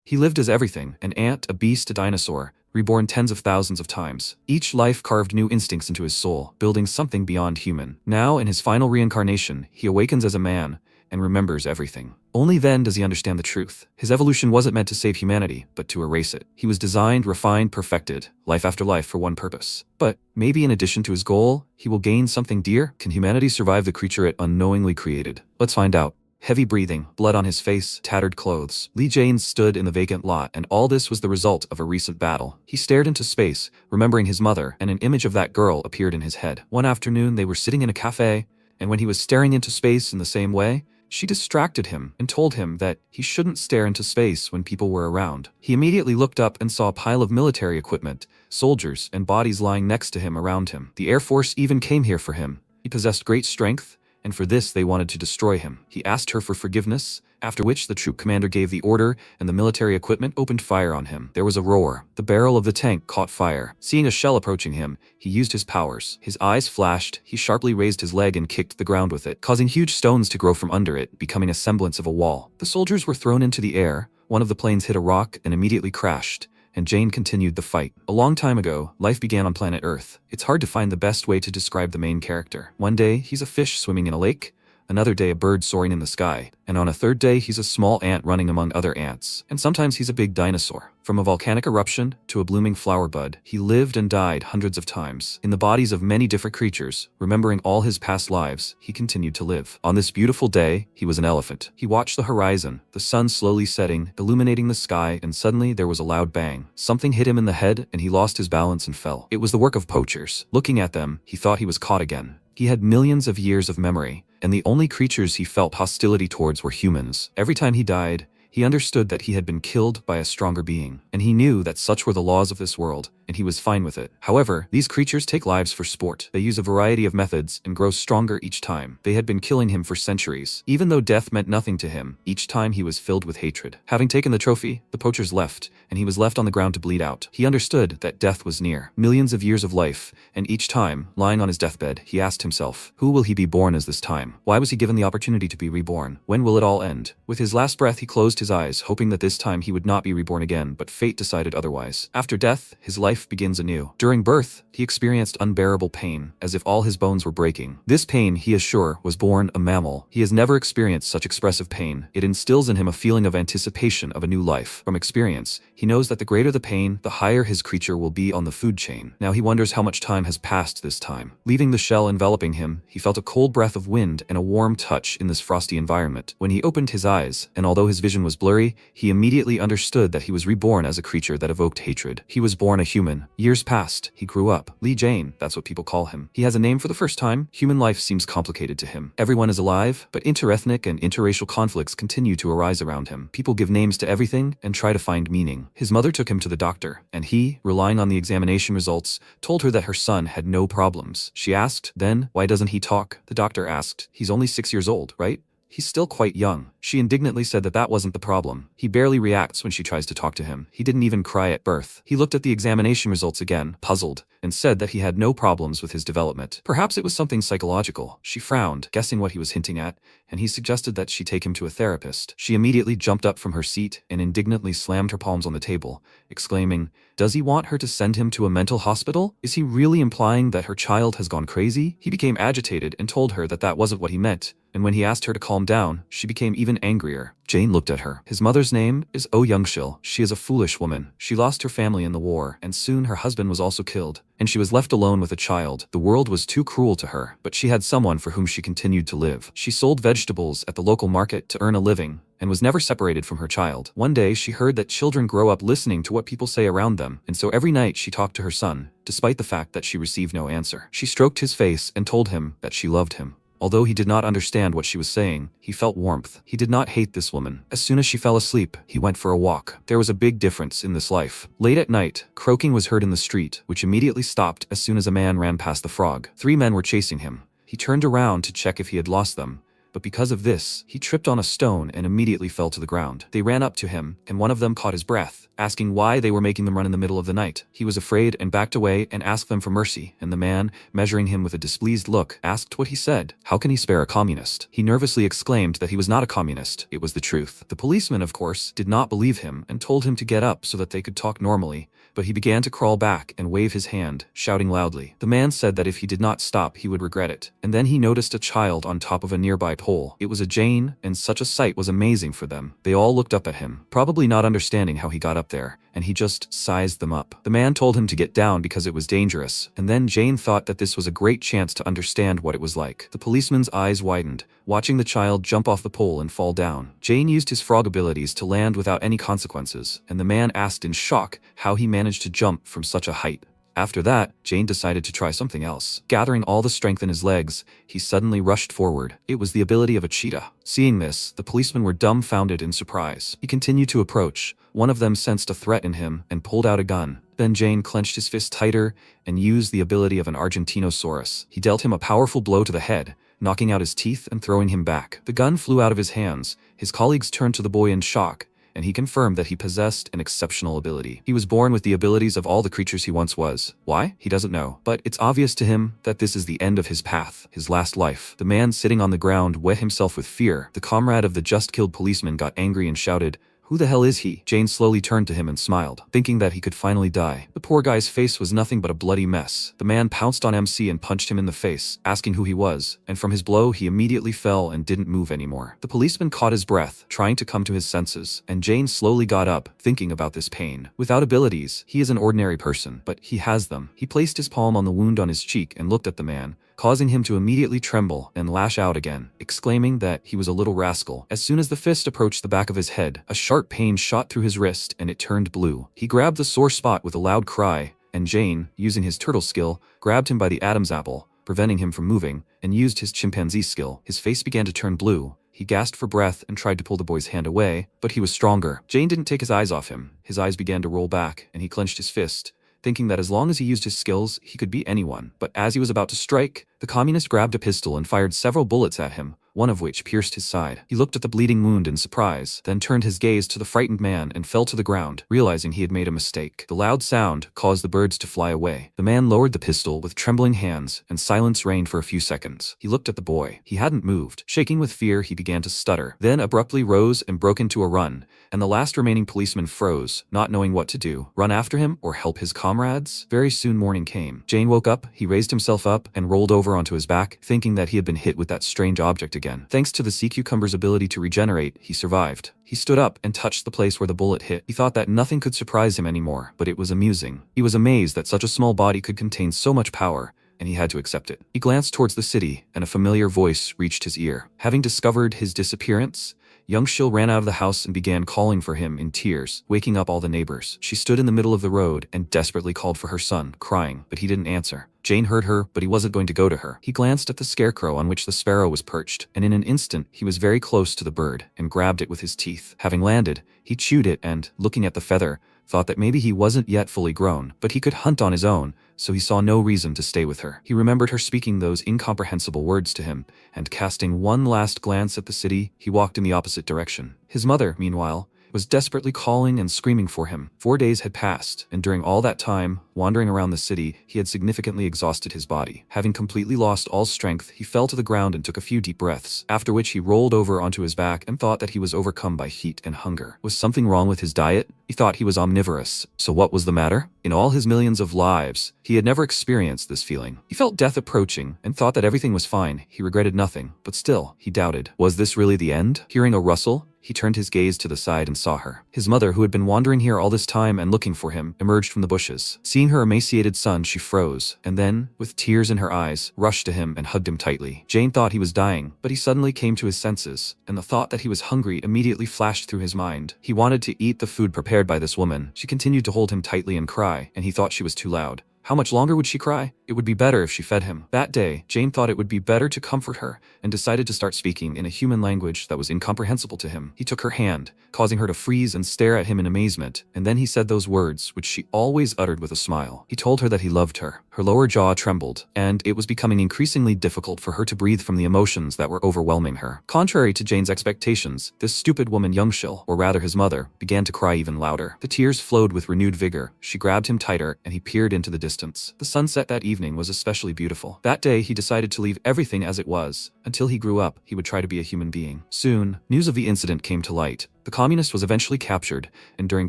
He lived as everything, an ant, a beast, a dinosaur, reborn tens of thousands of times. Each life carved new instincts into his soul, building something beyond human. Now, in his final reincarnation, he awakens as a man and remembers everything. Only then does he understand the truth. His evolution wasn't meant to save humanity, but to erase it. He was designed, refined, perfected, life after life for one purpose. But maybe in addition to his goal, he will gain something dear? Can humanity survive the creature it unknowingly created? Let's find out. Heavy breathing, blood on his face, tattered clothes. Lee Janes stood in the vacant lot, and all this was the result of a recent battle. He stared into space, remembering his mother, and an image of that girl appeared in his head. One afternoon, they were sitting in a cafe, and when he was staring into space in the same way, she distracted him and told him that he shouldn't stare into space when people were around. He immediately looked up and saw a pile of military equipment, soldiers, and bodies lying next to him around him. The Air Force even came here for him. He possessed great strength, and for this they wanted to destroy him. He asked her for forgiveness, after which the troop commander gave the order and the military equipment opened fire on him. There was a roar. The barrel of the tank caught fire. Seeing a shell approaching him, he used his powers. His eyes flashed, he sharply raised his leg and kicked the ground with it, causing huge stones to grow from under it, becoming a semblance of a wall. The soldiers were thrown into the air, one of the planes hit a rock and immediately crashed, and Jane continued the fight. A long time ago, life began on planet Earth. It's hard to find the best way to describe the main character. One day, he's a fish swimming in a lake, another day a bird soaring in the sky, and on a third day he's a small ant running among other ants, and sometimes he's a big dinosaur. From a volcanic eruption to a blooming flower bud, he lived and died hundreds of times. In the bodies of many different creatures, remembering all his past lives, he continued to live. On this beautiful day, he was an elephant. He watched the horizon, the sun slowly setting, illuminating the sky, and suddenly there was a loud bang. Something hit him in the head, and he lost his balance and fell. It was the work of poachers. Looking at them, he thought he was caught again. He had millions of years of memory, and the only creatures he felt hostility towards were humans. Every time he died, he understood that he had been killed by a stronger being, and he knew that such were the laws of this world, and he was fine with it. However, these creatures take lives for sport. They use a variety of methods and grow stronger each time. They had been killing him for centuries. Even though death meant nothing to him, each time he was filled with hatred. Having taken the trophy, the poachers left, and he was left on the ground to bleed out. He understood that death was near. Millions of years of life, and each time, lying on his deathbed, he asked himself, who will he be born as this time? Why was he given the opportunity to be reborn? When will it all end? With his last breath, he closed his eyes, hoping that this time he would not be reborn again, but fate decided otherwise. After death, his life begins anew. During birth, he experienced unbearable pain, as if all his bones were breaking. This pain, he is sure, was born a mammal. He has never experienced such expressive pain. It instills in him a feeling of anticipation of a new life. From experience, he knows that the greater the pain, the higher his creature will be on the food chain. Now he wonders how much time has passed this time. Leaving the shell enveloping him, he felt a cold breath of wind and a warm touch in this frosty environment. When he opened his eyes, and although his vision was blurry, he immediately understood that he was reborn as a creature that evoked hatred. He was born a human. Years passed. He grew up. Lee Jane, that's what people call him. He has a name for the first time. Human life seems complicated to him. Everyone is alive, but interethnic and interracial conflicts continue to arise around him. People give names to everything and try to find meaning. His mother took him to the doctor, and he, relying on the examination results, told her that her son had no problems. She asked, then, why doesn't he talk? The doctor asked, he's only 6 years old, right? He's still quite young. She indignantly said that that wasn't the problem. He barely reacts when she tries to talk to him. He didn't even cry at birth. He looked at the examination results again, puzzled, and said that he had no problems with his development. Perhaps it was something psychological. She frowned, guessing what he was hinting at, and he suggested that she take him to a therapist. She immediately jumped up from her seat and indignantly slammed her palms on the table, exclaiming, does he want her to send him to a mental hospital? Is he really implying that her child has gone crazy? He became agitated and told her that that wasn't what he meant, and when he asked her to calm down, she became even angrier. Jane looked at her. His mother's name is Oh Youngshil. She is a foolish woman. She lost her family in the war, and soon her husband was also killed, and she was left alone with a child. The world was too cruel to her, but she had someone for whom she continued to live. She sold vegetables at the local market to earn a living, and was never separated from her child. One day, she heard that children grow up listening to what people say around them, and so every night she talked to her son, despite the fact that she received no answer. She stroked his face and told him that she loved him. Although he did not understand what she was saying, he felt warmth. He did not hate this woman. As soon as she fell asleep, he went for a walk. There was a big difference in this life. Late at night, croaking was heard in the street, which immediately stopped as soon as a man ran past the frog. 3 men were chasing him. He turned around to check if he had lost them, but because of this, he tripped on a stone and immediately fell to the ground. They ran up to him, and one of them caught his breath, asking why they were making them run in the middle of the night. He was afraid and backed away and asked them for mercy, and the man, measuring him with a displeased look, asked what he said. How can he spare a communist? He nervously exclaimed that he was not a communist. It was the truth. The policeman, of course, did not believe him and told him to get up so that they could talk normally, but he began to crawl back and wave his hand, shouting loudly. The man said that if he did not stop, he would regret it. And then he noticed a child on top of a nearby pole. It was a Jane, and such a sight was amazing for them. They all looked up at him, probably not understanding how he got up there, and he just sized them up. The man told him to get down because it was dangerous, and then Jane thought that this was a great chance to understand what it was like. The policeman's eyes widened, watching the child jump off the pole and fall down. Jane used his frog abilities to land without any consequences, and the man asked in shock how he managed to jump from such a height. After that, Jane decided to try something else. Gathering all the strength in his legs, he suddenly rushed forward. It was the ability of a cheetah. Seeing this, the policemen were dumbfounded in surprise. He continued to approach. One of them sensed a threat in him and pulled out a gun. Then Jane clenched his fist tighter and used the ability of an Argentinosaurus. He dealt him a powerful blow to the head, knocking out his teeth and throwing him back. The gun flew out of his hands. His colleagues turned to the boy in shock, and he confirmed that he possessed an exceptional ability. He was born with the abilities of all the creatures he once was. Why? He doesn't know. But it's obvious to him that this is the end of his path, his last life. The man sitting on the ground wet himself with fear. The comrade of the just-killed policeman got angry and shouted, "Who the hell is he?" Jane slowly turned to him and smiled, thinking that he could finally die. The poor guy's face was nothing but a bloody mess. The man pounced on MC and punched him in the face, asking who he was, and from his blow he immediately fell and didn't move anymore. The policeman caught his breath, trying to come to his senses, and Jane slowly got up, thinking about this pain. Without abilities, he is an ordinary person, but he has them. He placed his palm on the wound on his cheek and looked at the man, causing him to immediately tremble and lash out again, exclaiming that he was a little rascal. As soon as the fist approached the back of his head, a sharp pain shot through his wrist and it turned blue. He grabbed the sore spot with a loud cry, and Jane, using his turtle skill, grabbed him by the Adam's apple, preventing him from moving, and used his chimpanzee skill. His face began to turn blue. He gasped for breath and tried to pull the boy's hand away, but he was stronger. Jane didn't take his eyes off him. His eyes began to roll back, and he clenched his fist, thinking that as long as he used his skills, he could beat anyone. But as he was about to strike, the communist grabbed a pistol and fired several bullets at him, one of which pierced his side. He looked at the bleeding wound in surprise, then turned his gaze to the frightened man and fell to the ground, realizing he had made a mistake. The loud sound caused the birds to fly away. The man lowered the pistol with trembling hands, and silence reigned for a few seconds. He looked at the boy. He hadn't moved. Shaking with fear, he began to stutter, then abruptly rose and broke into a run, and the last remaining policeman froze, not knowing what to do. Run after him or help his comrades? Very soon morning came. Jane woke up, he raised himself up and rolled over onto his back, thinking that he had been hit with that strange object again. Thanks to the sea cucumber's ability to regenerate, he survived. He stood up and touched the place where the bullet hit. He thought that nothing could surprise him anymore, but it was amusing. He was amazed that such a small body could contain so much power, and he had to accept it. He glanced towards the city, and a familiar voice reached his ear. Having discovered his disappearance, Young Shil ran out of the house and began calling for him in tears, waking up all the neighbors. She stood in the middle of the road and desperately called for her son, crying, but he didn't answer. Jane heard her, but he wasn't going to go to her. He glanced at the scarecrow on which the sparrow was perched, and in an instant he was very close to the bird and grabbed it with his teeth. Having landed, he chewed it and, looking at the feather, thought that maybe he wasn't yet fully grown, but he could hunt on his own, so he saw no reason to stay with her. He remembered her speaking those incomprehensible words to him, and casting one last glance at the city, he walked in the opposite direction. His mother, meanwhile, was desperately calling and screaming for him. 4 days had passed, and during all that time, wandering around the city, he had significantly exhausted his body. Having completely lost all strength, he fell to the ground and took a few deep breaths, after which he rolled over onto his back and thought that he was overcome by heat and hunger. Was something wrong with his diet? He thought he was omnivorous. So what was the matter? In all his millions of lives, he had never experienced this feeling. He felt death approaching and thought that everything was fine. He regretted nothing, but still, he doubted. Was this really the end? Hearing a rustle, he turned his gaze to the side and saw her. His mother, who had been wandering here all this time and looking for him, emerged from the bushes. Seeing her emaciated son, she froze, and then, with tears in her eyes, rushed to him and hugged him tightly. Jane thought he was dying, but he suddenly came to his senses, and the thought that he was hungry immediately flashed through his mind. He wanted to eat the food prepared by this woman. She continued to hold him tightly and cry, and he thought she was too loud. How much longer would she cry? It would be better if she fed him. That day, Jane thought it would be better to comfort her and decided to start speaking in a human language that was incomprehensible to him. He took her hand, causing her to freeze and stare at him in amazement, and then he said those words which she always uttered with a smile. He told her that he loved her. Her lower jaw trembled, and it was becoming increasingly difficult for her to breathe from the emotions that were overwhelming her. Contrary to Jane's expectations, this stupid woman Youngshil, or rather his mother, began to cry even louder. The tears flowed with renewed vigor. She grabbed him tighter, and he peered into the distance. The sunset that evening was especially beautiful. That day, he decided to leave everything as it was. Until he grew up, he would try to be a human being. Soon, news of the incident came to light. The communist was eventually captured, and during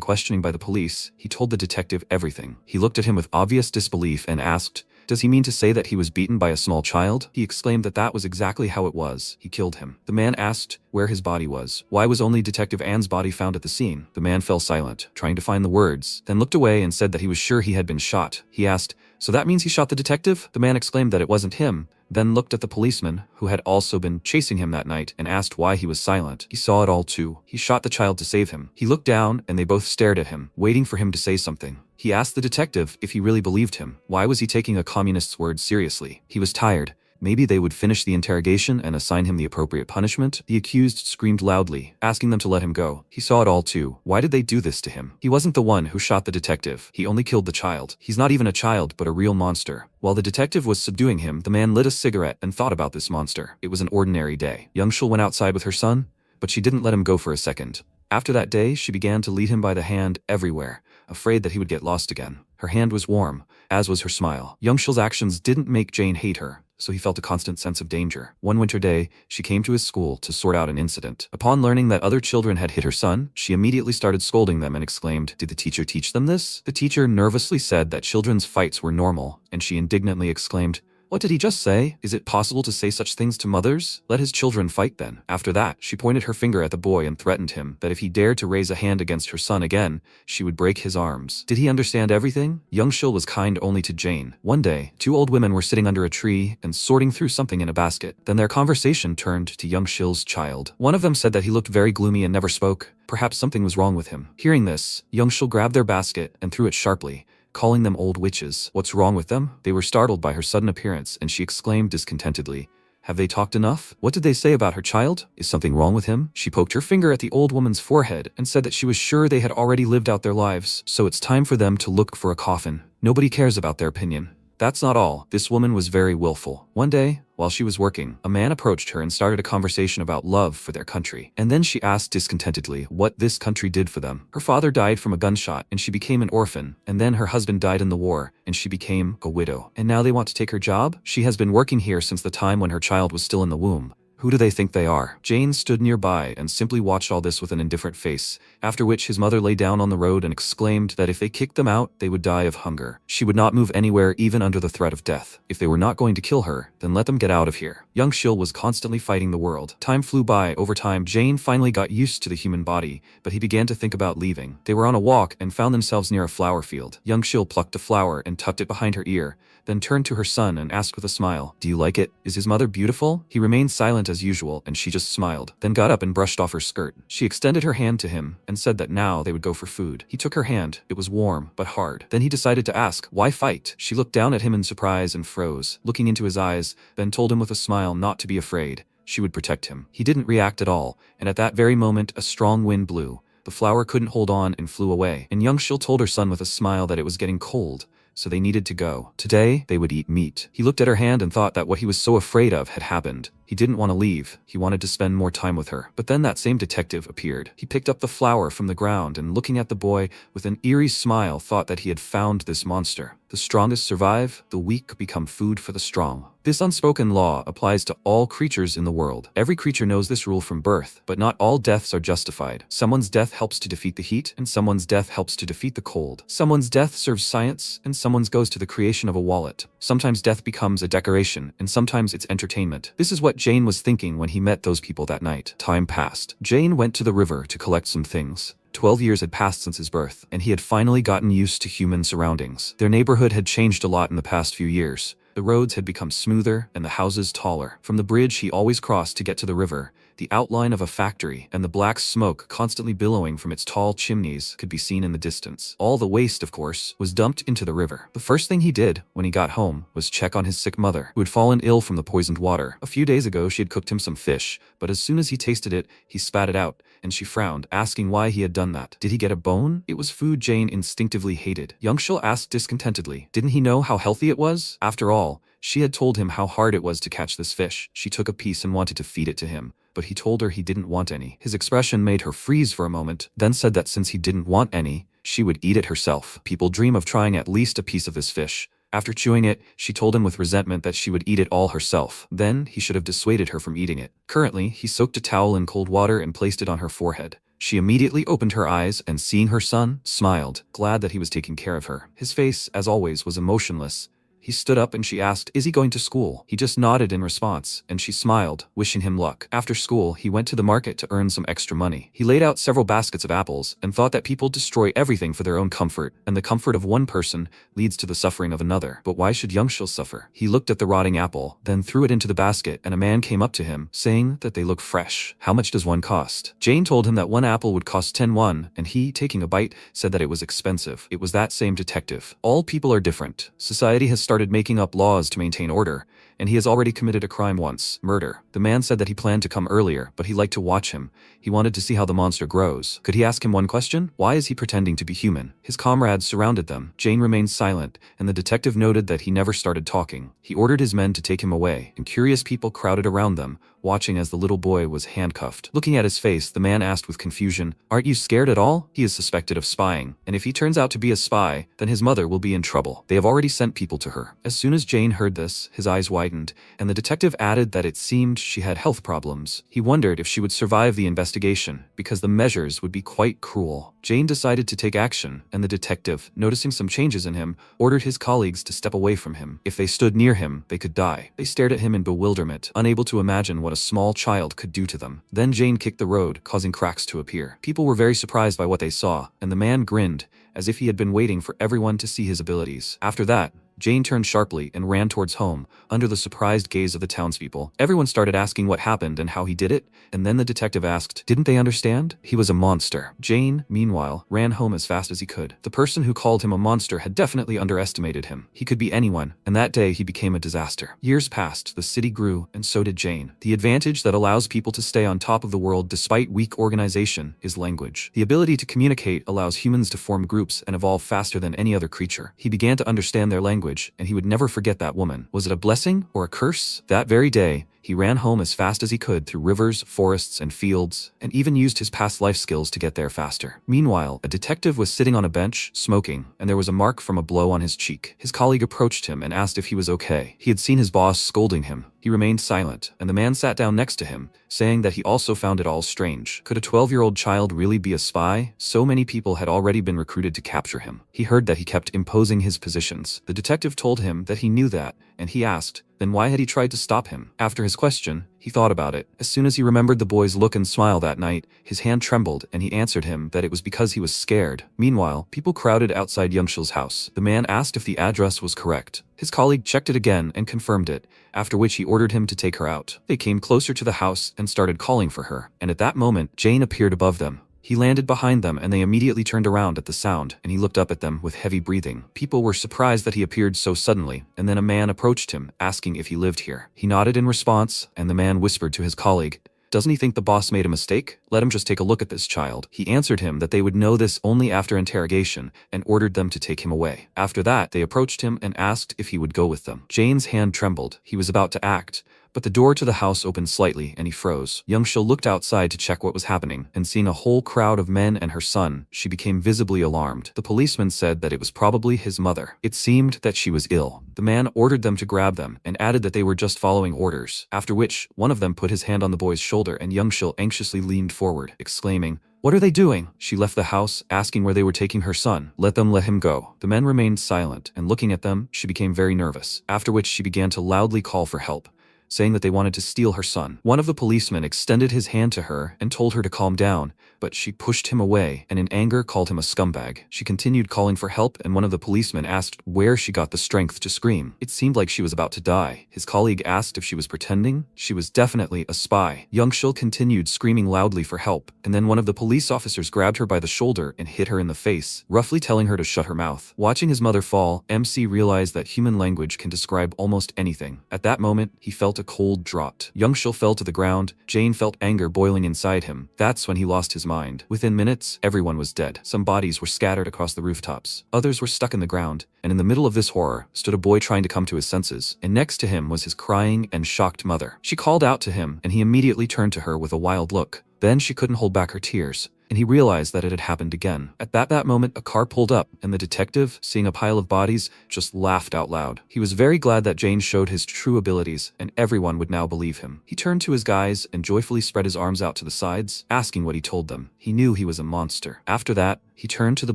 questioning by the police, he told the detective everything. He looked at him with obvious disbelief and asked, "Does he mean to say that he was beaten by a small child?" He exclaimed that that was exactly how it was. He killed him. The man asked where his body was. Why was only Detective Anne's body found at the scene? The man fell silent, trying to find the words, then looked away and said that he was sure he had been shot. He asked, "So that means he shot the detective?" The man exclaimed that it wasn't him, then looked at the policeman, who had also been chasing him that night, and asked why he was silent. He saw it all too. He shot the child to save him. He looked down, and they both stared at him, waiting for him to say something. He asked the detective if he really believed him. Why was he taking a communist's word seriously? He was tired. Maybe they would finish the interrogation and assign him the appropriate punishment. The accused screamed loudly, asking them to let him go. He saw it all too. Why did they do this to him? He wasn't the one who shot the detective. He only killed the child. He's not even a child, but a real monster. While the detective was subduing him, the man lit a cigarette and thought about this monster. It was an ordinary day. Youngshil went outside with her son, but she didn't let him go for a second. After that day, she began to lead him by the hand everywhere, afraid that he would get lost again. Her hand was warm, as was her smile. Youngshil's actions didn't make Jane hate her, so he felt a constant sense of danger. One winter day, she came to his school to sort out an incident. Upon learning that other children had hit her son, she immediately started scolding them and exclaimed, "Did the teacher teach them this?" The teacher nervously said that children's fights were normal, and she indignantly exclaimed, "What did he just say? Is it possible to say such things to mothers? Let his children fight then." After that, she pointed her finger at the boy and threatened him that if he dared to raise a hand against her son again, she would break his arms. Did he understand everything? Youngshil was kind only to Jane. One day, two old women were sitting under a tree and sorting through something in a basket. Then their conversation turned to Youngshil's child. One of them said that he looked very gloomy and never spoke. Perhaps something was wrong with him. Hearing this, Youngshil grabbed their basket and threw it sharply, calling them old witches. What's wrong with them? They were startled by her sudden appearance, and she exclaimed discontentedly, "Have they talked enough? What did they say about her child? Is something wrong with him?" She poked her finger at the old woman's forehead and said that she was sure they had already lived out their lives, so it's time for them to look for a coffin. Nobody cares about their opinion. That's not all. This woman was very willful. One day, while she was working, a man approached her and started a conversation about love for their country. And then she asked discontentedly what this country did for them. Her father died from a gunshot, and she became an orphan. And then her husband died in the war, and she became a widow. And now they want to take her job? She has been working here since the time when her child was still in the womb. Who do they think they are? Jane stood nearby and simply watched all this with an indifferent face, after which his mother lay down on the road and exclaimed that if they kicked them out, they would die of hunger. She would not move anywhere even under the threat of death. If they were not going to kill her, then let them get out of here. Youngshil was constantly fighting the world. Time flew by. Over time, Jane finally got used to the human body, but he began to think about leaving. They were on a walk and found themselves near a flower field. Youngshil plucked a flower and tucked it behind her ear, then turned to her son and asked with a smile, "Do you like it? Is his mother beautiful?" He remained silent as usual, and she just smiled, then got up and brushed off her skirt. She extended her hand to him and said that now they would go for food. He took her hand. It was warm, but hard. Then he decided to ask, "Why fight?" She looked down at him in surprise and froze, looking into his eyes, then told him with a smile not to be afraid. She would protect him. He didn't react at all, and at that very moment a strong wind blew. The flower couldn't hold on and flew away, and Youngshil told her son with a smile that it was getting cold, so they needed to go. Today, they would eat meat. He looked at her hand and thought that what he was so afraid of had happened. He didn't want to leave. He wanted to spend more time with her. But then that same detective appeared. He picked up the flower from the ground and, looking at the boy with an eerie smile, thought that he had found this monster. The strongest survive, the weak become food for the strong. This unspoken law applies to all creatures in the world. Every creature knows this rule from birth, but not all deaths are justified. Someone's death helps to defeat the heat, and someone's death helps to defeat the cold. Someone's death serves science, and someone's goes to the creation of a wallet. Sometimes death becomes a decoration, and sometimes it's entertainment. This is what Jane was thinking when he met those people that night. Time passed. Jane went to the river to collect some things. 12 years had passed since his birth, and he had finally gotten used to human surroundings. Their neighborhood had changed a lot in the past few years. The roads had become smoother and the houses taller. From the bridge he always crossed to get to the river, The outline of a factory and the black smoke constantly billowing from its tall chimneys could be seen in the distance. All the waste, of course, was dumped into the river. The first thing he did when he got home was check on his sick mother, who had fallen ill from the poisoned water. A few days ago, she had cooked him some fish, but as soon as he tasted it, he spat it out, and she frowned, asking why he had done that. Did he get a bone? It was food Jane instinctively hated. Youngshul asked discontentedly. Didn't he know how healthy it was? After all, she had told him how hard it was to catch this fish. She took a piece and wanted to feed it to him, but he told her he didn't want any. His expression made her freeze for a moment, then said that since he didn't want any, she would eat it herself. People dream of trying at least a piece of this fish. After chewing it, she told him with resentment that she would eat it all herself. Then he should have dissuaded her from eating it. Currently, he soaked a towel in cold water and placed it on her forehead. She immediately opened her eyes and, seeing her son, smiled, glad that he was taking care of her. His face, as always, was emotionless. He stood up and she asked, "Is he going to school?" He just nodded in response, and she smiled, wishing him luck. After school, he went to the market to earn some extra money. He laid out several baskets of apples and thought that people destroy everything for their own comfort, and the comfort of one person leads to the suffering of another. But why should Youngshul suffer? He looked at the rotting apple, then threw it into the basket, and a man came up to him, saying that they look fresh. How much does one cost? Jane told him that one apple would cost 10 won, and he, taking a bite, said that it was expensive. It was that same detective. All people are different. Society has started making up laws to maintain order, and he has already committed a crime once, murder. The man said that he planned to come earlier, but he liked to watch him. He wanted to see how the monster grows. Could he ask him one question? Why is he pretending to be human? His comrades surrounded them. Jane remained silent, and the detective noted that he never started talking. He ordered his men to take him away, and curious people crowded around them, watching as the little boy was handcuffed. Looking at his face, the man asked with confusion, "Aren't you scared at all?" He is suspected of spying, and if he turns out to be a spy, then his mother will be in trouble. They have already sent people to her. As soon as Jane heard this, his eyes widened, and the detective added that it seemed she had health problems. He wondered if she would survive the investigation, because the measures would be quite cruel. Jane decided to take action, and the detective, noticing some changes in him, ordered his colleagues to step away from him. If they stood near him, they could die. They stared at him in bewilderment, unable to imagine what a small child could do to them. Then Jane kicked the road, causing cracks to appear. People were very surprised by what they saw, and the man grinned, as if he had been waiting for everyone to see his abilities. After that, Jane turned sharply and ran towards home, under the surprised gaze of the townspeople. Everyone started asking what happened and how he did it, and then the detective asked, didn't they understand? He was a monster. Jane, meanwhile, ran home as fast as he could. The person who called him a monster had definitely underestimated him. He could be anyone, and that day he became a disaster. Years passed, the city grew, and so did Jane. The advantage that allows people to stay on top of the world despite weak organization is language. The ability to communicate allows humans to form groups and evolve faster than any other creature. He began to understand their language, and he would never forget that woman. Was it a blessing or a curse? That very day, he ran home as fast as he could through rivers, forests, and fields, and even used his past life skills to get there faster. Meanwhile, a detective was sitting on a bench, smoking, and there was a mark from a blow on his cheek. His colleague approached him and asked if he was okay. He had seen his boss scolding him. He remained silent, and the man sat down next to him, saying that he also found it all strange. Could a 12-year-old child really be a spy? So many people had already been recruited to capture him. He heard that he kept imposing his positions. The detective told him that he knew that, and he asked, then why had he tried to stop him? After his question, he thought about it. As soon as he remembered the boy's look and smile that night, his hand trembled, and he answered him that it was because he was scared. Meanwhile, people crowded outside Youngshul's house. The man asked if the address was correct. His colleague checked it again and confirmed it, after which he ordered him to take her out. They came closer to the house and started calling for her, and at that moment, Jane appeared above them. He landed behind them and they immediately turned around at the sound, and he looked up at them with heavy breathing. People were surprised that he appeared so suddenly, and then a man approached him, asking if he lived here. He nodded in response, and the man whispered to his colleague, doesn't he think the boss made a mistake? Let him just take a look at this child. He answered him that they would know this only after interrogation, and ordered them to take him away. After that, they approached him and asked if he would go with them. Jane's hand trembled. He was about to act, but the door to the house opened slightly and he froze. Youngshul looked outside to check what was happening, and seeing a whole crowd of men and her son, she became visibly alarmed. The policeman said that it was probably his mother. It seemed that she was ill. The man ordered them to grab them, and added that they were just following orders, after which, one of them put his hand on the boy's shoulder and Youngshul anxiously leaned forward, exclaiming, what are they doing? She left the house, asking where they were taking her son. Let him go. The men remained silent, and looking at them, she became very nervous, after which she began to loudly call for help, saying that they wanted to steal her son. One of the policemen extended his hand to her and told her to calm down, but she pushed him away and in anger called him a scumbag. She continued calling for help and one of the policemen asked where she got the strength to scream. It seemed like she was about to die. His colleague asked if she was pretending. She was definitely a spy. Youngshil continued screaming loudly for help, and then one of the police officers grabbed her by the shoulder and hit her in the face, roughly telling her to shut her mouth. Watching his mother fall, MC realized that human language can describe almost anything. At that moment, he felt a cold draught. Youngshil fell to the ground. Jane felt anger boiling inside him. That's when he lost his mind. Within minutes, everyone was dead. Some bodies were scattered across the rooftops. Others were stuck in the ground, and in the middle of this horror stood a boy trying to come to his senses, and next to him was his crying and shocked mother. She called out to him, and he immediately turned to her with a wild look. Then she couldn't hold back her tears, and he realized that it had happened again. At that moment, a car pulled up, and the detective, seeing a pile of bodies, just laughed out loud. He was very glad that Jane showed his true abilities, and everyone would now believe him. He turned to his guys and joyfully spread his arms out to the sides, asking what he told them. He knew he was a monster. After that, he turned to the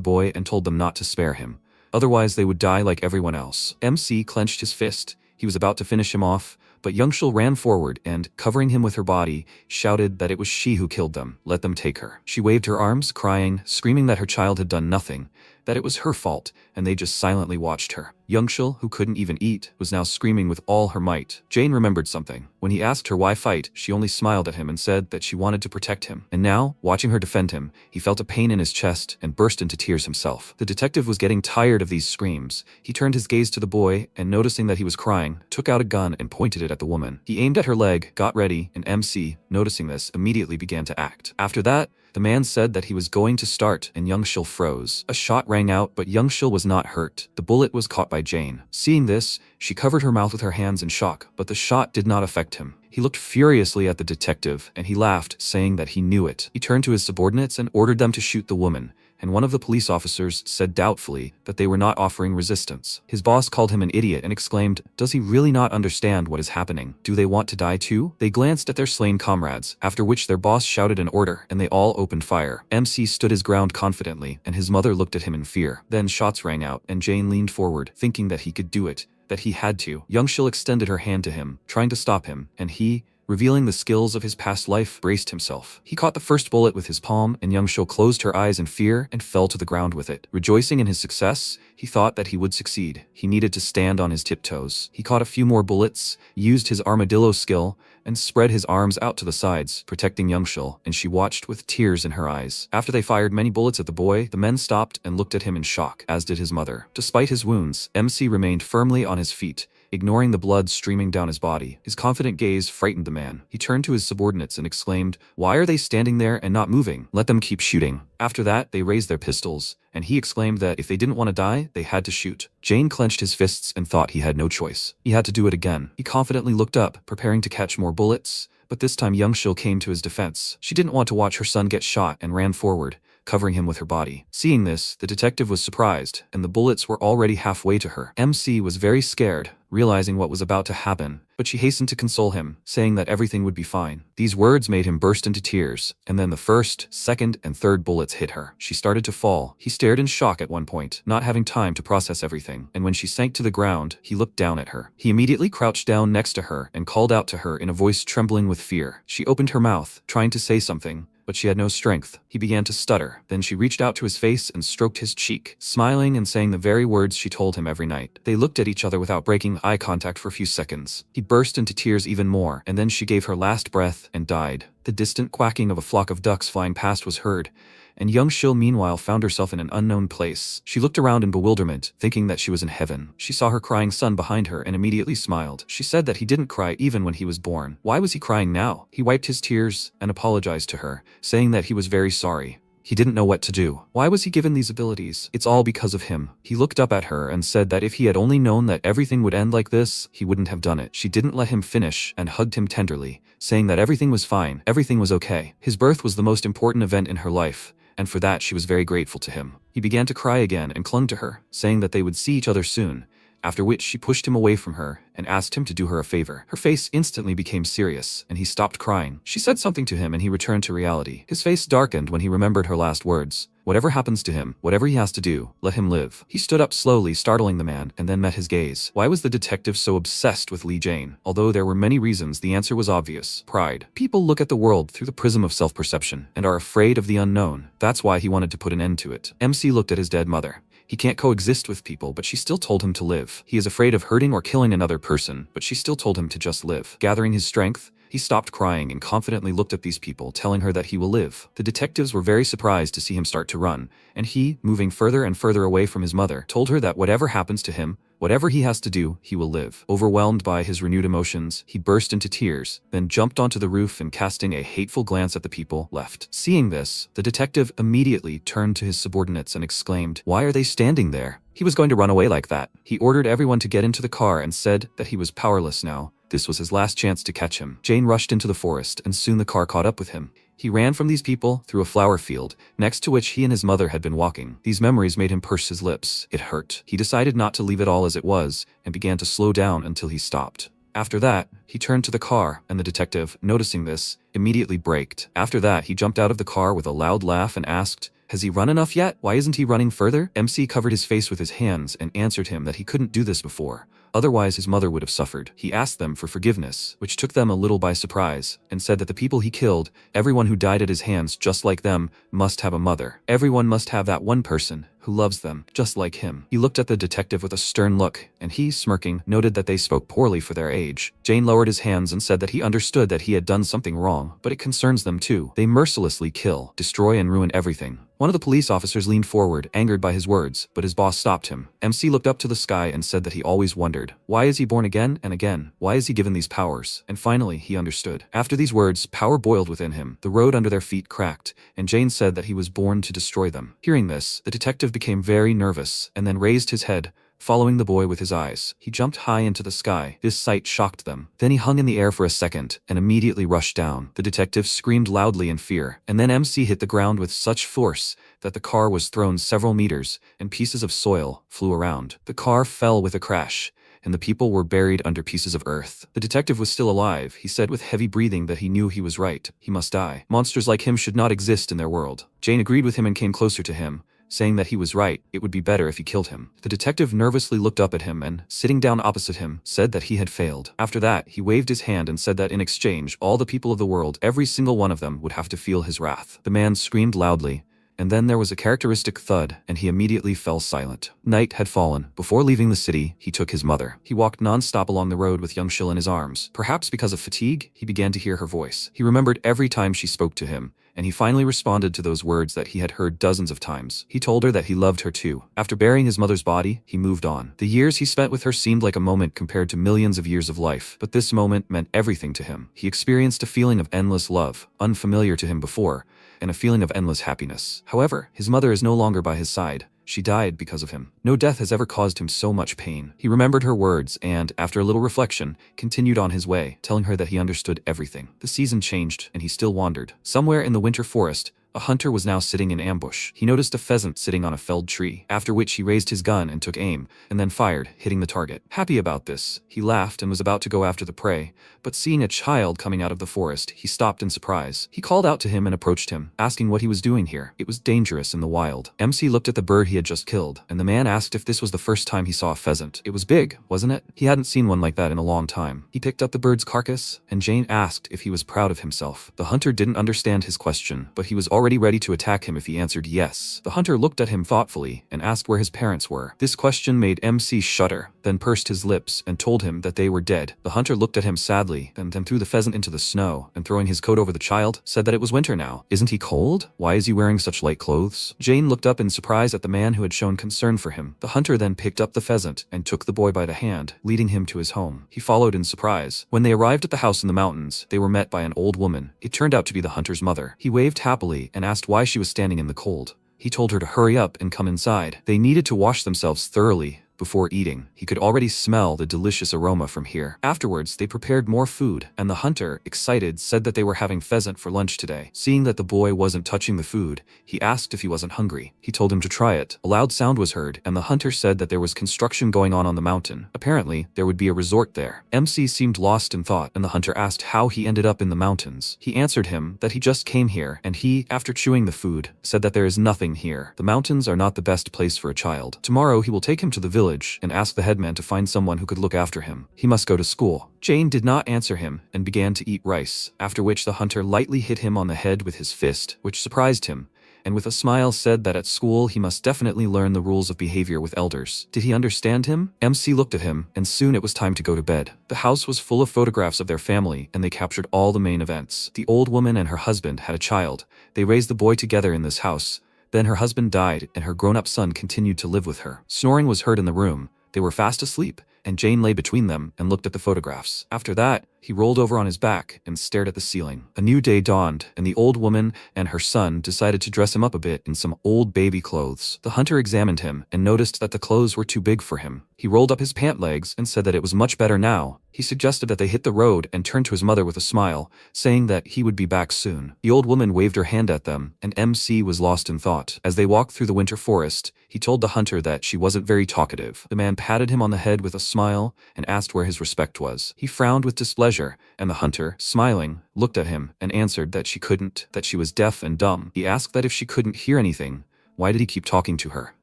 boy and told them not to spare him. Otherwise, they would die like everyone else. MC clenched his fist. He was about to finish him off, but Youngshil ran forward and, covering him with her body, shouted that it was she who killed them. Let them take her. She waved her arms, crying, screaming that her child had done nothing, that it was her fault, and they just silently watched her. Youngshil, who couldn't even eat, was now screaming with all her might. Jane remembered something. When he asked her why fight, she only smiled at him and said that she wanted to protect him. And now, watching her defend him, he felt a pain in his chest and burst into tears himself. The detective was getting tired of these screams. He turned his gaze to the boy, and noticing that he was crying, took out a gun and pointed it at the woman. He aimed at her leg, got ready, and MC, noticing this, immediately began to act. After that, the man said that he was going to start, and Youngshil froze. A shot rang out, but Youngshil was not hurt. The bullet was caught by Jane. Seeing this, she covered her mouth with her hands in shock, but the shot did not affect him. He looked furiously at the detective, and he laughed, saying that he knew it. He turned to his subordinates and ordered them to shoot the woman, and one of the police officers said doubtfully that they were not offering resistance. His boss called him an idiot and exclaimed, "Does he really not understand what is happening? Do they want to die too?" They glanced at their slain comrades, after which their boss shouted an order, and they all opened fire. MC stood his ground confidently, and his mother looked at him in fear. Then shots rang out, and Jane leaned forward, thinking that he could do it, that he had to. Youngshil extended her hand to him, trying to stop him, and he, revealing the skills of his past life, braced himself. He caught the first bullet with his palm, and Youngshil closed her eyes in fear and fell to the ground with it. Rejoicing in his success, he thought that he would succeed. He needed to stand on his tiptoes. He caught a few more bullets, used his armadillo skill, and spread his arms out to the sides, protecting Youngshil, and she watched with tears in her eyes. After they fired many bullets at the boy, the men stopped and looked at him in shock, as did his mother. Despite his wounds, MC remained firmly on his feet, ignoring the blood streaming down his body. His confident gaze frightened the man. He turned to his subordinates and exclaimed, "Why are they standing there and not moving? Let them keep shooting." After that, they raised their pistols, and he exclaimed that if they didn't want to die, they had to shoot. Jane clenched his fists and thought he had no choice. He had to do it again. He confidently looked up, preparing to catch more bullets, but this time Youngshil came to his defense. She didn't want to watch her son get shot and ran forward, covering him with her body. Seeing this, the detective was surprised, and the bullets were already halfway to her. MC was very scared, realizing what was about to happen, but she hastened to console him, saying that everything would be fine. These words made him burst into tears, and then the first, second, and third bullets hit her. She started to fall. He stared in shock at one point, not having time to process everything, and when she sank to the ground, he looked down at her. He immediately crouched down next to her and called out to her in a voice trembling with fear. She opened her mouth, trying to say something, but she had no strength. He began to stutter. Then she reached out to his face and stroked his cheek, smiling and saying the very words she told him every night. They looked at each other without breaking eye contact for a few seconds. He burst into tears even more, and then she gave her last breath and died. The distant quacking of a flock of ducks flying past was heard, and Youngshil meanwhile found herself in an unknown place. She looked around in bewilderment, thinking that she was in heaven. She saw her crying son behind her and immediately smiled. She said that he didn't cry even when he was born. Why was he crying now? He wiped his tears and apologized to her, saying that he was very sorry. He didn't know what to do. Why was he given these abilities? It's all because of him. He looked up at her and said that if he had only known that everything would end like this, he wouldn't have done it. She didn't let him finish and hugged him tenderly, saying that everything was fine, everything was okay. His birth was the most important event in her life, and for that she was very grateful to him. He began to cry again and clung to her, saying that they would see each other soon, after which she pushed him away from her and asked him to do her a favor. Her face instantly became serious, and he stopped crying. She said something to him and he returned to reality. His face darkened when he remembered her last words, Whatever happens to him, whatever he has to do, let him live. He stood up slowly, startling the man, and then met his gaze. Why was the detective so obsessed with Lee Jane? Although there were many reasons, the answer was obvious. Pride. People look at the world through the prism of self-perception and are afraid of the unknown. That's why he wanted to put an end to it. MC looked at his dead mother. He can't coexist with people, but she still told him to live. He is afraid of hurting or killing another person, but she still told him to just live. Gathering his strength, he stopped crying and confidently looked at these people, telling her that he will live. The detectives were very surprised to see him start to run, and he, moving further and further away from his mother, told her that whatever happens to him, whatever he has to do, he will live. Overwhelmed by his renewed emotions, he burst into tears, then jumped onto the roof and casting a hateful glance at the people, left. Seeing this, the detective immediately turned to his subordinates and exclaimed, "Why are they standing there?" He was going to run away like that. He ordered everyone to get into the car and said that he was powerless now. This was his last chance to catch him. Jane rushed into the forest, and soon the car caught up with him. He ran from these people through a flower field, next to which he and his mother had been walking. These memories made him purse his lips. It hurt. He decided not to leave it all as it was, and began to slow down until he stopped. After that, he turned to the car, and the detective, noticing this, immediately braked. After that, he jumped out of the car with a loud laugh and asked, "Has he run enough yet? Why isn't he running further?" MC covered his face with his hands and answered him that he couldn't do this before. Otherwise, his mother would have suffered. He asked them for forgiveness, which took them a little by surprise, and said that the people he killed, everyone who died at his hands just like them, must have a mother. Everyone must have that one person who loves them, just like him. He looked at the detective with a stern look, and he, smirking, noted that they spoke poorly for their age. Jane lowered his hands and said that he understood that he had done something wrong, but it concerns them too. They mercilessly kill, destroy, and ruin everything. One of the police officers leaned forward, angered by his words, but his boss stopped him. MC looked up to the sky and said that he always wondered, why is he born again and again? Why is he given these powers? And finally, he understood. After these words, power boiled within him. The road under their feet cracked, and Jane said that he was born to destroy them. Hearing this, the detective became very nervous, and then raised his head, following the boy with his eyes. He jumped high into the sky. This sight shocked them. Then he hung in the air for a second, and immediately rushed down. The detective screamed loudly in fear, and then MC hit the ground with such force that the car was thrown several meters, and pieces of soil flew around. The car fell with a crash, and the people were buried under pieces of earth. The detective was still alive. He said with heavy breathing that he knew he was right. He must die. Monsters like him should not exist in their world. Jane agreed with him and came closer to him, saying that he was right. It would be better if he killed him. The detective nervously looked up at him and, sitting down opposite him, said that he had failed. After that, he waved his hand and said that in exchange, all the people of the world, every single one of them, would have to feel his wrath. The man screamed loudly, and then there was a characteristic thud, and he immediately fell silent. Night had fallen. Before leaving the city, he took his mother. He walked non-stop along the road with Youngshil in his arms. Perhaps because of fatigue, he began to hear her voice. He remembered every time she spoke to him, and he finally responded to those words that he had heard dozens of times. He told her that he loved her too. After burying his mother's body, he moved on. The years he spent with her seemed like a moment compared to millions of years of life, but this moment meant everything to him. He experienced a feeling of endless love, unfamiliar to him before, and a feeling of endless happiness. However, his mother is no longer by his side. She died because of him. No death has ever caused him so much pain. He remembered her words and, after a little reflection, continued on his way, telling her that he understood everything. The season changed, and he still wandered. Somewhere in the winter forest, a hunter was now sitting in ambush. He noticed a pheasant sitting on a felled tree, after which he raised his gun and took aim, and then fired, hitting the target. Happy about this, he laughed and was about to go after the prey, but seeing a child coming out of the forest, he stopped in surprise. He called out to him and approached him, asking what he was doing here. It was dangerous in the wild. MC looked at the bird he had just killed, and the man asked if this was the first time he saw a pheasant. It was big, wasn't it? He hadn't seen one like that in a long time. He picked up the bird's carcass, and Jane asked if he was proud of himself. The hunter didn't understand his question, but he was already ready to attack him if he answered yes. The hunter looked at him thoughtfully and asked where his parents were. This question made MC shudder, then pursed his lips and told him that they were dead. The hunter looked at him sadly, and then threw the pheasant into the snow, and throwing his coat over the child, said that it was winter now. Isn't he cold? Why is he wearing such light clothes? Jane looked up in surprise at the man who had shown concern for him. The hunter then picked up the pheasant and took the boy by the hand, leading him to his home. He followed in surprise. When they arrived at the house in the mountains, they were met by an old woman. It turned out to be the hunter's mother. He waved happily and asked why she was standing in the cold. He told her to hurry up and come inside. They needed to wash themselves thoroughly, Before eating, he could already smell the delicious aroma from here. Afterwards, they prepared more food, and the hunter, excited, said that they were having pheasant for lunch today. Seeing that the boy wasn't touching the food, he asked if he wasn't hungry. He told him to try it. A loud sound was heard, and the hunter said that there was construction going on the mountain. Apparently, there would be a resort there. MC seemed lost in thought, and the hunter asked how he ended up in the mountains. He answered him that he just came here, and he, after chewing the food, said that there is nothing here. The mountains are not the best place for a child. Tomorrow he will take him to the village and ask the headman to find someone who could look after him. He must go to school. Jane did not answer him and began to eat rice, after which the hunter lightly hit him on the head with his fist, which surprised him, and with a smile said that at school he must definitely learn the rules of behavior with elders. Did he understand him? MC looked at him, and soon it was time to go to bed. The house was full of photographs of their family, and they captured all the main events. The old woman and her husband had a child. They raised the boy together in this house. Then her husband died, and her grown-up son continued to live with her. Snoring was heard in the room. They were fast asleep, and Jane lay between them and looked at the photographs. After that, he rolled over on his back and stared at the ceiling. A new day dawned, and the old woman and her son decided to dress him up a bit in some old baby clothes. The hunter examined him and noticed that the clothes were too big for him. He rolled up his pant legs and said that it was much better now. He suggested that they hit the road and turned to his mother with a smile, saying that he would be back soon. The old woman waved her hand at them, and MC was lost in thought. As they walked through the winter forest, he told the hunter that she wasn't very talkative. The man patted him on the head with a smile and asked where his respect was. He frowned with displeasure, and the hunter, smiling, looked at him and answered that she was deaf and dumb. He asked that if she couldn't hear anything, why did he keep talking to her?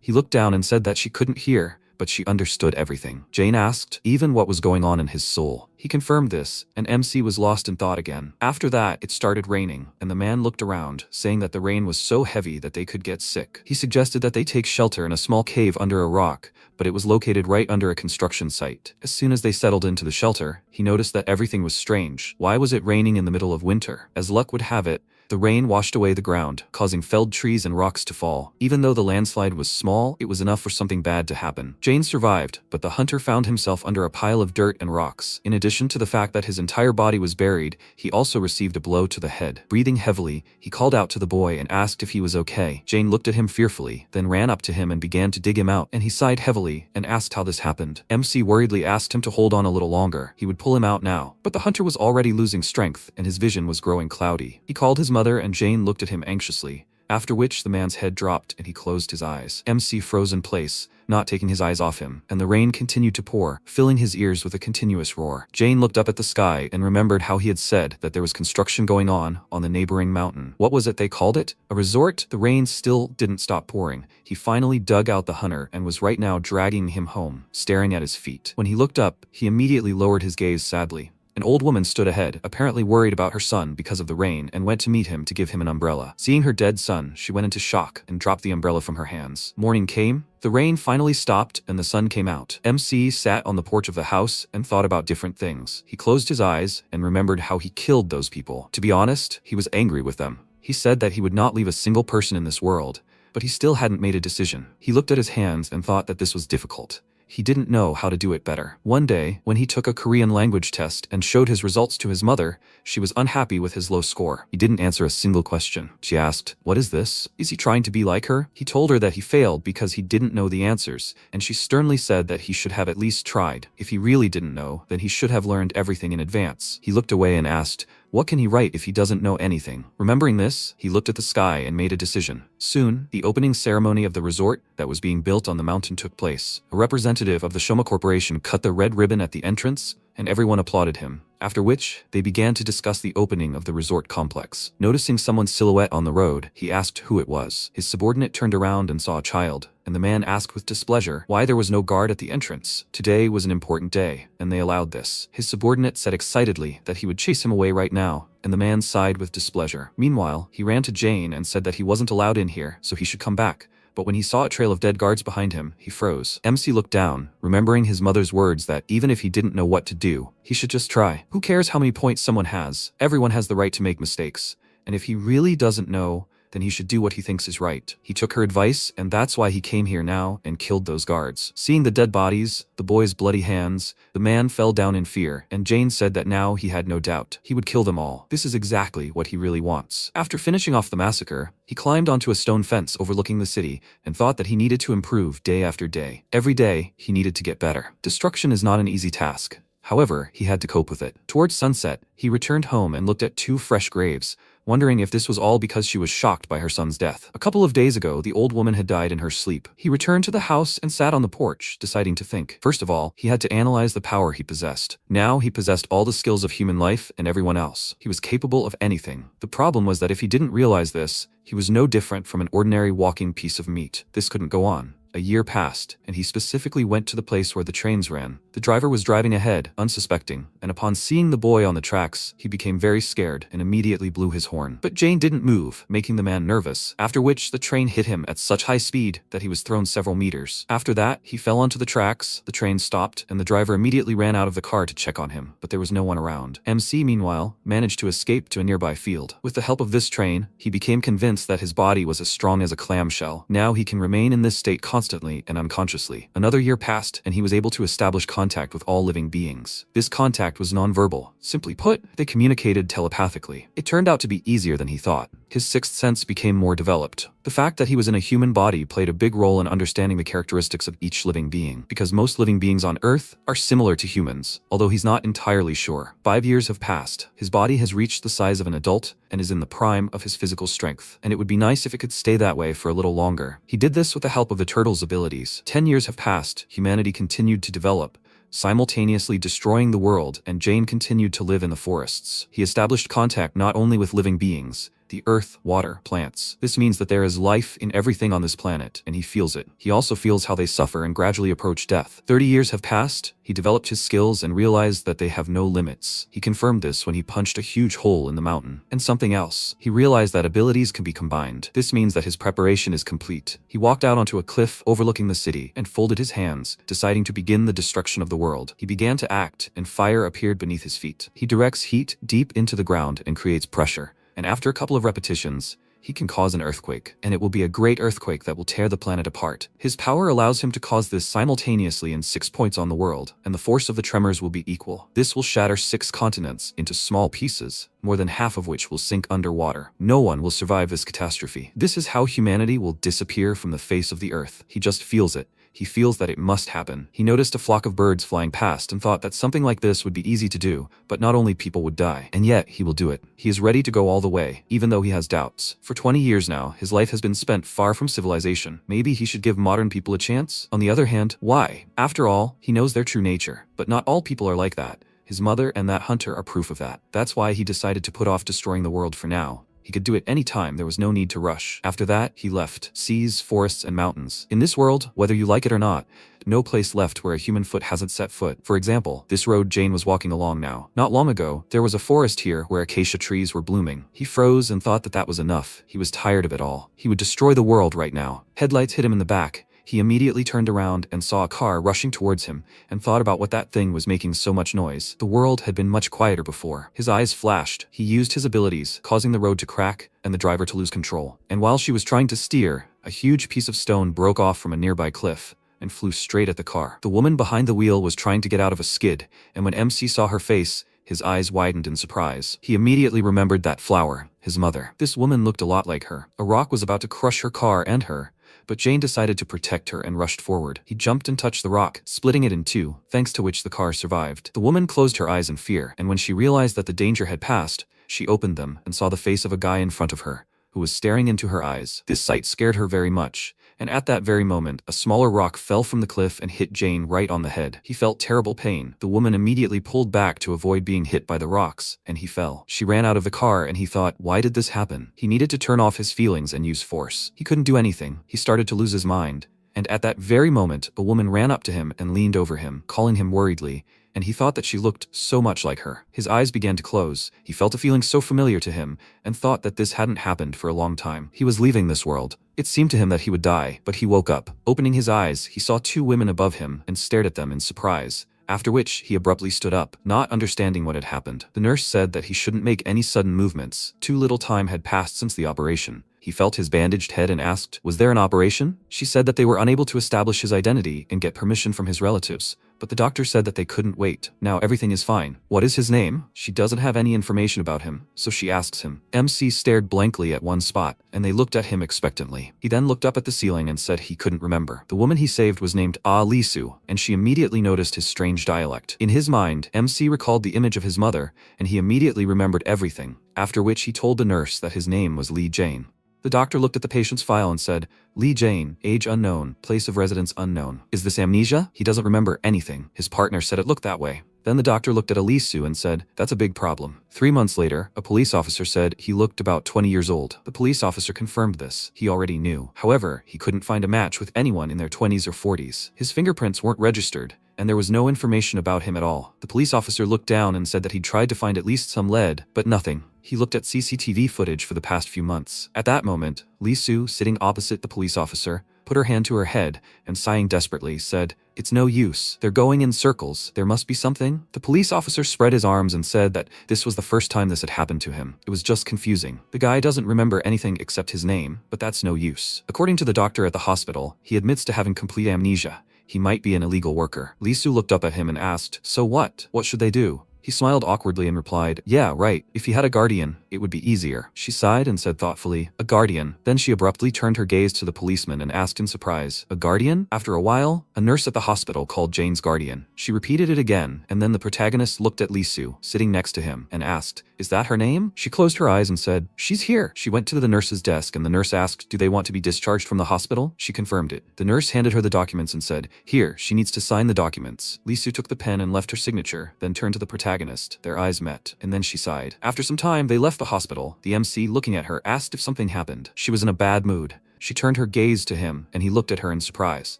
He looked down and said that she couldn't hear, but she understood everything. Jane asked even what was going on in his soul. He confirmed this, and MC was lost in thought again. After that, it started raining, and the man looked around, saying that the rain was so heavy that they could get sick. He suggested that they take shelter in a small cave under a rock, but it was located right under a construction site. As soon as they settled into the shelter, he noticed that everything was strange. Why was it raining in the middle of winter? As luck would have it, the rain washed away the ground, causing felled trees and rocks to fall. Even though the landslide was small, it was enough for something bad to happen. Jane survived, but the hunter found himself under a pile of dirt and rocks. In addition to the fact that his entire body was buried, he also received a blow to the head. Breathing heavily, he called out to the boy and asked if he was okay. Jane looked at him fearfully, then ran up to him and began to dig him out, and he sighed heavily and asked how this happened. MC worriedly asked him to hold on a little longer. He would pull him out now, but the hunter was already losing strength, and his vision was growing cloudy. He called his mother, and Jane looked at him anxiously, after which the man's head dropped and he closed his eyes. MC froze in place, not taking his eyes off him, and the rain continued to pour, filling his ears with a continuous roar. Jane looked up at the sky and remembered how he had said that there was construction going on the neighboring mountain. What was it they called it? A resort? The rain still didn't stop pouring. He finally dug out the hunter and was right now dragging him home, staring at his feet. When he looked up, he immediately lowered his gaze sadly. An old woman stood ahead, apparently worried about her son because of the rain, and went to meet him to give him an umbrella. Seeing her dead son, she went into shock and dropped the umbrella from her hands. Morning came, the rain finally stopped, and the sun came out. MC sat on the porch of the house and thought about different things. He closed his eyes and remembered how he killed those people. To be honest, he was angry with them. He said that he would not leave a single person in this world, but he still hadn't made a decision. He looked at his hands and thought that this was difficult. He didn't know how to do it better. One day, when he took a Korean language test and showed his results to his mother, she was unhappy with his low score. He didn't answer a single question. She asked, "What is this? Is he trying to be like her?" He told her that he failed because he didn't know the answers, and she sternly said that he should have at least tried. If he really didn't know, then he should have learned everything in advance. He looked away and asked, what can he write if he doesn't know anything? Remembering this, he looked at the sky and made a decision. Soon, the opening ceremony of the resort that was being built on the mountain took place. A representative of the Shoma Corporation cut the red ribbon at the entrance, and everyone applauded him. After which, they began to discuss the opening of the resort complex. Noticing someone's silhouette on the road, he asked who it was. His subordinate turned around and saw a child, and the man asked with displeasure why there was no guard at the entrance. Today was an important day, and they allowed this. His subordinate said excitedly that he would chase him away right now, and the man sighed with displeasure. Meanwhile, he ran to Jane and said that he wasn't allowed in here, so he should come back. But when he saw a trail of dead guards behind him, he froze. MC looked down, remembering his mother's words that even if he didn't know what to do, he should just try. Who cares how many points someone has? Everyone has the right to make mistakes. And if he really doesn't know, then he should do what he thinks is right. He took her advice, and that's why he came here now and killed those guards. Seeing the dead bodies, the boy's bloody hands, the man fell down in fear, and Jane said that now he had no doubt. He would kill them all. This is exactly what he really wants. After finishing off the massacre, he climbed onto a stone fence overlooking the city and thought that he needed to improve day after day. Every day, he needed to get better. Destruction is not an easy task. However, he had to cope with it. Towards sunset, he returned home and looked at 2 fresh graves, wondering if this was all because she was shocked by her son's death. A couple of days ago, the old woman had died in her sleep. He returned to the house and sat on the porch, deciding to think. First of all, he had to analyze the power he possessed. Now he possessed all the skills of human life and everyone else. He was capable of anything. The problem was that if he didn't realize this, he was no different from an ordinary walking piece of meat. This couldn't go on. A year passed, and he specifically went to the place where the trains ran. The driver was driving ahead, unsuspecting, and upon seeing the boy on the tracks, he became very scared and immediately blew his horn. But Jane didn't move, making the man nervous, after which the train hit him at such high speed that he was thrown several meters. After that, he fell onto the tracks, the train stopped, and the driver immediately ran out of the car to check on him, but there was no one around. MC, meanwhile, managed to escape to a nearby field. With the help of this train, he became convinced that his body was as strong as a clamshell. Now he can remain in this state constantly and unconsciously. Another year passed, and he was able to establish contact with all living beings. This contact was nonverbal. Simply put, they communicated telepathically. It turned out to be easier than he thought. His sixth sense became more developed. The fact that he was in a human body played a big role in understanding the characteristics of each living being, because most living beings on Earth are similar to humans, although he's not entirely sure. 5 years have passed. His body has reached the size of an adult and is in the prime of his physical strength, and it would be nice if it could stay that way for a little longer. He did this with the help of the turtle's abilities. 10 years have passed. Humanity continued to develop, simultaneously destroying the world, and Jane continued to live in the forests. He established contact not only with living beings, the earth, water, plants. This means that there is life in everything on this planet, and he feels it. He also feels how they suffer and gradually approach death. 30 years have passed. He developed his skills and realized that they have no limits. He confirmed this when he punched a huge hole in the mountain. And something else. He realized that abilities can be combined. This means that his preparation is complete. He walked out onto a cliff overlooking the city and folded his hands, deciding to begin the destruction of the world. He began to act, and fire appeared beneath his feet. He directs heat deep into the ground and creates pressure. And after a couple of repetitions, he can cause an earthquake, and it will be a great earthquake that will tear the planet apart. His power allows him to cause this simultaneously in 6 points on the world, and the force of the tremors will be equal. This will shatter 6 continents into small pieces, more than half of which will sink underwater. No one will survive this catastrophe. This is how humanity will disappear from the face of the earth. He just feels it. He feels that it must happen. He noticed a flock of birds flying past and thought that something like this would be easy to do, but not only people would die. And yet, he will do it. He is ready to go all the way, even though he has doubts. For 20 years now, his life has been spent far from civilization. Maybe he should give modern people a chance? On the other hand, why? After all, he knows their true nature. But not all people are like that. His mother and that hunter are proof of that. That's why he decided to put off destroying the world for now. He could do it any time, there was no need to rush. After that, he left seas, forests, and mountains. In this world, whether you like it or not, no place left where a human foot hasn't set foot. For example, this road Jane was walking along now. Not long ago, there was a forest here where acacia trees were blooming. He froze and thought that that was enough. He was tired of it all. He would destroy the world right now. Headlights hit him in the back. He immediately turned around and saw a car rushing towards him and thought about what that thing was making so much noise. The world had been much quieter before. His eyes flashed. He used his abilities, causing the road to crack and the driver to lose control. And while she was trying to steer, a huge piece of stone broke off from a nearby cliff and flew straight at the car. The woman behind the wheel was trying to get out of a skid, and when MC saw her face, his eyes widened in surprise. He immediately remembered that flower, his mother. This woman looked a lot like her. A rock was about to crush her car and her, but Jane decided to protect her and rushed forward. He jumped and touched the rock, splitting it in two, thanks to which the car survived. The woman closed her eyes in fear, and when she realized that the danger had passed, she opened them and saw the face of a guy in front of her, who was staring into her eyes. This sight scared her very much, and at that very moment, a smaller rock fell from the cliff and hit Jane right on the head. He felt terrible pain. The woman immediately pulled back to avoid being hit by the rocks, and he fell. She ran out of the car and he thought, why did this happen? He needed to turn off his feelings and use force. He couldn't do anything. He started to lose his mind. And at that very moment, a woman ran up to him and leaned over him, calling him worriedly, and he thought that she looked so much like her. His eyes began to close. He felt a feeling so familiar to him, and thought that this hadn't happened for a long time. He was leaving this world. It seemed to him that he would die, but he woke up. Opening his eyes, he saw 2 women above him and stared at them in surprise, after which he abruptly stood up, not understanding what had happened. The nurse said that he shouldn't make any sudden movements. Too little time had passed since the operation. He felt his bandaged head and asked, was there an operation? She said that they were unable to establish his identity and get permission from his relatives, but the doctor said that they couldn't wait. Now everything is fine. What is his name? She doesn't have any information about him, so she asks him. MC stared blankly at one spot, and they looked at him expectantly. He then looked up at the ceiling and said he couldn't remember. The woman he saved was named Lisu, and she immediately noticed his strange dialect. In his mind, MC recalled the image of his mother, and he immediately remembered everything, after which he told the nurse that his name was Lee Jane. The doctor looked at the patient's file and said, Lee Jane, age unknown, place of residence unknown. Is this amnesia? He doesn't remember anything. His partner said it looked that way. Then the doctor looked at Alisu and said, that's a big problem. 3 months later, a police officer said he looked about 20 years old. The police officer confirmed this. He already knew. However, he couldn't find a match with anyone in their 20s or 40s. His fingerprints weren't registered, and there was no information about him at all. The police officer looked down and said that he'd tried to find at least some lead, but nothing. He looked at CCTV footage for the past few months. At that moment, Lisu, sitting opposite the police officer, put her hand to her head and, sighing desperately, said, it's no use. They're going in circles. There must be something. The police officer spread his arms and said that this was the first time this had happened to him. It was just confusing. The guy doesn't remember anything except his name, but that's no use. According to the doctor at the hospital, he admits to having complete amnesia. He might be an illegal worker. Lisu looked up at him and asked, so what? What should they do? He smiled awkwardly and replied, yeah, right. If he had a guardian, it would be easier. She sighed and said thoughtfully, a guardian. Then she abruptly turned her gaze to the policeman and asked in surprise, a guardian? After a while, a nurse at the hospital called Jane's guardian. She repeated it again, and then the protagonist looked at Lisu, sitting next to him, and asked, is that her name? She closed her eyes and said, she's here. She went to the nurse's desk and the nurse asked, do they want to be discharged from the hospital? She confirmed it. The nurse handed her the documents and said, here, she needs to sign the documents. Lisu took the pen and left her signature, then turned to the protagonist. Their eyes met, and then she sighed. After some time, they left the hospital. The MC, looking at her, asked if something happened. She was in a bad mood. She turned her gaze to him, and he looked at her in surprise.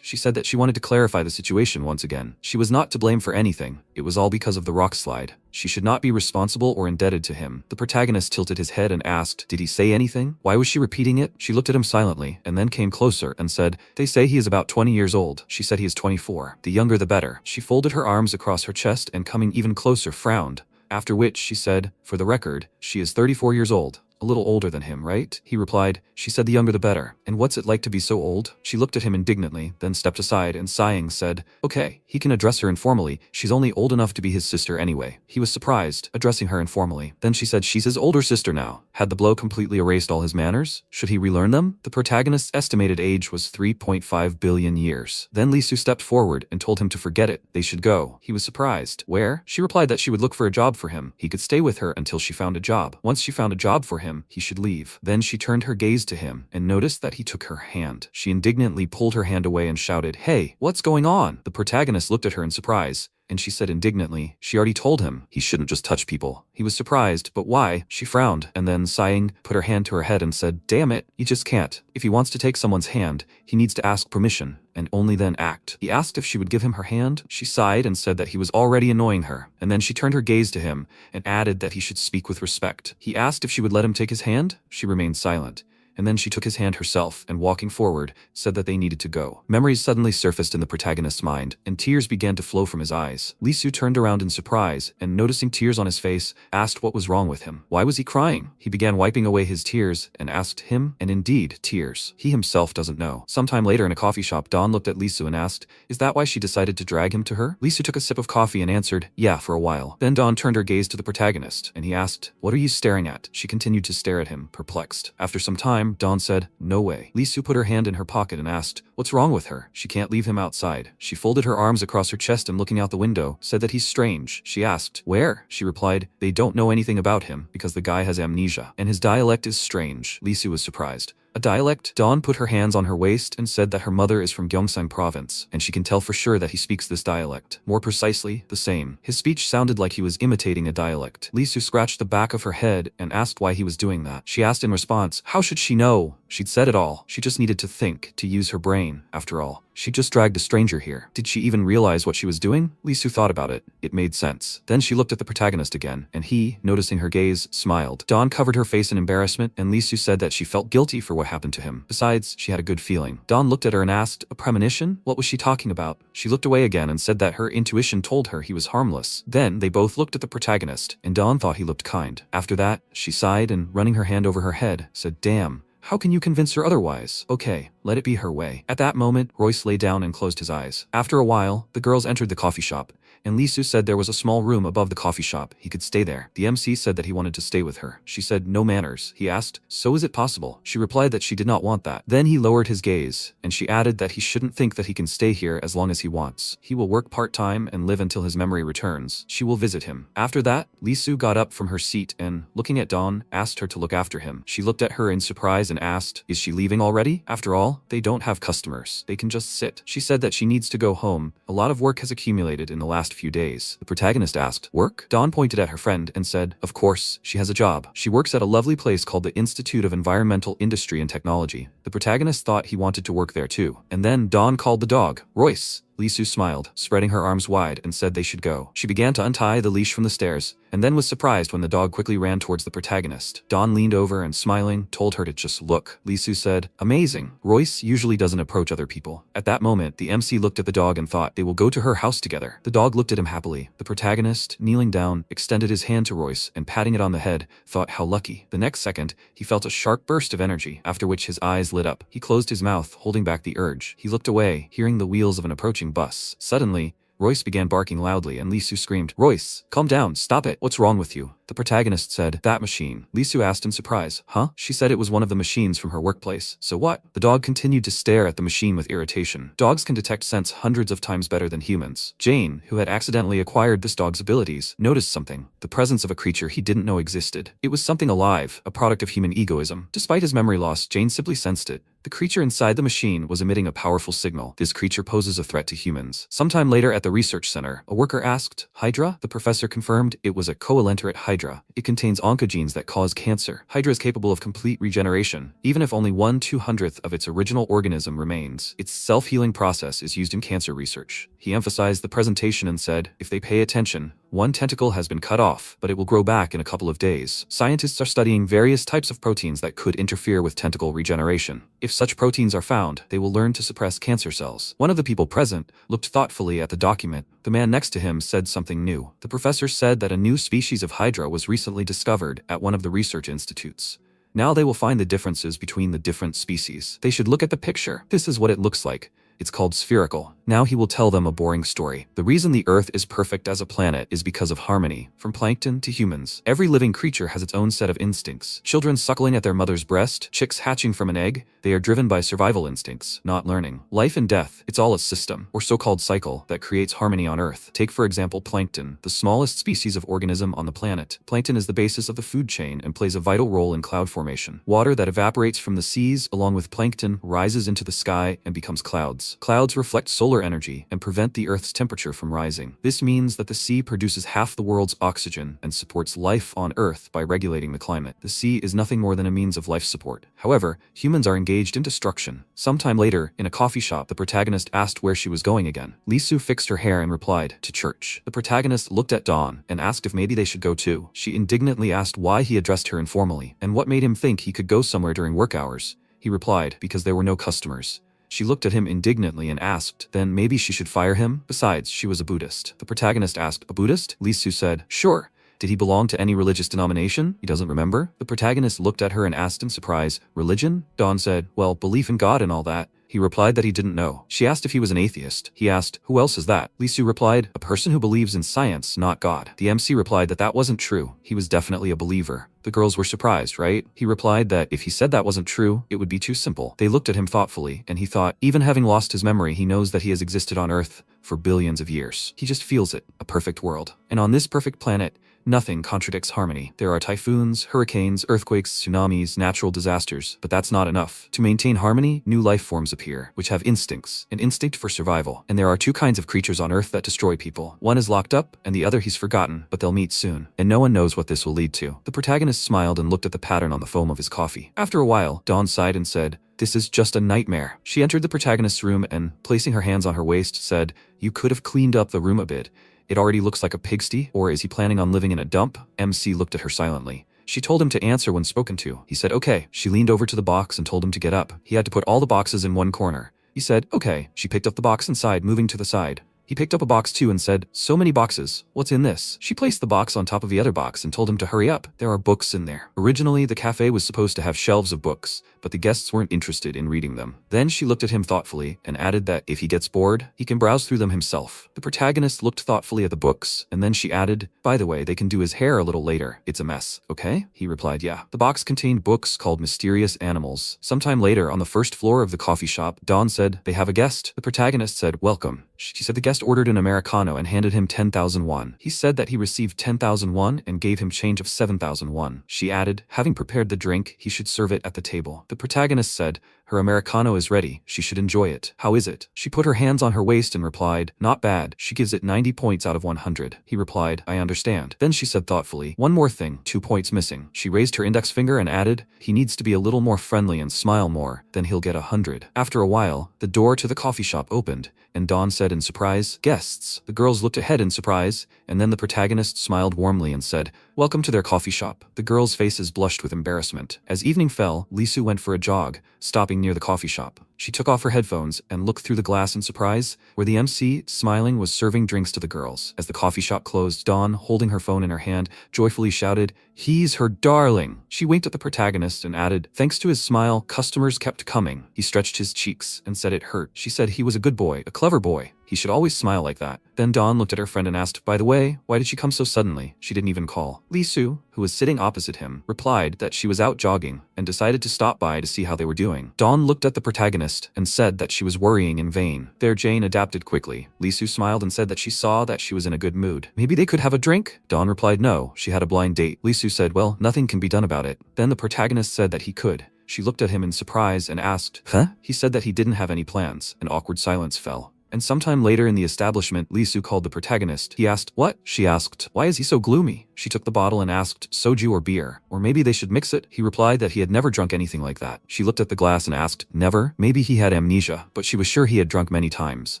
She said that she wanted to clarify the situation once again. She was not to blame for anything. It was all because of the rock slide. She should not be responsible or indebted to him. The protagonist tilted his head and asked, did he say anything? Why was she repeating it? She looked at him silently, and then came closer and said, they say he is about 20 years old. She said he is 24. The younger the better. She folded her arms across her chest and, coming even closer, frowned. After which she said, for the record, she is 34 years old. A little older than him, right? He replied, she said the younger the better. And what's it like to be so old? She looked at him indignantly, then stepped aside and sighing said, okay, he can address her informally. She's only old enough to be his sister anyway. He was surprised, addressing her informally. Then she said she's his older sister now. Had the blow completely erased all his manners? Should he relearn them? The protagonist's estimated age was 3.5 billion years. Then Lisu stepped forward and told him to forget it. They should go. He was surprised. Where? She replied that she would look for a job for him. He could stay with her until she found a job. Once she found a job for him, he should leave. Then she turned her gaze to him and noticed that he took her hand. She indignantly pulled her hand away and shouted, hey, what's going on? The protagonist looked at her in surprise, and she said indignantly, she already told him he shouldn't just touch people. He was surprised, but why? She frowned, and then, sighing, put her hand to her head and said, damn it, you just can't. If he wants to take someone's hand, he needs to ask permission, and only then act. He asked if she would give him her hand. She sighed and said that he was already annoying her, and then she turned her gaze to him and added that he should speak with respect. He asked if she would let him take his hand. She remained silent. And then she took his hand herself and, walking forward, said that they needed to go. Memories suddenly surfaced in the protagonist's mind, and tears began to flow from his eyes. Lisu turned around in surprise, and noticing tears on his face, asked what was wrong with him. Why was he crying? He began wiping away his tears, and asked him, and indeed, tears. He himself doesn't know. Sometime later in a coffee shop, Dawn looked at Lisu and asked, is that why she decided to drag him to her? Lisu took a sip of coffee and answered, yeah, for a while. Then Dawn turned her gaze to the protagonist, and he asked, what are you staring at? She continued to stare at him, perplexed. After some time, Dawn said, no way. Lisu put her hand in her pocket and asked, what's wrong with her? She can't leave him outside. She folded her arms across her chest and, looking out the window, said that he's strange. She asked, where? She replied, they don't know anything about him because the guy has amnesia, and his dialect is strange. Lisu was surprised. A dialect? Dawn put her hands on her waist and said that her mother is from Gyeongsang province, and she can tell for sure that he speaks this dialect. More precisely, the same. His speech sounded like he was imitating a dialect. Lisu scratched the back of her head and asked why he was doing that. She asked in response, how should she know? She'd said it all. She just needed to think, to use her brain, after all. She just dragged a stranger here. Did she even realize what she was doing? Lisu thought about it. It made sense. Then she looked at the protagonist again, and he, noticing her gaze, smiled. Dawn covered her face in embarrassment, and Lisu said that she felt guilty for what happened to him. Besides, she had a good feeling. Dawn looked at her and asked, a premonition? What was she talking about? She looked away again and said that her intuition told her he was harmless. Then they both looked at the protagonist, and Dawn thought he looked kind. After that, she sighed and, running her hand over her head, said, damn. How can you convince her otherwise? Okay, let it be her way. At that moment, Royce lay down and closed his eyes. After a while, the girls entered the coffee shop, and Lisu said there was a small room above the coffee shop. He could stay there. The MC said that he wanted to stay with her. She said, no manners. He asked, so is it possible? She replied that she did not want that. Then he lowered his gaze, and she added that he shouldn't think that he can stay here as long as he wants. He will work part-time and live until his memory returns. She will visit him. After that, Lisu got up from her seat and, looking at Dawn, asked her to look after him. She looked at her in surprise and asked, is she leaving already? After all, they don't have customers. They can just sit. She said that she needs to go home. A lot of work has accumulated in the last few days. The protagonist asked, work? Dawn pointed at her friend and said, of course, she has a job. She works at a lovely place called the Institute of Environmental Industry and Technology. The protagonist thought he wanted to work there too. And then Dawn called the dog, Royce. Lisu smiled, spreading her arms wide, and said they should go. She began to untie the leash from the stairs, and then was surprised when the dog quickly ran towards the protagonist. Dawn leaned over and, smiling, told her to just look. Lisu said, amazing. Royce usually doesn't approach other people. At that moment, the MC looked at the dog and thought they will go to her house together. The dog looked at him happily. The protagonist, kneeling down, extended his hand to Royce and, patting it on the head, thought how lucky. The next second, he felt a sharp burst of energy, after which his eyes lit up. He closed his mouth, holding back the urge. He looked away, hearing the wheels of an approaching bus. Suddenly, Royce began barking loudly and Lisu screamed, Royce, calm down, stop it, what's wrong with you? The protagonist said, that machine. Lisu asked in surprise, huh? She said it was one of the machines from her workplace. So what? The dog continued to stare at the machine with irritation. Dogs can detect scents hundreds of times better than humans. Jane, who had accidentally acquired this dog's abilities, noticed something, the presence of a creature he didn't know existed. It was something alive, a product of human egoism. Despite his memory loss, Jane simply sensed it. The creature inside the machine was emitting a powerful signal. This creature poses a threat to humans. Sometime later at the research center, a worker asked, Hydra? The professor confirmed it was a coelenterate Hydra. It contains oncogenes that cause cancer. Hydra is capable of complete regeneration, even if only 1/200th of its original organism remains. Its self-healing process is used in cancer research. He emphasized the presentation and said, if they pay attention, one tentacle has been cut off, but it will grow back in a couple of days. Scientists are studying various types of proteins that could interfere with tentacle regeneration. If such proteins are found, they will learn to suppress cancer cells. One of the people present looked thoughtfully at the document. The man next to him said something new. The professor said that a new species of Hydra was recently discovered at one of the research institutes. Now they will find the differences between the different species. They should look at the picture. This is what it looks like. It's called spherical. Now he will tell them a boring story. The reason the Earth is perfect as a planet is because of harmony. From plankton to humans, every living creature has its own set of instincts. Children suckling at their mother's breast, chicks hatching from an egg, they are driven by survival instincts, not learning. Life and death, it's all a system, or so-called cycle, that creates harmony on Earth. Take for example plankton, the smallest species of organism on the planet. Plankton is the basis of the food chain and plays a vital role in cloud formation. Water that evaporates from the seas, along with plankton, rises into the sky and becomes clouds. Clouds reflect solar energy and prevent the Earth's temperature from rising. This means that the sea produces half the world's oxygen and supports life on Earth by regulating the climate. The sea is nothing more than a means of life support. However, humans are engaged in destruction. Sometime later, in a coffee shop, the protagonist asked where she was going again. Lisu fixed her hair and replied, to church. The protagonist looked at Dawn and asked if maybe they should go too. She indignantly asked why he addressed her informally and what made him think he could go somewhere during work hours. He replied, because there were no customers. She looked at him indignantly and asked, then maybe she should fire him? Besides, she was a Buddhist. The protagonist asked, a Buddhist? Lisu said, sure. Did he belong to any religious denomination? He doesn't remember. The protagonist looked at her and asked in surprise, religion? Dawn said, well, belief in God and all that. He replied that he didn't know. She asked if he was an atheist. He asked, who else is that? Lisu replied, a person who believes in science, not God. The MC replied that that wasn't true. He was definitely a believer. The girls were surprised, right? He replied that if he said that wasn't true, it would be too simple. They looked at him thoughtfully, and he thought, even having lost his memory, he knows that he has existed on Earth for billions of years. He just feels it, a perfect world. And on this perfect planet, nothing contradicts harmony. There are typhoons, hurricanes, earthquakes, tsunamis, natural disasters, but that's not enough. To maintain harmony, new life forms appear, which have instincts, an instinct for survival. And there are two kinds of creatures on Earth that destroy people. One is locked up, and the other he's forgotten, but they'll meet soon. And no one knows what this will lead to. The protagonist smiled and looked at the pattern on the foam of his coffee. After a while, Dawn sighed and said, this is just a nightmare. She entered the protagonist's room and, placing her hands on her waist, said, you could have cleaned up the room a bit. It already looks like a pigsty, or is he planning on living in a dump? MC looked at her silently. She told him to answer when spoken to. He said, okay. She leaned over to the box and told him to get up. He had to put all the boxes in one corner. He said, okay. She picked up the box inside, moving to the side. He picked up a box too and said, "So many boxes, what's in this?" She placed the box on top of the other box and told him to hurry up. There are books in there. Originally, the cafe was supposed to have shelves of books, but the guests weren't interested in reading them. Then she looked at him thoughtfully and added that if he gets bored, he can browse through them himself. The protagonist looked thoughtfully at the books, and then she added, "By the way, they can do his hair a little later. It's a mess, okay?" He replied, "Yeah." The box contained books called Mysterious Animals. Sometime later, on the first floor of the coffee shop, Dawn said, "They have a guest." The protagonist said, "Welcome." She said the guest ordered an Americano and handed him 10,000 won. He said that he received 10,000 won and gave him change of 7,000 won. She added, having prepared the drink, he should serve it at the table. The protagonist said, "Her Americano is ready. She should enjoy it. How is it?" She put her hands on her waist and replied, "Not bad." She gives it 90 points out of 100. He replied, "I understand." Then she said thoughtfully, "One more thing, 2 points missing." She raised her index finger and added, "He needs to be a little more friendly and smile more, then he'll get 100. After a while, the door to the coffee shop opened, and Dawn said in surprise, "Guests." The girls looked ahead in surprise, and then the protagonist smiled warmly and said, "Welcome to their coffee shop." The girls' faces blushed with embarrassment. As evening fell, Lisu went for a jog, stopping near the coffee shop. She took off her headphones and looked through the glass in surprise, where the MC, smiling, was serving drinks to the girls. As the coffee shop closed, Dawn, holding her phone in her hand, joyfully shouted, "He's her darling." She winked at the protagonist and added, "Thanks to his smile, customers kept coming." He stretched his cheeks and said it hurt. She said he was a good boy, a clever boy. He should always smile like that. Then Dawn looked at her friend and asked, "By the way, why did she come so suddenly?" She didn't even call. Lisu, who was sitting opposite him, replied that she was out jogging and decided to stop by to see how they were doing. Dawn looked at the protagonist and said that she was worrying in vain. There Jane adapted quickly. Lisu smiled and said that she saw that she was in a good mood. "Maybe they could have a drink?" Dawn replied no, she had a blind date. Lisu said, "Well, nothing can be done about it." Then the protagonist said that he could. She looked at him in surprise and asked, "Huh?" He said that he didn't have any plans. An awkward silence fell. And sometime later in the establishment, Lisu called the protagonist. He asked, "What?" She asked, "Why is he so gloomy?" She took the bottle and asked, "Soju or beer? Or maybe they should mix it?" He replied that he had never drunk anything like that. She looked at the glass and asked, "Never?" Maybe he had amnesia, but she was sure he had drunk many times.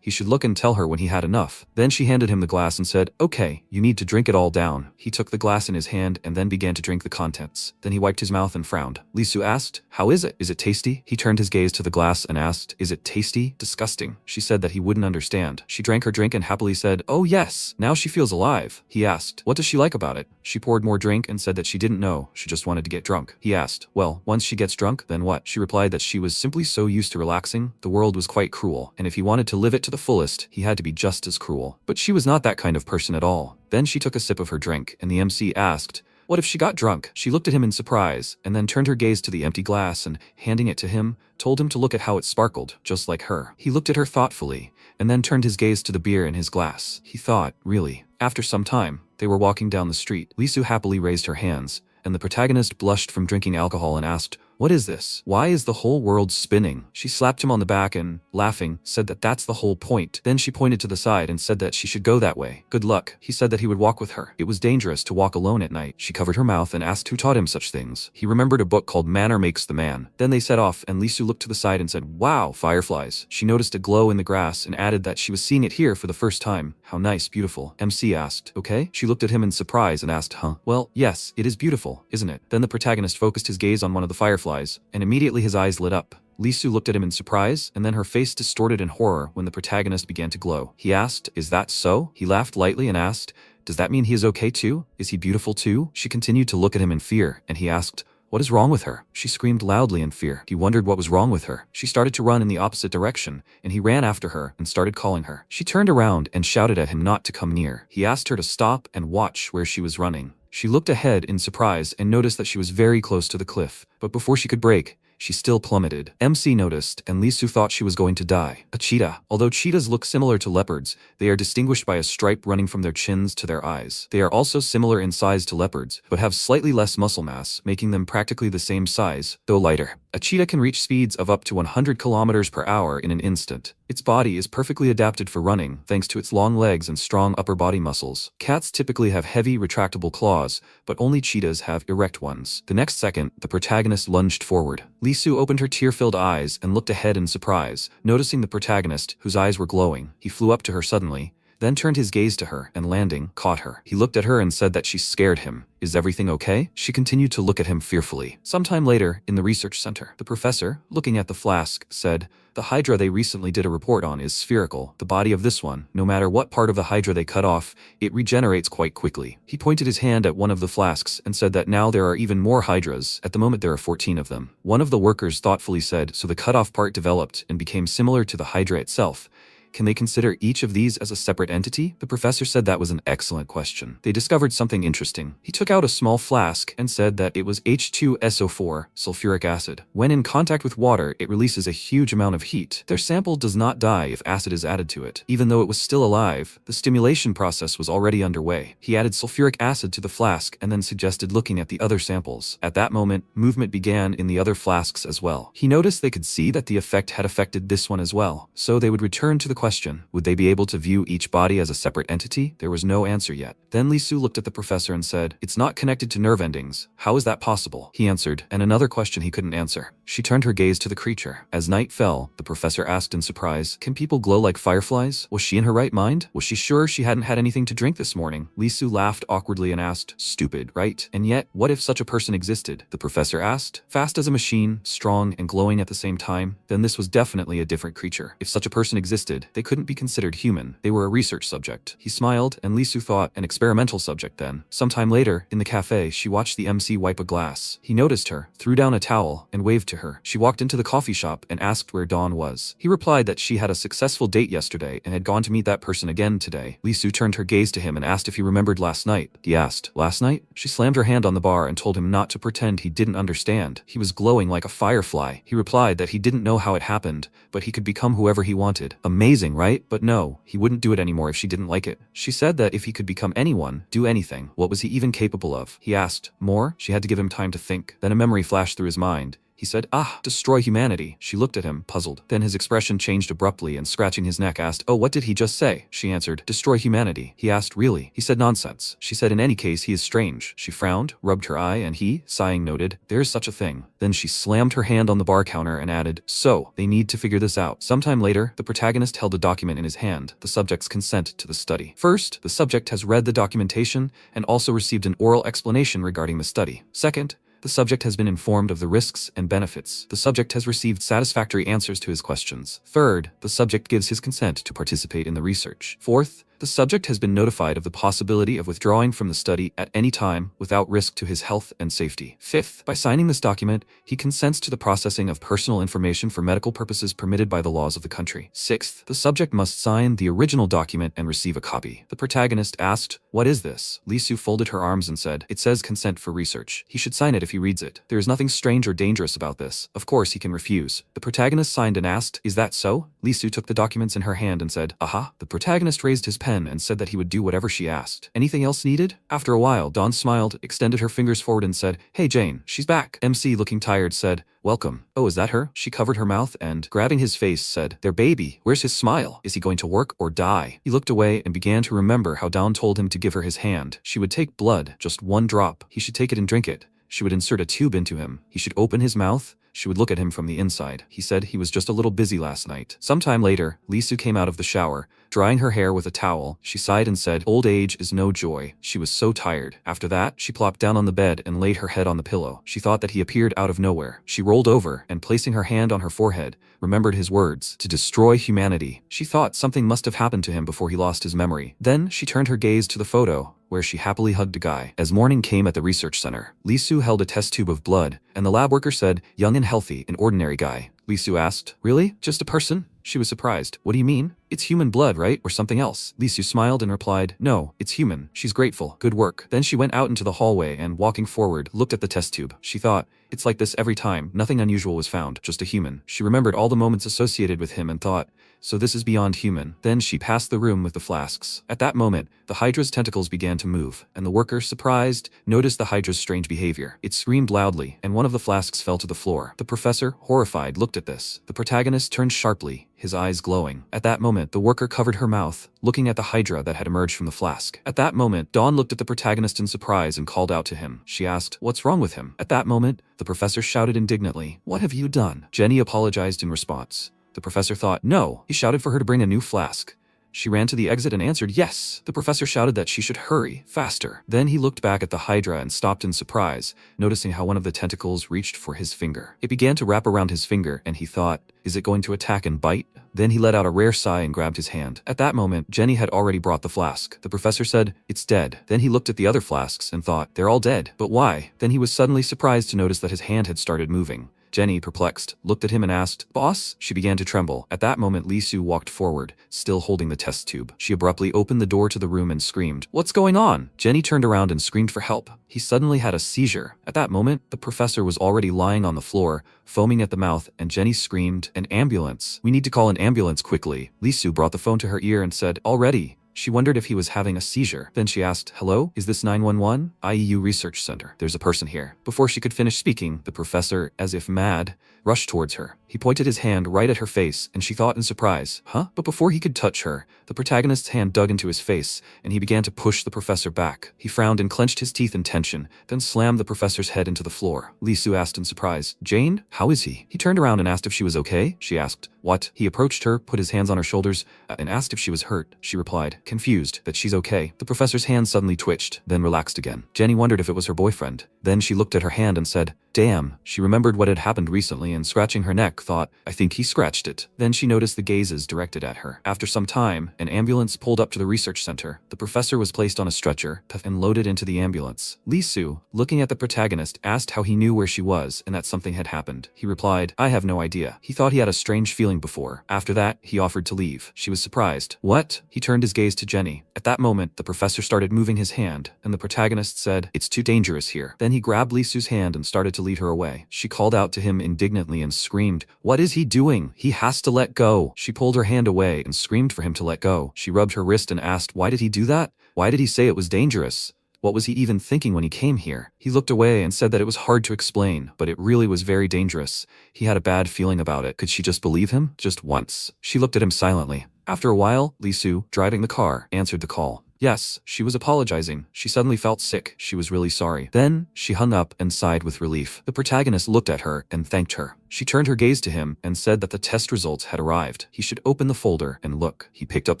He should look and tell her when he had enough. Then she handed him the glass and said, "Okay, you need to drink it all down." He took the glass in his hand and then began to drink the contents. Then he wiped his mouth and frowned. Lisu asked, "How is it? Is it tasty?" He turned his gaze to the glass and asked, "Is it tasty?" "Disgusting." She said that he wouldn't understand. She drank her drink and happily said, "Oh yes, now she feels alive." He asked, "What does she like about it?" She poured more drink and said that she didn't know, she just wanted to get drunk. He asked, "Well, once she gets drunk, then what?" She replied that she was simply so used to relaxing, the world was quite cruel, and if he wanted to live it to the fullest, he had to be just as cruel. But she was not that kind of person at all. Then she took a sip of her drink, and the MC asked, "What if she got drunk?" She looked at him in surprise, and then turned her gaze to the empty glass and, handing it to him, told him to look at how it sparkled, just like her. He looked at her thoughtfully, and then turned his gaze to the beer in his glass. He thought, really. After some time, they were walking down the street. Lisu happily raised her hands, and the protagonist blushed from drinking alcohol and asked, "What is this? Why is the whole world spinning?" She slapped him on the back and, laughing, said that that's the whole point. Then she pointed to the side and said that she should go that way. "Good luck." He said that he would walk with her. It was dangerous to walk alone at night. She covered her mouth and asked who taught him such things. He remembered a book called Manner Makes the Man. Then they set off and Lisu looked to the side and said, "Wow, fireflies." She noticed a glow in the grass and added that she was seeing it here for the first time. "How nice, beautiful." MC asked, "Okay?" She looked at him in surprise and asked, "Huh?" "Well, yes, it is beautiful, isn't it?" Then the protagonist focused his gaze on one of the fireflies, and immediately his eyes lit up. Lisu looked at him in surprise, and then her face distorted in horror when the protagonist began to glow. He asked, "Is that so?" He laughed lightly and asked, "Does that mean he is okay too? Is he beautiful too?" She continued to look at him in fear, and he asked, "What is wrong with her?" She screamed loudly in fear. He wondered what was wrong with her. She started to run in the opposite direction, and he ran after her and started calling her. She turned around and shouted at him not to come near. He asked her to stop and watch where she was running. She looked ahead in surprise and noticed that she was very close to the cliff, but before she could brake, she still plummeted. MC noticed, and Lisu thought she was going to die. A cheetah. Although cheetahs look similar to leopards, they are distinguished by a stripe running from their chins to their eyes. They are also similar in size to leopards, but have slightly less muscle mass, making them practically the same size, though lighter. A cheetah can reach speeds of up to 100 kilometers per hour in an instant. Its body is perfectly adapted for running, thanks to its long legs and strong upper body muscles. Cats typically have heavy, retractable claws, but only cheetahs have erect ones. The next second, the protagonist lunged forward. Lisu opened her tear-filled eyes and looked ahead in surprise, noticing the protagonist, whose eyes were glowing. He flew up to her suddenly, then turned his gaze to her and landing, caught her. He looked at her and said that she scared him. Is everything okay? She continued to look at him fearfully. Sometime later, in the research center, the professor, looking at the flask, said, the hydra they recently did a report on is spherical. The body of this one, no matter what part of the hydra they cut off, it regenerates quite quickly. He pointed his hand at one of the flasks and said that now there are even more hydras. At the moment there are 14 of them. One of the workers thoughtfully said, so the cut off part developed and became similar to the hydra itself. Can they consider each of these as a separate entity? The professor said that was an excellent question. They discovered something interesting. He took out a small flask and said that it was H2SO4, sulfuric acid. When in contact with water, it releases a huge amount of heat. Their sample does not die if acid is added to it. Even though it was still alive, the stimulation process was already underway. He added sulfuric acid to the flask and then suggested looking at the other samples. At that moment, movement began in the other flasks as well. He noticed they could see that the effect had affected this one as well, so they would return to the question, would they be able to view each body as a separate entity? There was no answer yet. Then Lisu looked at the professor and said, it's not connected to nerve endings. How is that possible? He answered, and another question he couldn't answer. She turned her gaze to the creature. As night fell, the professor asked in surprise, can people glow like fireflies? Was she in her right mind? Was she sure she hadn't had anything to drink this morning? Lisu laughed awkwardly and asked, stupid, right? And yet, what if such a person existed? The professor asked. Fast as a machine, strong and glowing at the same time, then this was definitely a different creature. If such a person existed, they couldn't be considered human. They were a research subject. He smiled, and Lisu thought an experimental subject then. Sometime later, in the cafe, she watched the MC wipe a glass. He noticed her, threw down a towel, and waved to her. She walked into the coffee shop and asked where Dawn was. He replied that she had a successful date yesterday and had gone to meet that person again today. Lisu turned her gaze to him and asked if he remembered last night. He asked, last night? She slammed her hand on the bar and told him not to pretend he didn't understand. He was glowing like a firefly. He replied that he didn't know how it happened, but he could become whoever he wanted. Amazing, right? But no, he wouldn't do it anymore if she didn't like it. She said that if he could become anyone, do anything, what was he even capable of? He asked, more? She had to give him time to think. Then a memory flashed through his mind. He said, destroy humanity. She looked at him, puzzled. Then his expression changed abruptly and scratching his neck asked, oh, what did he just say? She answered, destroy humanity. He asked, really? He said, nonsense. She said, in any case, he is strange. She frowned, rubbed her eye, and he, sighing, noted, there is such a thing. Then she slammed her hand on the bar counter and added, so, they need to figure this out. Sometime later, the protagonist held a document in his hand, the subject's consent to the study. First, the subject has read the documentation and also received an oral explanation regarding the study. Second, the subject has been informed of the risks and benefits. The subject has received satisfactory answers to his questions. Third, the subject gives his consent to participate in the research. Fourth, the subject has been notified of the possibility of withdrawing from the study at any time without risk to his health and safety. Fifth, by signing this document, he consents to the processing of personal information for medical purposes permitted by the laws of the country. Sixth, the subject must sign the original document and receive a copy. The protagonist asked, what is this? Lisu folded her arms and said, it says consent for research. He should sign it if he reads it. There is nothing strange or dangerous about this. Of course, he can refuse. The protagonist signed and asked, is that so? Lisu took the documents in her hand and said, aha. The protagonist raised his pen and said that he would do whatever she asked. Anything else needed? After a while, Dawn smiled, extended her fingers forward and said, hey Jane, she's back. MC, looking tired, said, welcome. Oh, is that her? She covered her mouth and, grabbing his face, said, their baby. Where's his smile? Is he going to work or die? He looked away and began to remember how Dawn told him to give her his hand. She would take blood, just one drop. He should take it and drink it. She would insert a tube into him. He should open his mouth. She would look at him from the inside. He said he was just a little busy last night. Sometime later, Lisu came out of the shower, drying her hair with a towel. She sighed and said, old age is no joy. She was so tired. After that, she plopped down on the bed and laid her head on the pillow. She thought that he appeared out of nowhere. She rolled over and, placing her hand on her forehead, remembered his words, to destroy humanity. She thought something must have happened to him before he lost his memory. Then she turned her gaze to the photo, where she happily hugged a guy. As morning came at the research center, Lisu held a test tube of blood, and the lab worker said, young and healthy, an ordinary guy. Lisu asked, really? Just a person? She was surprised. What do you mean? It's human blood, right? Or something else? Lisu smiled and replied, no, it's human. She's grateful. Good work. Then she went out into the hallway and, walking forward, looked at the test tube. She thought, it's like this every time. Nothing unusual was found. Just a human. She remembered all the moments associated with him and thought, so this is beyond human. Then she passed the room with the flasks. At that moment, the hydra's tentacles began to move, and the worker, surprised, noticed the hydra's strange behavior. It screamed loudly, and one of the flasks fell to the floor. The professor, horrified, looked at this. The protagonist turned sharply, his eyes glowing. At that moment, the worker covered her mouth, looking at the hydra that had emerged from the flask. At that moment, Dawn looked at the protagonist in surprise and called out to him. She asked, what's wrong with him? At that moment, the professor shouted indignantly, what have you done? Jenny apologized in response. The professor thought, no. He shouted for her to bring a new flask. She ran to the exit and answered yes. The professor shouted that she should hurry, faster. Then he looked back at the hydra and stopped in surprise, noticing how one of the tentacles reached for his finger. It began to wrap around his finger, and he thought, is it going to attack and bite? Then he let out a rare sigh and grabbed his hand. At that moment, Jenny had already brought the flask. The professor said, it's dead. Then he looked at the other flasks and thought, they're all dead. But why? Then he was suddenly surprised to notice that his hand had started moving. Jenny, perplexed, looked at him and asked, boss? She began to tremble. At that moment, Lee Soo walked forward, still holding the test tube. She abruptly opened the door to the room and screamed, what's going on? Jenny turned around and screamed for help. He suddenly had a seizure. At that moment, the professor was already lying on the floor, foaming at the mouth, and Jenny screamed, an ambulance. We need to call an ambulance quickly. Lee Soo brought the phone to her ear and said, already. She wondered if he was having a seizure. Then she asked, hello, is this 911? IEU Research Center. There's a person here. Before she could finish speaking, the professor, as if mad, rushed towards her. He pointed his hand right at her face, and she thought in surprise, huh? But before he could touch her, the protagonist's hand dug into his face, and he began to push the professor back. He frowned and clenched his teeth in tension, then slammed the professor's head into the floor. Lee Soo asked in surprise, Jane, how is he? He turned around and asked if she was okay. She asked, what? He approached her, put his hands on her shoulders, and asked if she was hurt. She replied, confused, that she's okay. The professor's hand suddenly twitched, then relaxed again. Jenny wondered if it was her boyfriend. Then she looked at her hand and said, damn. She remembered what had happened recently and scratching her neck thought, I think he scratched it. Then she noticed the gazes directed at her. After some time, an ambulance pulled up to the research center. The professor was placed on a stretcher and loaded into the ambulance. Lee Soo, looking at the protagonist, asked how he knew where she was and that something had happened. He replied, I have no idea. He thought he had a strange feeling before. After that, he offered to leave. She was surprised. What? He turned his gaze to Jenny. At that moment, the professor started moving his hand, and the protagonist said, it's too dangerous here. Then he grabbed Lee Soo's hand and started to lead her away. She called out to him indignantly and screamed, what is he doing? He has to let go. She pulled her hand away and screamed for him to let go. She rubbed her wrist and asked, why did he do that? Why did he say it was dangerous? What was he even thinking when he came here? He looked away and said that it was hard to explain, but it really was very dangerous. He had a bad feeling about it. Could she just believe him? Just once. She looked at him silently. After a while, Lee Soo, driving the car, answered the call. Yes, she was apologizing. She suddenly felt sick. She was really sorry. Then, she hung up and sighed with relief. The protagonist looked at her and thanked her. She turned her gaze to him and said that the test results had arrived. He should open the folder and look. He picked up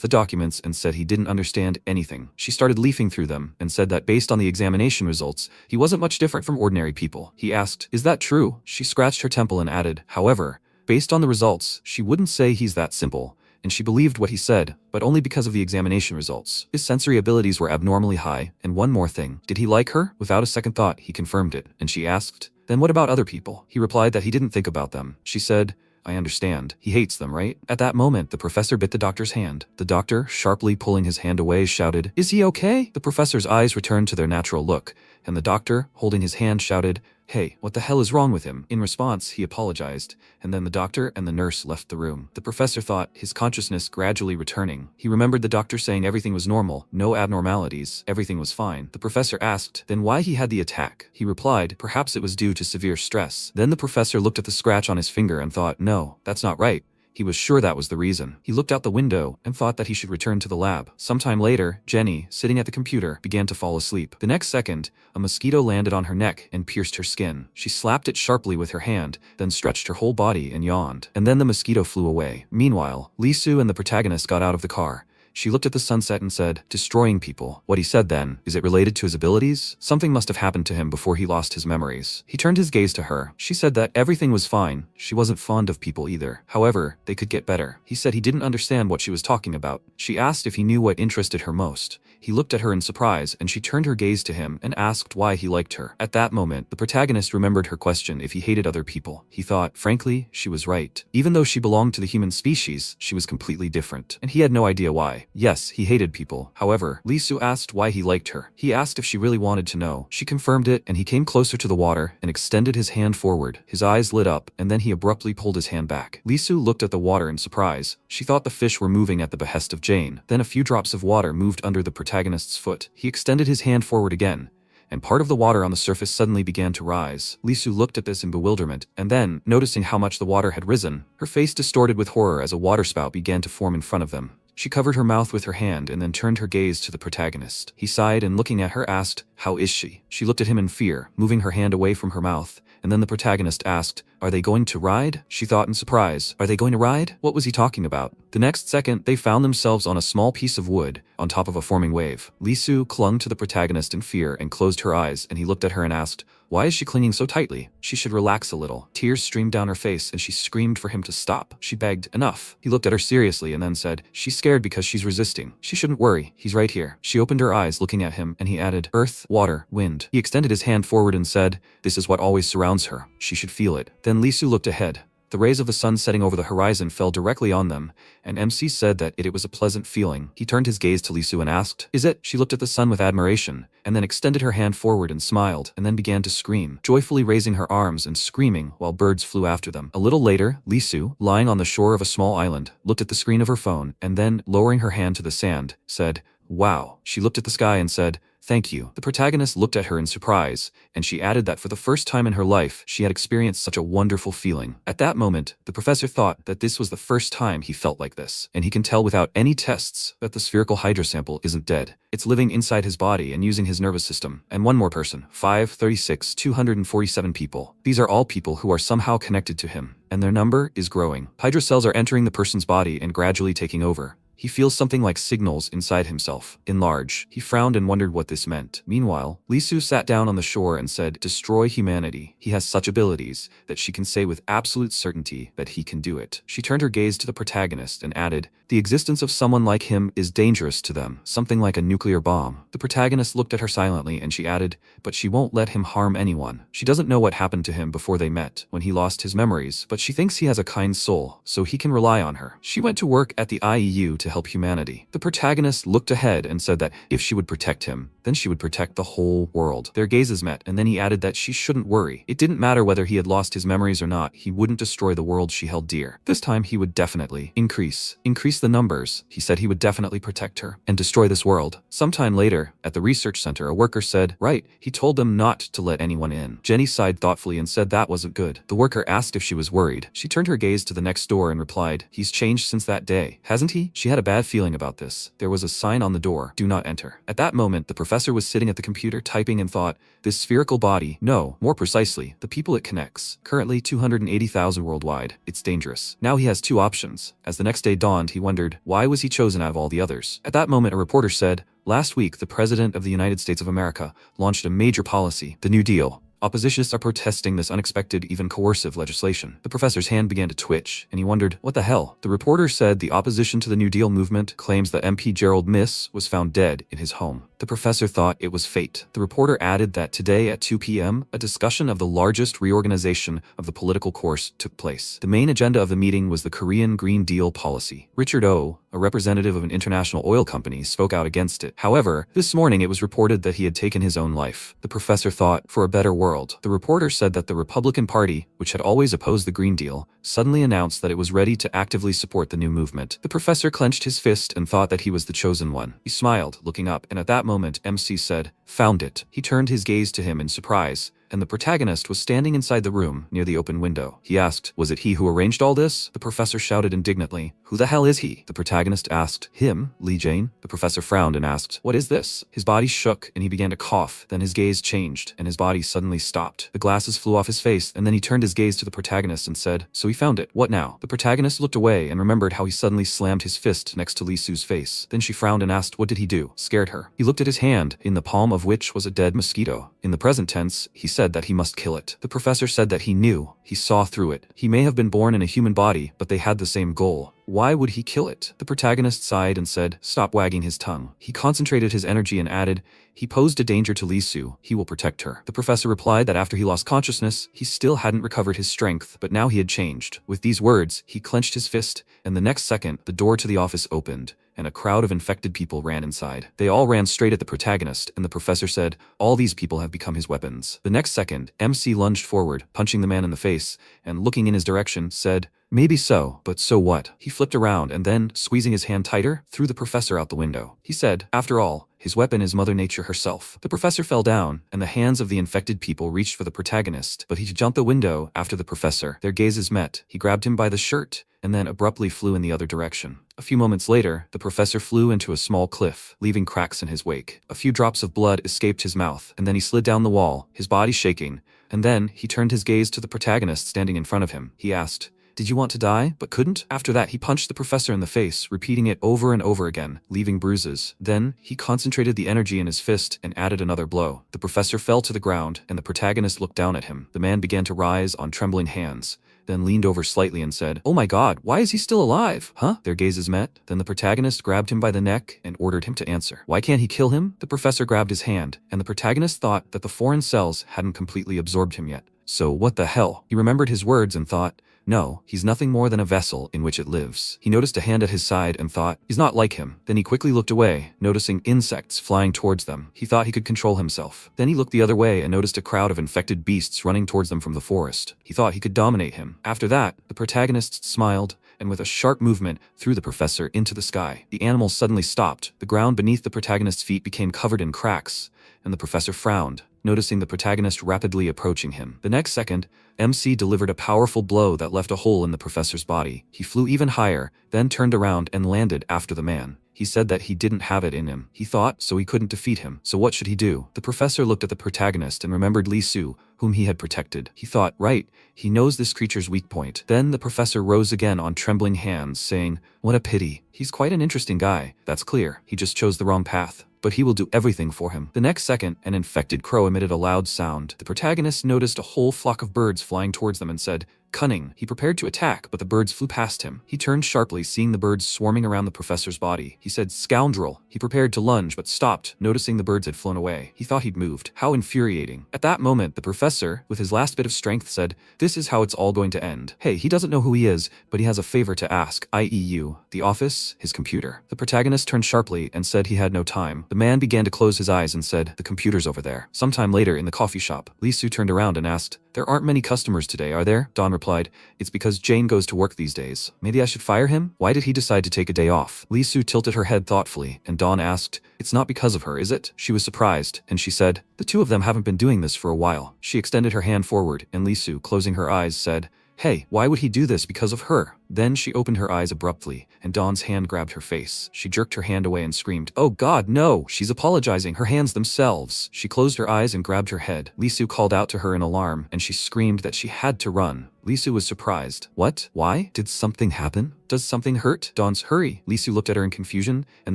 the documents and said he didn't understand anything. She started leafing through them and said that based on the examination results, he wasn't much different from ordinary people. He asked, is that true? She scratched her temple and added, however, based on the results, she wouldn't say he's that simple. And she believed what he said, but only because of the examination results. His sensory abilities were abnormally high, and one more thing. Did he like her? Without a second thought, he confirmed it, and she asked, then what about other people? He replied that he didn't think about them. She said, I understand. He hates them, right? At that moment, the professor bit the doctor's hand. The doctor, sharply pulling his hand away, shouted, is he okay? The professor's eyes returned to their natural look, and the doctor, holding his hand, shouted, hey, what the hell is wrong with him? In response, he apologized, and then the doctor and the nurse left the room. The professor thought, his consciousness gradually returning. He remembered the doctor saying everything was normal, no abnormalities, everything was fine. The professor asked, then why he had the attack? He replied, perhaps it was due to severe stress. Then the professor looked at the scratch on his finger and thought, no, that's not right. He was sure that was the reason. He looked out the window and thought that he should return to the lab. Sometime later, Jenny, sitting at the computer, began to fall asleep. The next second, a mosquito landed on her neck and pierced her skin. She slapped it sharply with her hand, then stretched her whole body and yawned. And then the mosquito flew away. Meanwhile, Lee Soo and the protagonist got out of the car. She looked at the sunset and said, destroying people. What he said then, is it related to his abilities? Something must have happened to him before he lost his memories. He turned his gaze to her. She said that everything was fine. She wasn't fond of people either. However, they could get better. He said he didn't understand what she was talking about. She asked if he knew what interested her most. He looked at her in surprise, and she turned her gaze to him and asked why he liked her. At that moment, the protagonist remembered her question if he hated other people. He thought, frankly, she was right. Even though she belonged to the human species, she was completely different, and he had no idea why. Yes, he hated people. However, Lee Soo asked why he liked her. He asked if she really wanted to know. She confirmed it, and he came closer to the water and extended his hand forward. His eyes lit up, and then he abruptly pulled his hand back. Lee Soo looked at the water in surprise. She thought the fish were moving at the behest of Jane. Then a few drops of water moved under the protagonist's foot. He extended his hand forward again, and part of the water on the surface suddenly began to rise. Lee Soo looked at this in bewilderment, and then, noticing how much the water had risen, her face distorted with horror as a waterspout began to form in front of them. She covered her mouth with her hand and then turned her gaze to the protagonist. He sighed and looking at her asked, how is she? She looked at him in fear, moving her hand away from her mouth, and then the protagonist asked, "Are they going to ride?" She thought in surprise, "Are they going to ride? What was he talking about?" The next second, they found themselves on a small piece of wood, on top of a forming wave. Lisu clung to the protagonist in fear and closed her eyes, and he looked at her and asked, "Why is she clinging so tightly? She should relax a little." Tears streamed down her face and she screamed for him to stop. She begged, "Enough." He looked at her seriously and then said, "She's scared because she's resisting. She shouldn't worry. He's right here." She opened her eyes looking at him and he added, "Earth, water, wind." He extended his hand forward and said, "This is what always surrounds her. She should feel it." Then Lisu looked ahead. The rays of the sun setting over the horizon fell directly on them, and MC said that it was a pleasant feeling. He turned his gaze to Lisu and asked, "Is it?" She looked at the sun with admiration, and then extended her hand forward and smiled, and then began to scream, joyfully raising her arms and screaming while birds flew after them. A little later, Lisu, lying on the shore of a small island, looked at the screen of her phone, and then, lowering her hand to the sand, said, "Wow." She looked at the sky and said, "Thank you." The protagonist looked at her in surprise, and she added that for the first time in her life, she had experienced such a wonderful feeling. At that moment, the professor thought that this was the first time he felt like this, and he can tell without any tests that the spherical hydra sample isn't dead. It's living inside his body and using his nervous system. And one more person, 247 people. These are all people who are somehow connected to him, and their number is growing. Hydra cells are entering the person's body and gradually taking over. He feels something like signals inside himself. Enlarge. He frowned and wondered what this meant. Meanwhile, Lisu sat down on the shore and said, "Destroy humanity." He has such abilities that she can say with absolute certainty that he can do it. She turned her gaze to the protagonist and added, "The existence of someone like him is dangerous to them, something like a nuclear bomb." The protagonist looked at her silently and she added, "But she won't let him harm anyone. She doesn't know what happened to him before they met, when he lost his memories, but she thinks he has a kind soul, so he can rely on her. She went to work at the IEU to help humanity." The protagonist looked ahead and said that if she would protect him, then she would protect the whole world. Their gazes met, and then he added that she shouldn't worry. It didn't matter whether he had lost his memories or not, he wouldn't destroy the world she held dear. This time he would definitely increase the numbers. He said he would definitely protect her and destroy this world. Sometime later, at the research center, a worker said, "Right, he told them not to let anyone in." Jenny sighed thoughtfully and said that wasn't good. The worker asked if she was worried. She turned her gaze to the next door and replied, "He's changed since that day, hasn't he?" She had a bad feeling about this. There was a sign on the door, "Do not enter." At that moment, the professor was sitting at the computer typing and thought, this spherical body, no, more precisely, the people it connects, currently 280,000 worldwide, it's dangerous. Now he has two options. As the next day dawned, he wondered, why was he chosen out of all the others? At that moment, a reporter said, "Last week, the President of the United States of America launched a major policy, the New Deal. Oppositionists are protesting this unexpected, even coercive legislation." The professor's hand began to twitch, and he wondered, what the hell? The reporter said the opposition to the New Deal movement claims that MP Gerald Miss was found dead in his home. The professor thought it was fate. The reporter added that today at 2 p.m., a discussion of the largest reorganization of the political course took place. The main agenda of the meeting was the Korean Green Deal policy. Richard O., a representative of an international oil company, spoke out against it. However, this morning it was reported that he had taken his own life. The professor thought, for a better world. The reporter said that the Republican Party, which had always opposed the Green Deal, suddenly announced that it was ready to actively support the new movement. The professor clenched his fist and thought that he was the chosen one. He smiled, looking up, and at that moment, MC said, "Found it." He turned his gaze to him in surprise, and the protagonist was standing inside the room near the open window. He asked, "Was it he who arranged all this?" The professor shouted indignantly, "Who the hell is he?" The protagonist asked, "Him, Lee Jane." The professor frowned and asked, "What is this?" His body shook and he began to cough. Then his gaze changed and his body suddenly stopped. The glasses flew off his face, and then he turned his gaze to the protagonist and said, "So he found it. What now?" The protagonist looked away and remembered how he suddenly slammed his fist next to Lee Su's face. Then she frowned and asked, what did he do? Scared her. He looked at his hand, in the palm of which was a dead mosquito. In the present tense, he said that he must kill it. The professor said that he knew. He saw through it. He may have been born in a human body, but they had the same goal. Why would he kill it? The protagonist sighed and said, "Stop wagging his tongue." He concentrated his energy and added, "He posed a danger to Lisu. He will protect her." The professor replied that after he lost consciousness, he still hadn't recovered his strength, but now he had changed. With these words, he clenched his fist, and the next second, the door to the office opened, and a crowd of infected people ran inside. They all ran straight at the protagonist, and the professor said, "All these people have become his weapons." The next second, MC lunged forward, punching the man in the face, and looking in his direction, said, "Maybe so, but so what?" He flipped around and then, squeezing his hand tighter, threw the professor out the window. He said, after all, his weapon is Mother Nature herself. The professor fell down, and the hands of the infected people reached for the protagonist, but he jumped the window after the professor. Their gazes met. He grabbed him by the shirt, and then abruptly flew in the other direction. A few moments later, the professor flew into a small cliff, leaving cracks in his wake. A few drops of blood escaped his mouth, and then he slid down the wall, his body shaking, And then, he turned his gaze to the protagonist standing in front of him. He asked, "Did you want to die, but couldn't?" After that, he punched the professor in the face, repeating it over and over again, leaving bruises. Then, he concentrated the energy in his fist and added another blow. The professor fell to the ground, and the protagonist looked down at him. The man began to rise on trembling hands, then leaned over slightly and said, "Oh my god, why is he still alive? Huh?" Their gazes met. Then the protagonist grabbed him by the neck and ordered him to answer. Why can't he kill him? The professor grabbed his hand, and the protagonist thought that the foreign cells hadn't completely absorbed him yet. So what the hell? He remembered his words and thought, no, he's nothing more than a vessel in which it lives. He noticed a hand at his side and thought, he's not like him. Then he quickly looked away, noticing insects flying towards them. He thought he could control himself. Then he looked the other way and noticed a crowd of infected beasts running towards them from the forest. He thought he could dominate him. After that, the protagonist smiled, and with a sharp movement, threw the professor into the sky. The animal suddenly stopped. The ground beneath the protagonist's feet became covered in cracks, and the professor frowned, noticing the protagonist rapidly approaching him. The next second, MC delivered a powerful blow that left a hole in the professor's body. He flew even higher, then turned around and landed after the man. He said that he didn't have it in him. He thought, so he couldn't defeat him. So what should he do? The professor looked at the protagonist and remembered Li Su, whom he had protected. He thought, right, he knows this creature's weak point. Then the professor rose again on trembling hands, saying, what a pity. He's quite an interesting guy. That's clear. He just chose the wrong path, but he will do everything for him. The next second, an infected crow emitted a loud sound. The protagonist noticed a whole flock of birds flying towards them and said, cunning. He prepared to attack, but the birds flew past him. He turned sharply, seeing the birds swarming around the professor's body. He said, scoundrel. He prepared to lunge, but stopped, noticing the birds had flown away. He thought he'd moved. How infuriating. At that moment, the professor, with his last bit of strength, said, this is how it's all going to end. Hey, he doesn't know who he is, but he has a favor to ask, i.e. you. The office, his computer. The protagonist turned sharply and said he had no time. The man began to close his eyes and said, the computer's over there. Sometime later in the coffee shop, Li Su turned around and asked, there aren't many customers today, are there? Dawn replied, it's because Jane goes to work these days. Maybe I should fire him? Why did he decide to take a day off? Li Su tilted her head thoughtfully, and Dawn asked, it's not because of her, is it? She was surprised, and she said, the two of them haven't been doing this for a while. She extended her hand forward, and Li Su, closing her eyes, said, hey, why would he do this because of her? Then she opened her eyes abruptly, and Dawn's hand grabbed her face. She jerked her hand away and screamed, oh god, no! She's apologizing, her hands themselves. She closed her eyes and grabbed her head. Li Su called out to her in alarm, and she screamed that she had to run. Li Su was surprised. What? Why? Did something happen? Does something hurt? Dawn's hurry. Li Su looked at her in confusion, and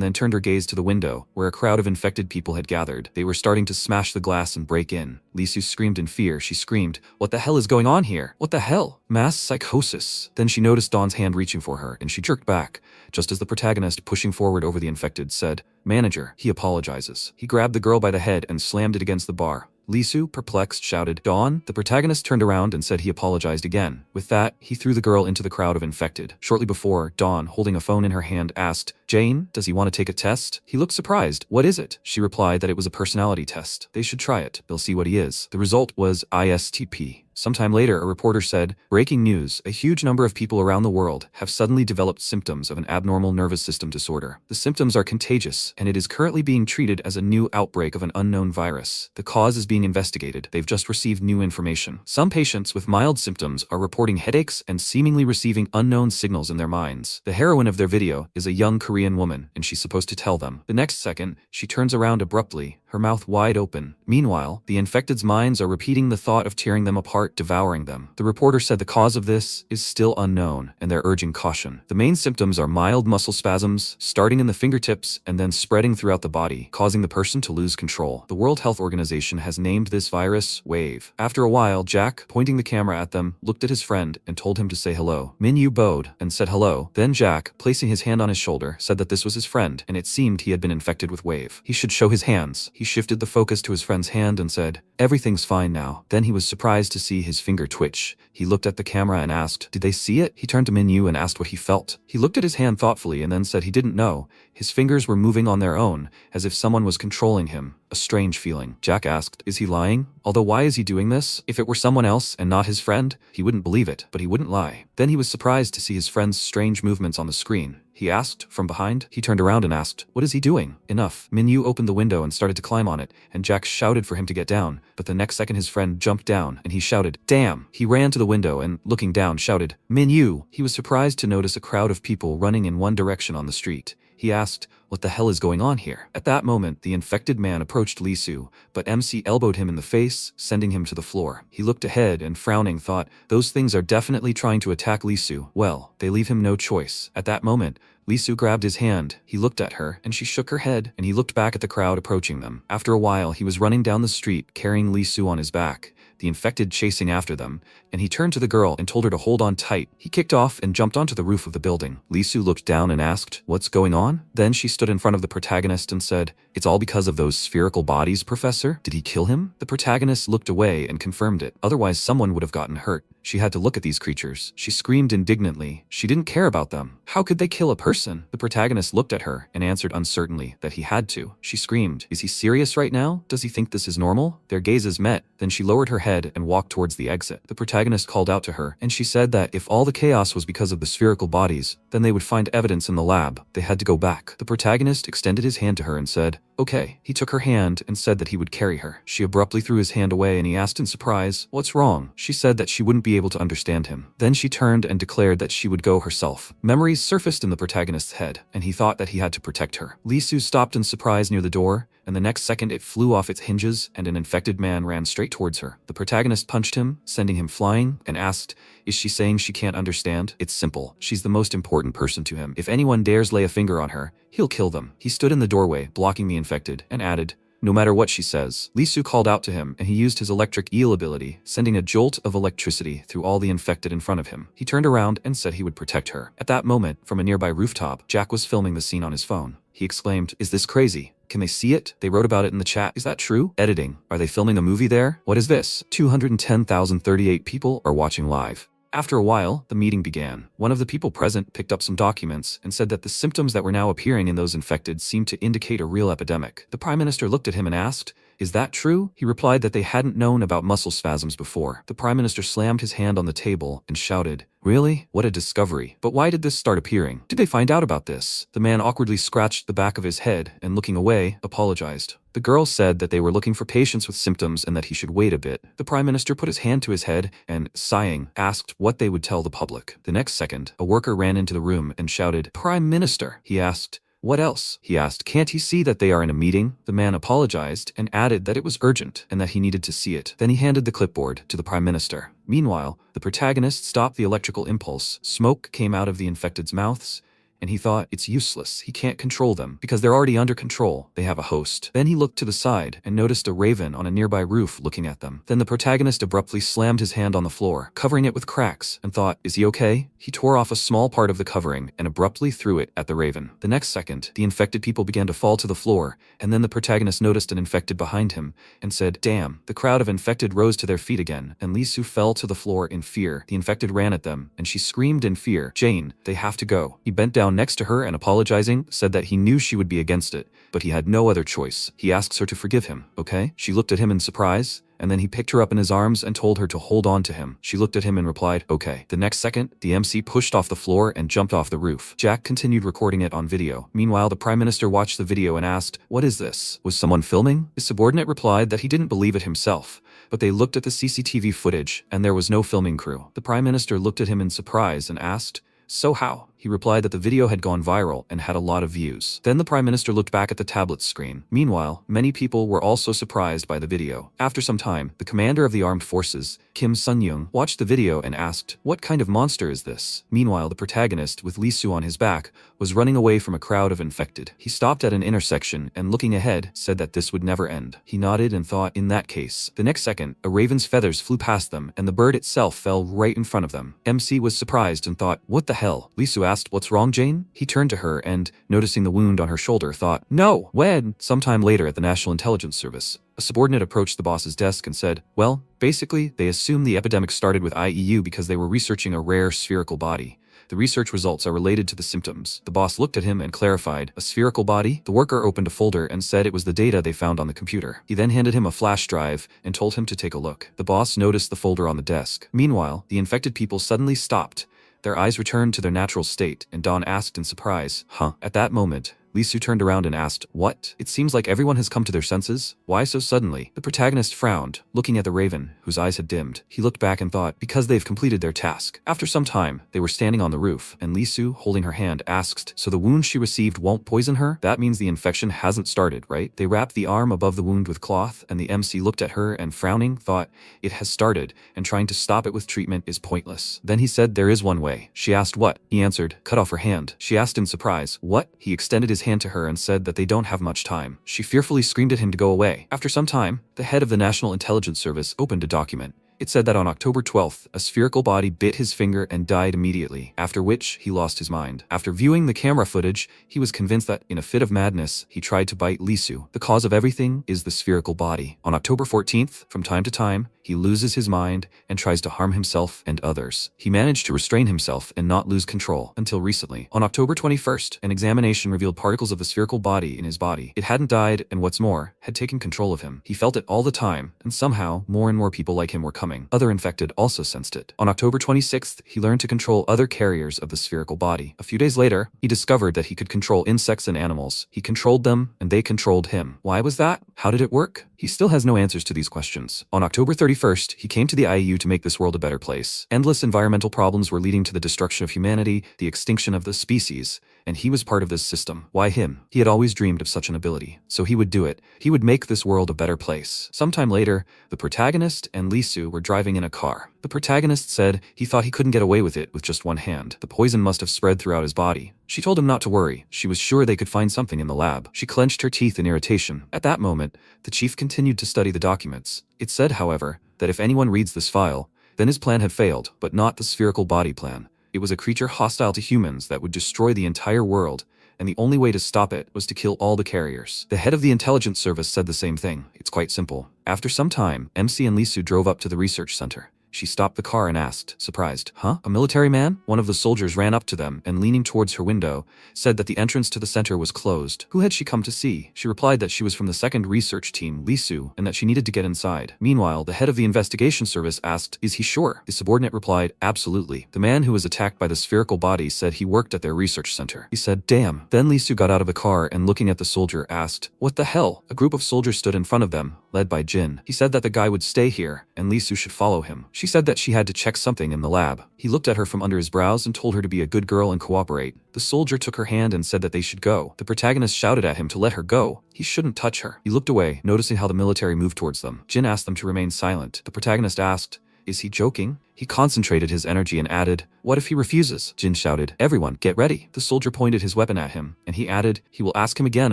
then turned her gaze to the window, where a crowd of infected people had gathered. They were starting to smash the glass and break in. Li Su screamed in fear. She screamed, what the hell is going on here? What the hell? Mass psychosis. Then she noticed Dawn's hand reaching for her, and she jerked back, just as the protagonist, pushing forward over the infected, said, manager, he apologizes. He grabbed the girl by the head and slammed it against the bar. Li Su, perplexed, shouted, Dawn? The protagonist turned around and said he apologized again. With that, he threw the girl into the crowd of infected. Shortly before, Dawn, holding a phone in her hand, asked, Jane, does he want to take a test? He looked surprised. What is it? She replied that it was a personality test. They should try it. They'll see what he is. The result was ISTP. Sometime later, a reporter said, breaking news, a huge number of people around the world have suddenly developed symptoms of an abnormal nervous system disorder. The symptoms are contagious, and it is currently being treated as a new outbreak of an unknown virus. The cause is being investigated. They've just received new information. Some patients with mild symptoms are reporting headaches and seemingly receiving unknown signals in their minds. The heroine of their video is a young Korean woman, and she's supposed to tell them. The next second, she turns around abruptly, her mouth wide open. Meanwhile, the infected's minds are repeating the thought of tearing them apart, devouring them. The reporter said the cause of this is still unknown, and they're urging caution. The main symptoms are mild muscle spasms, starting in the fingertips and then spreading throughout the body, causing the person to lose control. The World Health Organization has named this virus Wave. After a while, Jack, pointing the camera at them, looked at his friend and told him to say hello. Min-yu bowed and said hello. Then Jack, placing his hand on his shoulder, said that this was his friend, and it seemed he had been infected with Wave. He should show his hands. He shifted the focus to his friend's hand and said, everything's fine now. Then he was surprised to see his finger twitch. He looked at the camera and asked, did they see it? He turned to Min-yu and asked what he felt. He looked at his hand thoughtfully and then said he didn't know. His fingers were moving on their own, as if someone was controlling him. A strange feeling. Jack asked, is he lying? Although why is he doing this? If it were someone else and not his friend, he wouldn't believe it, but he wouldn't lie. Then he was surprised to see his friend's strange movements on the screen. He asked, from behind. He turned around and asked, what is he doing? Enough. Min-yu opened the window and started to climb on it, and Jack shouted for him to get down, but the next second his friend jumped down, and he shouted, damn! He ran to the window and, looking down, shouted, Min-yu! He was surprised to notice a crowd of people running in one direction on the street. He asked, "What the hell is going on here?" At that moment, the infected man approached Lee Su, but MC elbowed him in the face, sending him to the floor. He looked ahead and, frowning, thought, those things are definitely trying to attack Lee Su. Well, they leave him no choice. At that moment, Lee Su grabbed his hand, he looked at her, and she shook her head, and he looked back at the crowd approaching them. After a while, he was running down the street, carrying Lee Su on his back, the infected chasing after them, and he turned to the girl and told her to hold on tight. He kicked off and jumped onto the roof of the building. Lee Su looked down and asked, "What's going on?" Then she stood in front of the protagonist and said, "It's all because of those spherical bodies, Professor. Did he kill him?" The protagonist looked away and confirmed it. Otherwise, someone would have gotten hurt. She had to look at these creatures. She screamed indignantly. She didn't care about them. How could they kill a person? The protagonist looked at her and answered uncertainly that he had to. She screamed, "Is he serious right now? Does he think this is normal?" Their gazes met. Then she lowered her head and walked towards the exit. The protagonist called out to her, and she said that if all the chaos was because of the spherical bodies, then they would find evidence in the lab. They had to go back. The protagonist extended his hand to her and said, "Okay." He took her hand and said that he would carry her. She abruptly threw his hand away and he asked in surprise, "What's wrong?" She said that she wouldn't be able to understand him. Then she turned and declared that she would go herself. Memories surfaced in the protagonist's head, and he thought that he had to protect her. Lee Su stopped in surprise near the door, and the next second it flew off its hinges and an infected man ran straight towards her. The protagonist punched him, sending him flying, and asked, "Is she saying she can't understand?" It's simple. She's the most important person to him. If anyone dares lay a finger on her, he'll kill them. He stood in the doorway, blocking the infected, and added, "No matter what she says." Lee Su called out to him, and he used his electric eel ability, sending a jolt of electricity through all the infected in front of him. He turned around and said he would protect her. At that moment, from a nearby rooftop, Jack was filming the scene on his phone. He exclaimed, "Is this crazy? Can they see it? They wrote about it in the chat. Is that true? Editing. Are they filming a movie there? What is this? 210,038 people are watching live." After a while, the meeting began. One of the people present picked up some documents and said that the symptoms that were now appearing in those infected seemed to indicate a real epidemic. The Prime Minister looked at him and asked, "Is that true?" He replied that they hadn't known about muscle spasms before. The Prime Minister slammed his hand on the table and shouted, "Really? What a discovery. But why did this start appearing? Did they find out about this?" The man awkwardly scratched the back of his head and, looking away, apologized. The girl said that they were looking for patients with symptoms and that he should wait a bit. The Prime Minister put his hand to his head and, sighing, asked what they would tell the public. The next second, a worker ran into the room and shouted, "Prime Minister." He asked, "What else?" He asked, "Can't he see that they are in a meeting?" The man apologized and added that it was urgent and that he needed to see it. Then he handed the clipboard to the Prime Minister. Meanwhile, the protagonist stopped the electrical impulse. Smoke came out of the infected's mouths, and he thought, it's useless. He can't control them because they're already under control. They have a host. Then he looked to the side and noticed a raven on a nearby roof looking at them. Then the protagonist abruptly slammed his hand on the floor, covering it with cracks, and thought, is he okay? He tore off a small part of the covering and abruptly threw it at the raven. The next second, the infected people began to fall to the floor, and then the protagonist noticed an infected behind him and said, "Damn." The crowd of infected rose to their feet again, and Lee Su fell to the floor in fear. The infected ran at them, and she screamed in fear, "Jane, they have to go." He bent down next to her and, apologizing, said that he knew she would be against it, but he had no other choice. He asks her to forgive him, okay? She looked at him in surprise, and then he picked her up in his arms and told her to hold on to him. She looked at him and replied, "Okay." The next second, the MC pushed off the floor and jumped off the roof. Jack continued recording it on video. Meanwhile, the Prime Minister watched the video and asked, "What is this? Was someone filming?" His subordinate replied that he didn't believe it himself, but they looked at the CCTV footage and there was no filming crew. The Prime Minister looked at him in surprise and asked, "So how?" He replied that the video had gone viral and had a lot of views. Then the Prime Minister looked back at the tablet screen. Meanwhile, many people were also surprised by the video. After some time, the commander of the armed forces, Kim Sun-young, watched the video and asked, "What kind of monster is this?" Meanwhile, the protagonist, with Lee Su on his back, was running away from a crowd of infected. He stopped at an intersection and, looking ahead, said that this would never end. He nodded and thought, in that case. The next second, a raven's feathers flew past them and the bird itself fell right in front of them. MC was surprised and thought, "What the hell?" Lee Su asked, "What's wrong, Jane?" He turned to her and, noticing the wound on her shoulder, thought, "No, when?" Sometime later at the National Intelligence Service, a subordinate approached the boss's desk and said, "Well, basically, they assume the epidemic started with IEU because they were researching a rare spherical body. The research results are related to the symptoms." The boss looked at him and clarified, "A spherical body?" The worker opened a folder and said it was the data they found on the computer. He then handed him a flash drive and told him to take a look. The boss noticed the folder on the desk. Meanwhile, the infected people suddenly stopped. Their eyes returned to their natural state, and Dawn asked in surprise, "Huh?" At that moment, Lee Su turned around and asked, "What? It seems like everyone has come to their senses. Why so suddenly?" The protagonist frowned, looking at the raven, whose eyes had dimmed. He looked back and thought, because they've completed their task. After some time, they were standing on the roof, and Lee Su, holding her hand, asked, "So the wound she received won't poison her? That means the infection hasn't started, right?" They wrapped the arm above the wound with cloth, and the MC looked at her and, frowning, thought, "It has started, and trying to stop it with treatment is pointless." Then he said, "There is one way." She asked, "What?" He answered, "Cut off her hand." She asked in surprise, "What?" He extended his hand to her and said that they don't have much time. She fearfully screamed at him to go away. After some time, the head of the National Intelligence Service opened a document. It said that on October 12th, a spherical body bit his finger and died immediately, after which he lost his mind. After viewing the camera footage, he was convinced that, in a fit of madness, he tried to bite Lee Su. The cause of everything is the spherical body. On October 14th, from time to time, he loses his mind and tries to harm himself and others. He managed to restrain himself and not lose control, until recently. On October 21st, an examination revealed particles of the spherical body in his body. It hadn't died, and what's more, had taken control of him. He felt it all the time, and somehow, more and more people like him were coming. Other infected also sensed it. On October 26th, he learned to control other carriers of the spherical body. A few days later, he discovered that he could control insects and animals. He controlled them, and they controlled him. Why was that? How did it work? He still has no answers to these questions. On October 31st, he came to the IEU to make this world a better place. Endless environmental problems were leading to the destruction of humanity, the extinction of the species, and he was part of this system. Why him? He had always dreamed of such an ability. So he would do it. He would make this world a better place. Sometime later, the protagonist and Lee Su were driving in a car. The protagonist said he thought he couldn't get away with it with just one hand. The poison must have spread throughout his body. She told him not to worry. She was sure they could find something in the lab. She clenched her teeth in irritation. At that moment, the chief continued to study the documents. It said, however, that if anyone reads this file, then his plan had failed, but not the spherical body plan. It was a creature hostile to humans that would destroy the entire world, and the only way to stop it was to kill all the carriers. The head of the intelligence service said the same thing. It's quite simple. After some time, MC and Lee Su drove up to the research center. She stopped the car and asked, surprised, "Huh? A military man?" One of the soldiers ran up to them and, leaning towards her window, said that the entrance to the center was closed. Who had she come to see? She replied that she was from the second research team, Lee Su, and that she needed to get inside. Meanwhile, the head of the investigation service asked, "Is he sure?" The subordinate replied, "Absolutely." The man who was attacked by the spherical body said he worked at their research center. He said, "Damn." Then Lee Su got out of the car and, looking at the soldier, asked, "What the hell?" A group of soldiers stood in front of them, led by Jin. He said that the guy would stay here, and Lee Su should follow him. She said that she had to check something in the lab. He looked at her from under his brows and told her to be a good girl and cooperate. The soldier took her hand and said that they should go. The protagonist shouted at him to let her go. He shouldn't touch her. He looked away, noticing how the military moved towards them. Jin asked them to remain silent. The protagonist asked, "Is he joking?" He concentrated his energy and added, "What if he refuses?" Jin shouted, "Everyone, get ready." The soldier pointed his weapon at him, and he added, he will ask him again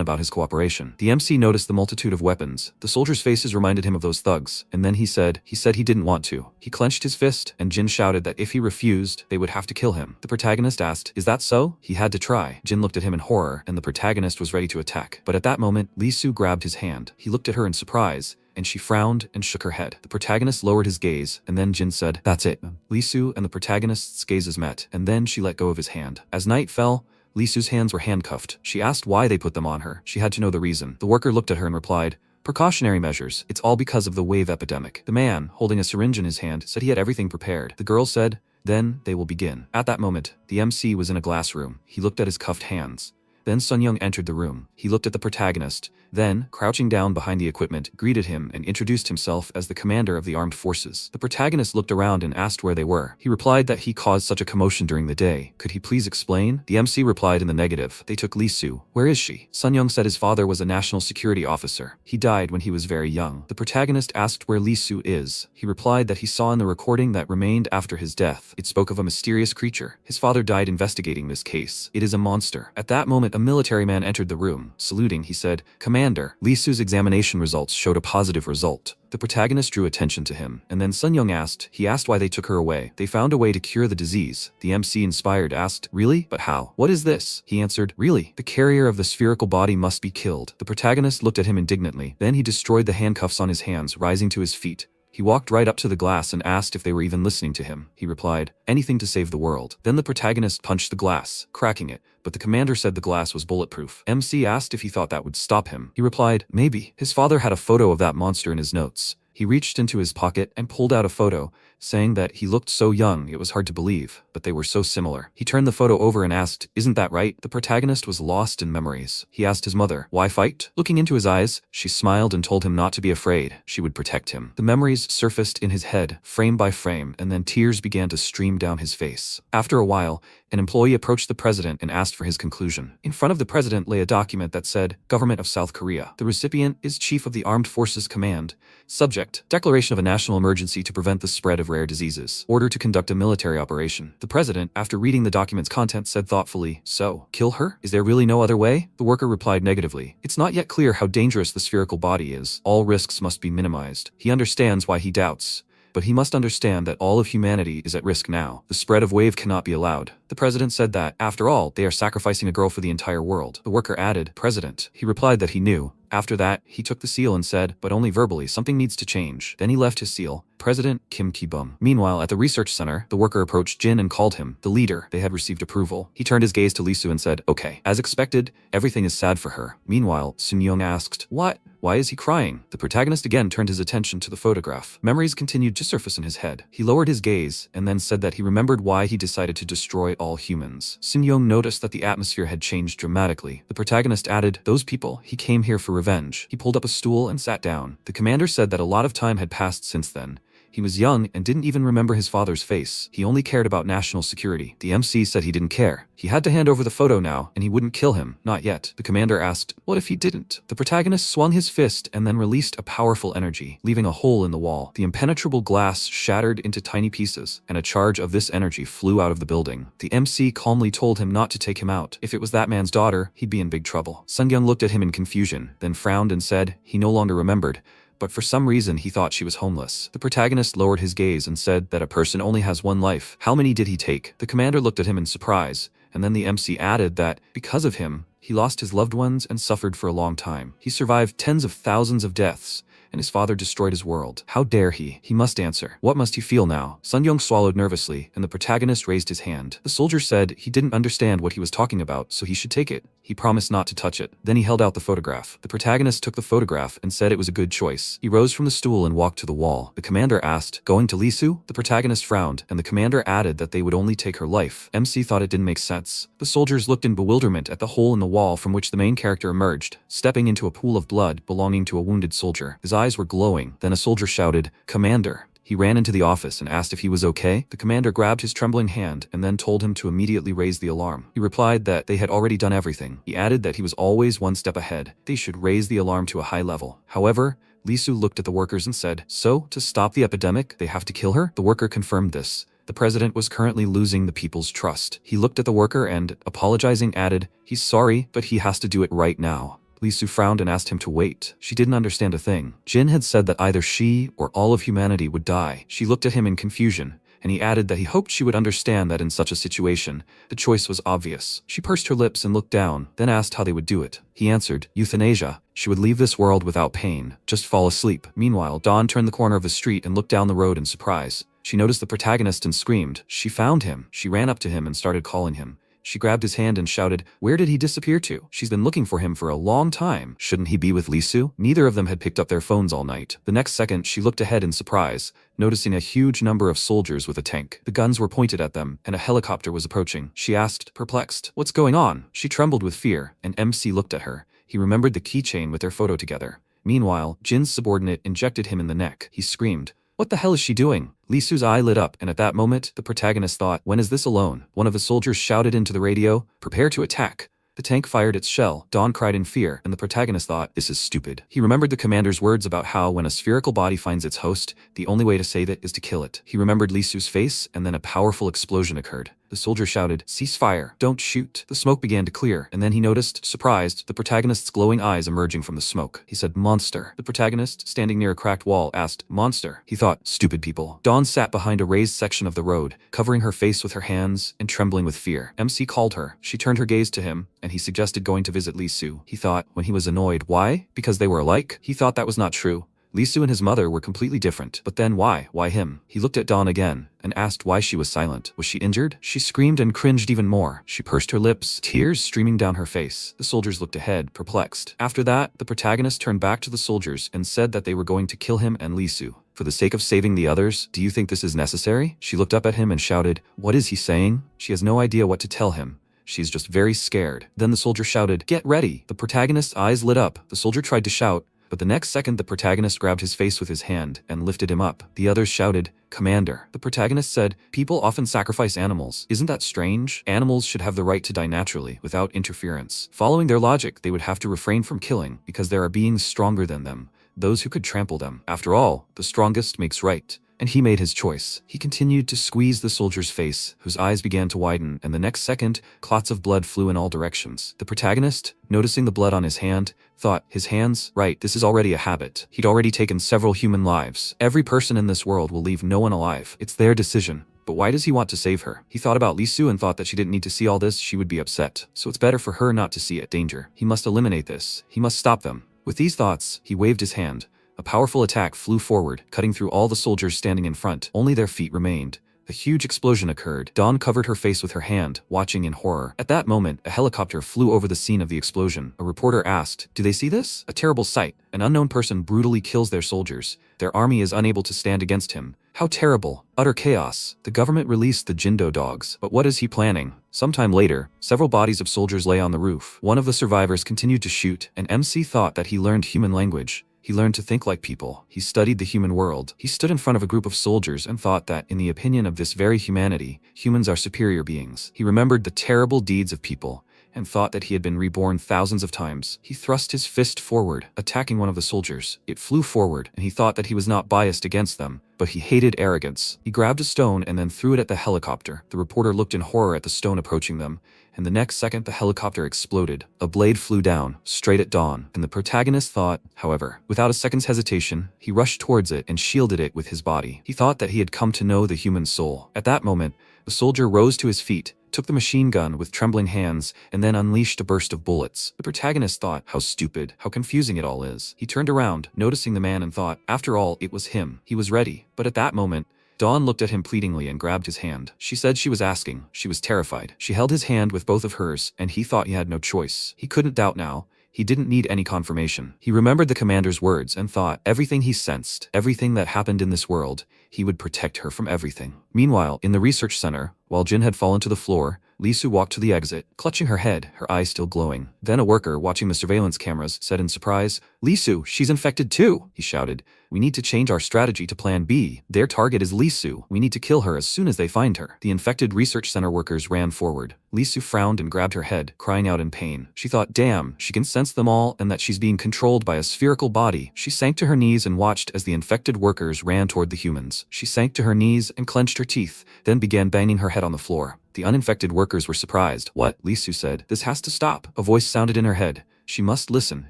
about his cooperation. The MC noticed the multitude of weapons. The soldiers' faces reminded him of those thugs, and then he said he didn't want to. He clenched his fist, and Jin shouted that if he refused, they would have to kill him. The protagonist asked, "Is that so?" He had to try. Jin looked at him in horror, and the protagonist was ready to attack. But at that moment, Lee Su grabbed his hand. He looked at her in surprise, and she frowned and shook her head. The protagonist lowered his gaze, and then Jin said, "That's it." Lee Su and the protagonist's gazes met, and then she let go of his hand. As night fell, Lee Su's hands were handcuffed. She asked why they put them on her. She had to know the reason. The worker looked at her and replied, "Precautionary measures. It's all because of the wave epidemic." The man, holding a syringe in his hand, said he had everything prepared. The girl said, "Then they will begin." At that moment, the MC was in a glass room. He looked at his cuffed hands. Then Sun Young entered the room. He looked at the protagonist, then, crouching down behind the equipment, greeted him and introduced himself as the commander of the armed forces. The protagonist looked around and asked where they were. He replied that he caused such a commotion during the day. Could he please explain? The MC replied in the negative. They took Lee Su. Where is she? Sun Young said his father was a national security officer. He died when he was very young. The protagonist asked where Lee Su is. He replied that he saw in the recording that remained after his death. It spoke of a mysterious creature. His father died investigating this case. It is a monster. At that moment, a military man entered the room. Saluting, he said, "Commander." Lee Su's examination results showed a positive result. The protagonist drew attention to him, and then Sun Young asked why they took her away. They found a way to cure the disease. The MC, inspired, asked, "Really? But how? What is this?" He answered, "Really? The carrier of the spherical body must be killed." The protagonist looked at him indignantly. Then he destroyed the handcuffs on his hands, rising to his feet. He walked right up to the glass and asked if they were even listening to him. He replied, "Anything to save the world." Then the protagonist punched the glass, cracking it, but the commander said the glass was bulletproof. MC asked if he thought that would stop him. He replied, "Maybe." His father had a photo of that monster in his notes. He reached into his pocket and pulled out a photo, saying that he looked so young it was hard to believe, but they were so similar. He turned the photo over and asked, "Isn't that right?" The protagonist was lost in memories. He asked his mother, "Why fight?" Looking into his eyes, she smiled and told him not to be afraid. She would protect him. The memories surfaced in his head, frame by frame, and then tears began to stream down his face. After a while, an employee approached the president and asked for his conclusion. In front of the president lay a document that said, "Government of South Korea." The recipient is Chief of the Armed Forces Command. Subject, Declaration of a National Emergency to prevent the spread of rare diseases. Order to conduct a military operation. The president, after reading the document's content, said thoughtfully, "So, kill her? Is there really no other way?" The worker replied negatively. "It's not yet clear how dangerous the spherical body is. All risks must be minimized." He understands why he doubts, but he must understand that all of humanity is at risk now. The spread of wave cannot be allowed. The president said that, after all, they are sacrificing a girl for the entire world. The worker added, "President." He replied that he knew. After that, he took the seal and said, but only verbally, something needs to change. Then he left his seal. President Kim Ki-bum. Meanwhile, at the research center, the worker approached Jin and called him the leader. They had received approval. He turned his gaze to Lee-soo and said, "Okay." As expected, everything is sad for her. Meanwhile, Sun-young asked, "What? Why is he crying?" The protagonist again turned his attention to the photograph. Memories continued to surface in his head. He lowered his gaze and then said that he remembered why he decided to destroy all humans. Sun-young noticed that the atmosphere had changed dramatically. The protagonist added, "Those people, he came here for revenge." He pulled up a stool and sat down. The commander said that a lot of time had passed since then. He was young and didn't even remember his father's face. He only cared about national security. The MC said he didn't care. He had to hand over the photo now, and he wouldn't kill him. Not yet. The commander asked, "What if he didn't?" The protagonist swung his fist and then released a powerful energy, leaving a hole in the wall. The impenetrable glass shattered into tiny pieces, and a charge of this energy flew out of the building. The MC calmly told him not to take him out. If it was that man's daughter, he'd be in big trouble. Sun-young looked at him in confusion, then frowned and said he no longer remembered, but for some reason he thought she was homeless. The protagonist lowered his gaze and said that a person only has one life. How many did he take? The commander looked at him in surprise, and then the MC added that, because of him, he lost his loved ones and suffered for a long time. He survived tens of thousands of deaths, and his father destroyed his world. How dare he? He must answer. What must he feel now? Sun-young swallowed nervously, and the protagonist raised his hand. The soldier said he didn't understand what he was talking about, so he should take it. He promised not to touch it. Then he held out the photograph. The protagonist took the photograph and said it was a good choice. He rose from the stool and walked to the wall. The commander asked, "Going to Lee-soo?" The protagonist frowned, and the commander added that they would only take her life. MC thought it didn't make sense. The soldiers looked in bewilderment at the hole in the wall from which the main character emerged, stepping into a pool of blood belonging to a wounded soldier. His eyes were glowing. Then a soldier shouted, "Commander." He ran into the office and asked if he was okay. The commander grabbed his trembling hand and then told him to immediately raise the alarm. He replied that they had already done everything. He added that he was always one step ahead. They should raise the alarm to a high level. However, Lee-soo looked at the workers and said, "So, to stop the epidemic, they have to kill her?" The worker confirmed this. The president was currently losing the people's trust. He looked at the worker and, apologizing, added, "He's sorry, but he has to do it right now." Lee-soo frowned and asked him to wait. She didn't understand a thing. Jin had said that either she or all of humanity would die. She looked at him in confusion, and he added that he hoped she would understand that in such a situation, the choice was obvious. She pursed her lips and looked down, then asked how they would do it. He answered, "Euthanasia. She would leave this world without pain. Just fall asleep." Meanwhile, Dawn turned the corner of the street and looked down the road in surprise. She noticed the protagonist and screamed. She found him. She ran up to him and started calling him. She grabbed his hand and shouted, "Where did he disappear to? She's been looking for him for a long time. Shouldn't he be with Lee-soo?" Neither of them had picked up their phones all night. The next second, she looked ahead in surprise, noticing a huge number of soldiers with a tank. The guns were pointed at them, and a helicopter was approaching. She asked, perplexed, "What's going on?" She trembled with fear, and MC looked at her. He remembered the keychain with their photo together. Meanwhile, Jin's subordinate injected him in the neck. He screamed, "What the hell is she doing?" Lee-soo's eye lit up, and at that moment, the protagonist thought, when is this alone? One of the soldiers shouted into the radio, "Prepare to attack." The tank fired its shell. Dawn cried in fear, and the protagonist thought, this is stupid. He remembered the commander's words about how when a spherical body finds its host, the only way to save it is to kill it. He remembered Lee-soo's face, and then a powerful explosion occurred. The soldier shouted, "Cease fire, don't shoot." The smoke began to clear, and then he noticed, surprised, the protagonist's glowing eyes emerging from the smoke. He said, "Monster." The protagonist, standing near a cracked wall, asked, "Monster?" He thought, "Stupid people." Dawn sat behind a raised section of the road, covering her face with her hands and trembling with fear. MC called her. She turned her gaze to him, and he suggested going to visit Lee-soo. He thought, when he was annoyed, why? Because they were alike? He thought that was not true. Lee Su and his mother were completely different. But then why? Why him? He looked at Dawn again and asked why she was silent. Was she injured? She screamed and cringed even more. She pursed her lips, tears streaming down her face. The soldiers looked ahead, perplexed. After that, the protagonist turned back to the soldiers and said that they were going to kill him and Lee Su. For the sake of saving the others, do you think this is necessary? She looked up at him and shouted, "What is he saying?" She has no idea what to tell him. She's just very scared. Then the soldier shouted, "Get ready!" The protagonist's eyes lit up. The soldier tried to shout, but the next second the protagonist grabbed his face with his hand and lifted him up. The others shouted, "Commander." The protagonist said, "People often sacrifice animals. Isn't that strange? Animals should have the right to die naturally, without interference." Following their logic, they would have to refrain from killing, because there are beings stronger than them, those who could trample them. After all, the strongest makes right. And he made his choice. He continued to squeeze the soldier's face, whose eyes began to widen, and the next second, clots of blood flew in all directions. The protagonist, noticing the blood on his hand, thought, his hands? Right, this is already a habit. He'd already taken several human lives. Every person in this world will leave no one alive. It's their decision. But why does he want to save her? He thought about Lee Su and thought that she didn't need to see all this, she would be upset. So it's better for her not to see it. Danger. He must eliminate this. He must stop them. With these thoughts, he waved his hand. A powerful attack flew forward, cutting through all the soldiers standing in front. Only their feet remained. A huge explosion occurred. Dawn covered her face with her hand, watching in horror. At that moment, a helicopter flew over the scene of the explosion. A reporter asked, "Do they see this? A terrible sight. An unknown person brutally kills their soldiers. Their army is unable to stand against him. How terrible. Utter chaos. The government released the Jindo dogs. But what is he planning?" Sometime later, several bodies of soldiers lay on the roof. One of the survivors continued to shoot, and MC thought that he learned human language. He learned to think like people. He studied the human world. He stood in front of a group of soldiers and thought that, in the opinion of this very humanity, humans are superior beings. He remembered the terrible deeds of people and thought that he had been reborn thousands of times. He thrust his fist forward, attacking one of the soldiers. It flew forward, and he thought that he was not biased against them, but he hated arrogance. He grabbed a stone and then threw it at the helicopter. The reporter looked in horror at the stone approaching them, and the next second the helicopter exploded. A blade flew down, straight at Dawn, and the protagonist thought, however, without a second's hesitation, he rushed towards it and shielded it with his body. He thought that he had come to know the human soul. At that moment, the soldier rose to his feet, took the machine gun with trembling hands, and then unleashed a burst of bullets. The protagonist thought, how stupid, how confusing it all is. He turned around, noticing the man, and thought, after all, it was him. He was ready. But at that moment, Dawn looked at him pleadingly and grabbed his hand. She said she was asking. She was terrified. She held his hand with both of hers, and he thought he had no choice. He couldn't doubt now. He didn't need any confirmation. He remembered the commander's words and thought, everything he sensed, everything that happened in this world, he would protect her from everything. Meanwhile, in the research center, while Jin had fallen to the floor, Lee Su walked to the exit, clutching her head, her eyes still glowing. Then a worker watching the surveillance cameras said in surprise, "Lee Su, she's infected too!" He shouted. "We need to change our strategy to plan B. Their target is Lee Su. We need to kill her as soon as they find her." The infected research center workers ran forward. Lee Su frowned and grabbed her head, crying out in pain. She thought, damn, she can sense them all and that she's being controlled by a spherical body. She sank to her knees and watched as the infected workers ran toward the humans. She sank to her knees and clenched her teeth, then began banging her head on the floor. The uninfected workers were surprised. "What?" Lee Su said. "This has to stop." A voice sounded in her head. She must listen,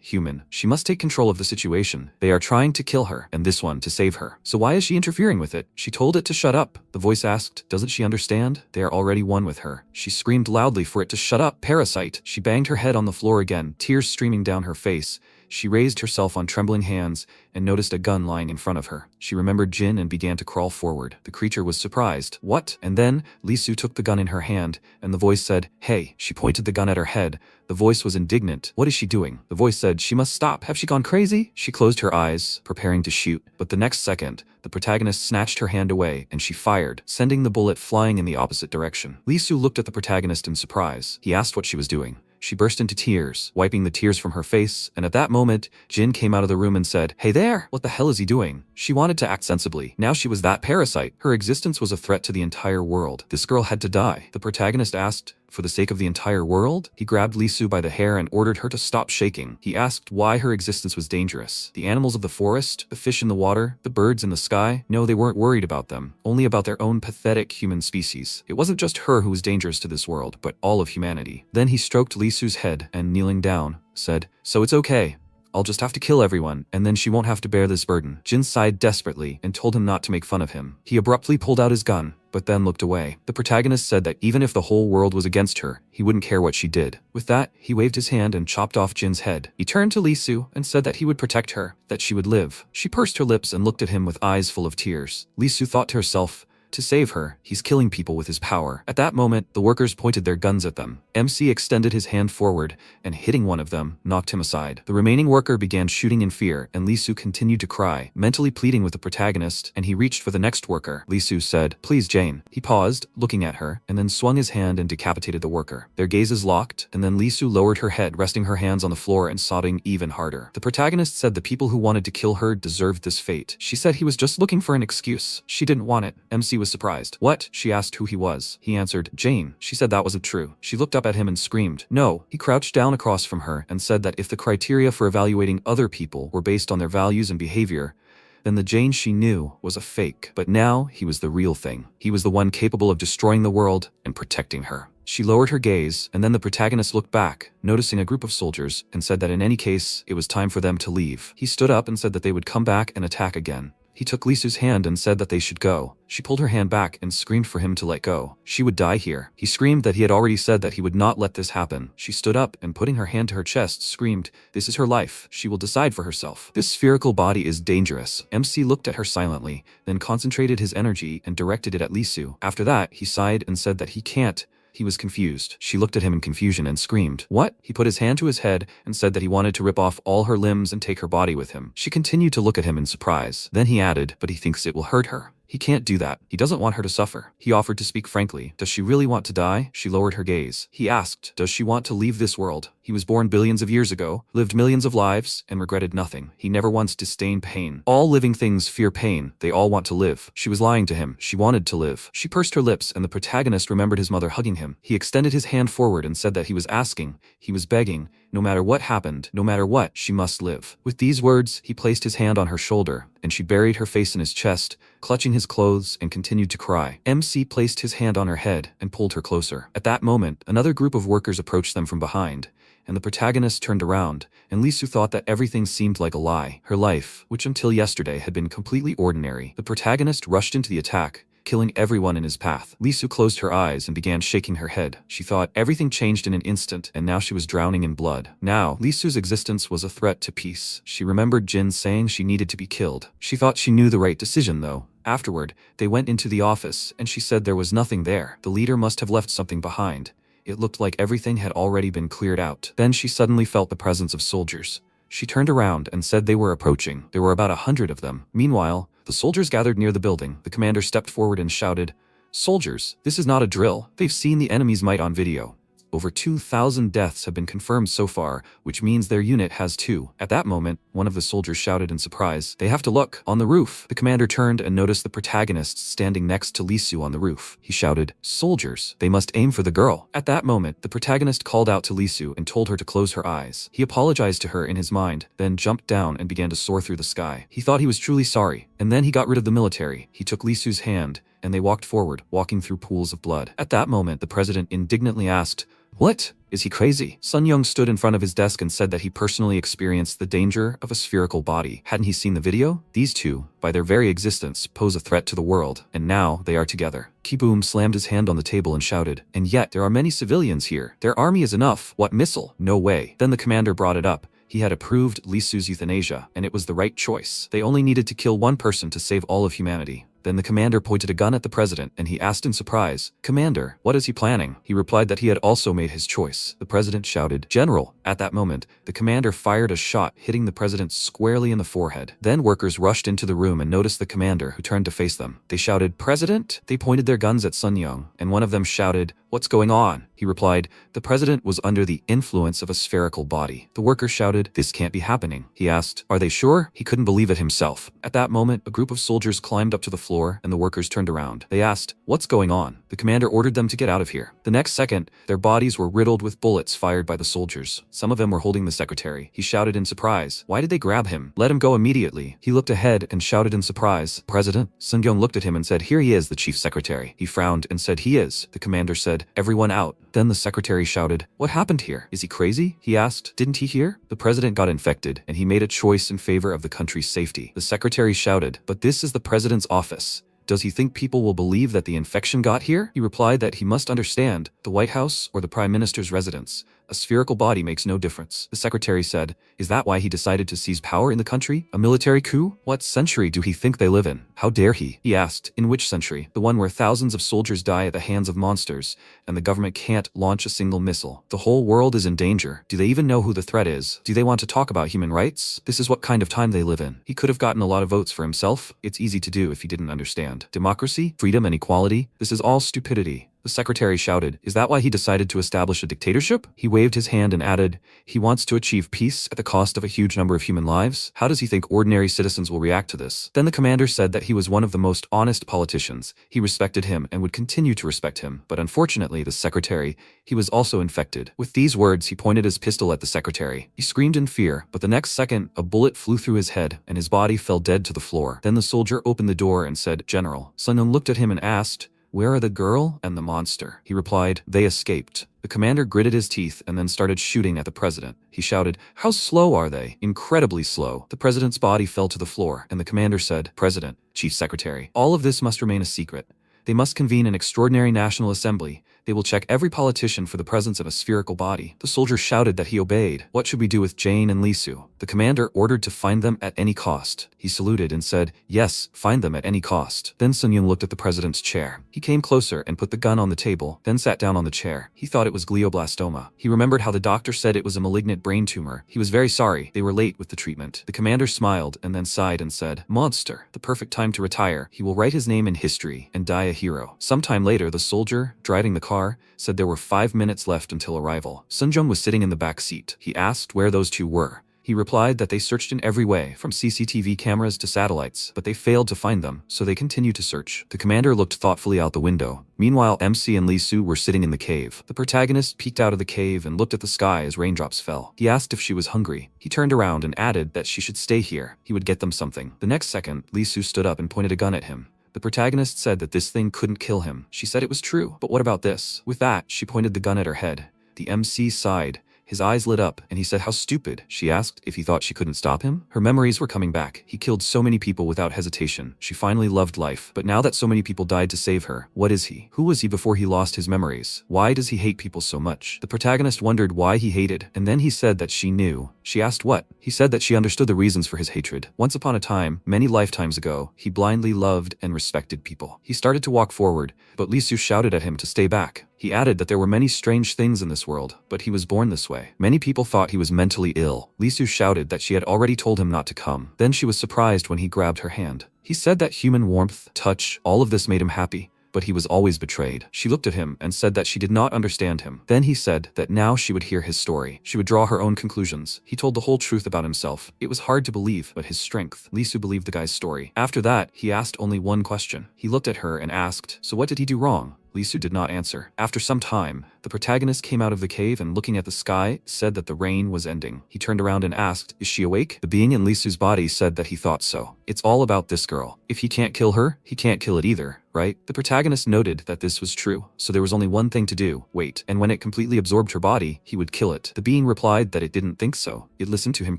human. She must take control of the situation. They are trying to kill her, and this one to save her. So why is she interfering with it? She told it to shut up. The voice asked, doesn't she understand? They are already one with her. She screamed loudly for it to shut up. Parasite. She banged her head on the floor again, tears streaming down her face. She raised herself on trembling hands and noticed a gun lying in front of her. She remembered Jin and began to crawl forward. The creature was surprised. "What?" And then, Lee Su took the gun in her hand, and the voice said, "Hey." She pointed the gun at her head. The voice was indignant. "What is she doing?" The voice said, "She must stop. Have she gone crazy?" She closed her eyes, preparing to shoot. But the next second, the protagonist snatched her hand away, and she fired, sending the bullet flying in the opposite direction. Lee Su looked at the protagonist in surprise. He asked what she was doing. She burst into tears, wiping the tears from her face, and at that moment, Jin came out of the room and said, "Hey there! What the hell is he doing?" She wanted to act sensibly. Now she was that parasite. Her existence was a threat to the entire world. This girl had to die. The protagonist asked, "For the sake of the entire world?" He grabbed Lee Su by the hair and ordered her to stop shaking. He asked why her existence was dangerous. The animals of the forest, the fish in the water, the birds in the sky? No, they weren't worried about them, only about their own pathetic human species. It wasn't just her who was dangerous to this world, but all of humanity. Then he stroked Lee Su's head and, kneeling down, said, "So it's okay. I'll just have to kill everyone, and then she won't have to bear this burden." Jin sighed desperately and told him not to make fun of him. He abruptly pulled out his gun, but then looked away. The protagonist said that even if the whole world was against her, he wouldn't care what she did. With that, he waved his hand and chopped off Jin's head. He turned to Lisu and said that he would protect her, that she would live. She pursed her lips and looked at him with eyes full of tears. Lisu thought to herself, to save her, he's killing people with his power. At that moment, the workers pointed their guns at them. MC extended his hand forward, and hitting one of them, knocked him aside. The remaining worker began shooting in fear, and Lisu continued to cry, mentally pleading with the protagonist, and he reached for the next worker. Lisu said, "Please, Jane." He paused, looking at her, and then swung his hand and decapitated the worker. Their gazes locked, and then Lisu lowered her head, resting her hands on the floor and sobbing even harder. The protagonist said the people who wanted to kill her deserved this fate. She said he was just looking for an excuse. She didn't want it. MC was surprised. "What?" She asked who he was. He answered, "Jane." She said that wasn't true. She looked up at him and screamed, "No." He crouched down across from her and said that if the criteria for evaluating other people were based on their values and behavior, then the Jane she knew was a fake. But now he was the real thing. He was the one capable of destroying the world and protecting her. She lowered her gaze, and then the protagonist looked back, noticing a group of soldiers, and said that in any case, it was time for them to leave. He stood up and said that they would come back and attack again. He took Lisu's hand and said that they should go. She pulled her hand back and screamed for him to let go. She would die here. He screamed that he had already said that he would not let this happen. She stood up and putting her hand to her chest, screamed, "This is her life. She will decide for herself. This spherical body is dangerous." MC looked at her silently, then concentrated his energy and directed it at Lisu. After that, he sighed and said that he can't. He was confused. She looked at him in confusion and screamed, "What?" He put his hand to his head and said that he wanted to rip off all her limbs and take her body with him. She continued to look at him in surprise. Then he added, "But he thinks it will hurt her. He can't do that. He doesn't want her to suffer." He offered to speak frankly. "Does she really want to die?" She lowered her gaze. He asked, "Does she want to leave this world?" He was born billions of years ago, lived millions of lives, and regretted nothing. He never once disdained pain. All living things fear pain. They all want to live. She was lying to him. She wanted to live. She pursed her lips, and the protagonist remembered his mother hugging him. He extended his hand forward and said that he was asking, he was begging, no matter what happened, no matter what, she must live. With these words, he placed his hand on her shoulder, and she buried her face in his chest, clutching his clothes, and continued to cry. MC placed his hand on her head and pulled her closer. At that moment, another group of workers approached them from behind, and the protagonist turned around, and Lisu thought that everything seemed like a lie. Her life, which until yesterday had been completely ordinary. The protagonist rushed into the attack, killing everyone in his path. Lisu closed her eyes and began shaking her head. She thought everything changed in an instant, and now she was drowning in blood. Now, Lisu's existence was a threat to peace. She remembered Jin saying she needed to be killed. She thought she knew the right decision, though. Afterward, they went into the office, and she said there was nothing there. The leader must have left something behind. It looked like everything had already been cleared out. Then she suddenly felt the presence of soldiers. She turned around and said they were approaching. There were about 100 of them. Meanwhile, the soldiers gathered near the building. The commander stepped forward and shouted, "Soldiers, this is not a drill. They've seen the enemy's might on video. Over 2,000 deaths have been confirmed so far, which means their unit has 2. At that moment, one of the soldiers shouted in surprise, "They have to look! On the roof!" The commander turned and noticed the protagonist standing next to Lisu on the roof. He shouted, "Soldiers, they must aim for the girl." At that moment, the protagonist called out to Lisu and told her to close her eyes. He apologized to her in his mind, then jumped down and began to soar through the sky. He thought he was truly sorry, and then he got rid of the military. He took Lisu's hand, and they walked forward, walking through pools of blood. At that moment, the president indignantly asked, "What? Is he crazy?" Sun Young stood in front of his desk and said that he personally experienced the danger of a spherical body. Hadn't he seen the video? These two, by their very existence, pose a threat to the world, and now they are together. Kiboom slammed his hand on the table and shouted, "And yet, there are many civilians here. Their army is enough. What missile? No way." Then the commander brought it up. He had approved Lisu's euthanasia, and it was the right choice. They only needed to kill one person to save all of humanity. Then the commander pointed a gun at the president, and he asked in surprise, "Commander, what is he planning?" He replied that he had also made his choice. The president shouted, "General!" At that moment, the commander fired a shot, hitting the president squarely in the forehead. Then workers rushed into the room and noticed the commander, who turned to face them. They shouted, "President!" They pointed their guns at Sun Young, and one of them shouted, "What's going on?" He replied, "The president was under the influence of a spherical body." The worker shouted, "This can't be happening." He asked, "Are they sure?" He couldn't believe it himself. At that moment, a group of soldiers climbed up to the floor, and the workers turned around. They asked, "What's going on?" The commander ordered them to get out of here. The next second, their bodies were riddled with bullets fired by the soldiers. Some of them were holding the secretary. He shouted in surprise, "Why did they grab him? Let him go immediately." He looked ahead and shouted in surprise, "President?" Sun Young looked at him and said, "Here he is, the chief secretary." He frowned and said, "He is." The commander said, "Everyone out." Then the secretary shouted, "What happened here? Is he crazy?" He asked, "Didn't he hear? The president got infected, and he made a choice in favor of the country's safety." The secretary shouted, "But this is the president's office. Does he think people will believe that the infection got here? He replied that he must understand, the White House or the Prime Minister's residence. A spherical body makes no difference. The secretary said, is that why he decided to seize power in the country? A military coup? What century do he think they live in? How dare he? He asked, in which century? The one where thousands of soldiers die at the hands of monsters, and the government can't launch a single missile. The whole world is in danger. Do they even know who the threat is? Do they want to talk about human rights? This is what kind of time they live in. He could have gotten a lot of votes for himself. It's easy to do if he didn't understand. Democracy, freedom, and equality? This is all stupidity. The secretary shouted, is that why he decided to establish a dictatorship? He waved his hand and added, he wants to achieve peace at the cost of a huge number of human lives? How does he think ordinary citizens will react to this? Then the commander said that he was one of the most honest politicians. He respected him and would continue to respect him. But unfortunately, the secretary, he was also infected. With these words, he pointed his pistol at the secretary. He screamed in fear, but the next second, a bullet flew through his head and his body fell dead to the floor. Then the soldier opened the door and said, General. Sun Yun looked at him and asked, where are the girl and the monster? He replied, they escaped. The commander gritted his teeth and then started shooting at the president. He shouted, how slow are they? Incredibly slow. The president's body fell to the floor, and the commander said, President, Chief Secretary, all of this must remain a secret. They must convene an extraordinary national assembly. They will check every politician for the presence of a spherical body. The soldier shouted that he obeyed. What should we do with Jane and Lisu? The commander ordered to find them at any cost. He saluted and said, yes, find them at any cost. Then Sun Yun looked at the president's chair. He came closer and put the gun on the table, then sat down on the chair. He thought it was glioblastoma. He remembered how the doctor said it was a malignant brain tumor. He was very sorry. They were late with the treatment. The commander smiled and then sighed and said, monster, the perfect time to retire. He will write his name in history and die a hero. Sometime later, the soldier, driving the car, said there were 5 minutes left until arrival. Sun Jung was sitting in the back seat. He asked where those two were. He replied that they searched in every way, from CCTV cameras to satellites, but they failed to find them, so they continued to search. The commander looked thoughtfully out the window. Meanwhile, MC and Lisu were sitting in the cave. The protagonist peeked out of the cave and looked at the sky as raindrops fell. He asked if she was hungry. He turned around and added that she should stay here. He would get them something. The next second, Lisu stood up and pointed a gun at him. The protagonist said that this thing couldn't kill him. She said it was true. But what about this? With that, she pointed the gun at her head. The MC sighed. His eyes lit up, and he said how stupid. She asked if he thought she couldn't stop him. Her memories were coming back. He killed so many people without hesitation. She finally loved life. But now that so many people died to save her, what is he? Who was he before he lost his memories? Why does he hate people so much? The protagonist wondered why he hated, and then he said that she knew. She asked what? He said that she understood the reasons for his hatred. Once upon a time, many lifetimes ago, he blindly loved and respected people. He started to walk forward, but Lisu shouted at him to stay back. He added that there were many strange things in this world, but he was born this way. Many people thought he was mentally ill. Lisu shouted that she had already told him not to come. Then she was surprised when he grabbed her hand. He said that human warmth, touch, all of this made him happy. But he was always betrayed. She looked at him and said that she did not understand him. Then he said that now she would hear his story. She would draw her own conclusions. He told the whole truth about himself. It was hard to believe, but his strength. Lisu believed the guy's story. After that, he asked only one question. He looked at her and asked, so what did he do wrong? Lisu did not answer. After some time, the protagonist came out of the cave and looking at the sky, said that the rain was ending. He turned around and asked, is she awake? The being in Lisu's body said that he thought so. It's all about this girl. If he can't kill her, he can't kill it either, right? The protagonist noted that this was true, so there was only one thing to do, wait. And when it completely absorbed her body, he would kill it. The being replied that it didn't think so. It listened to him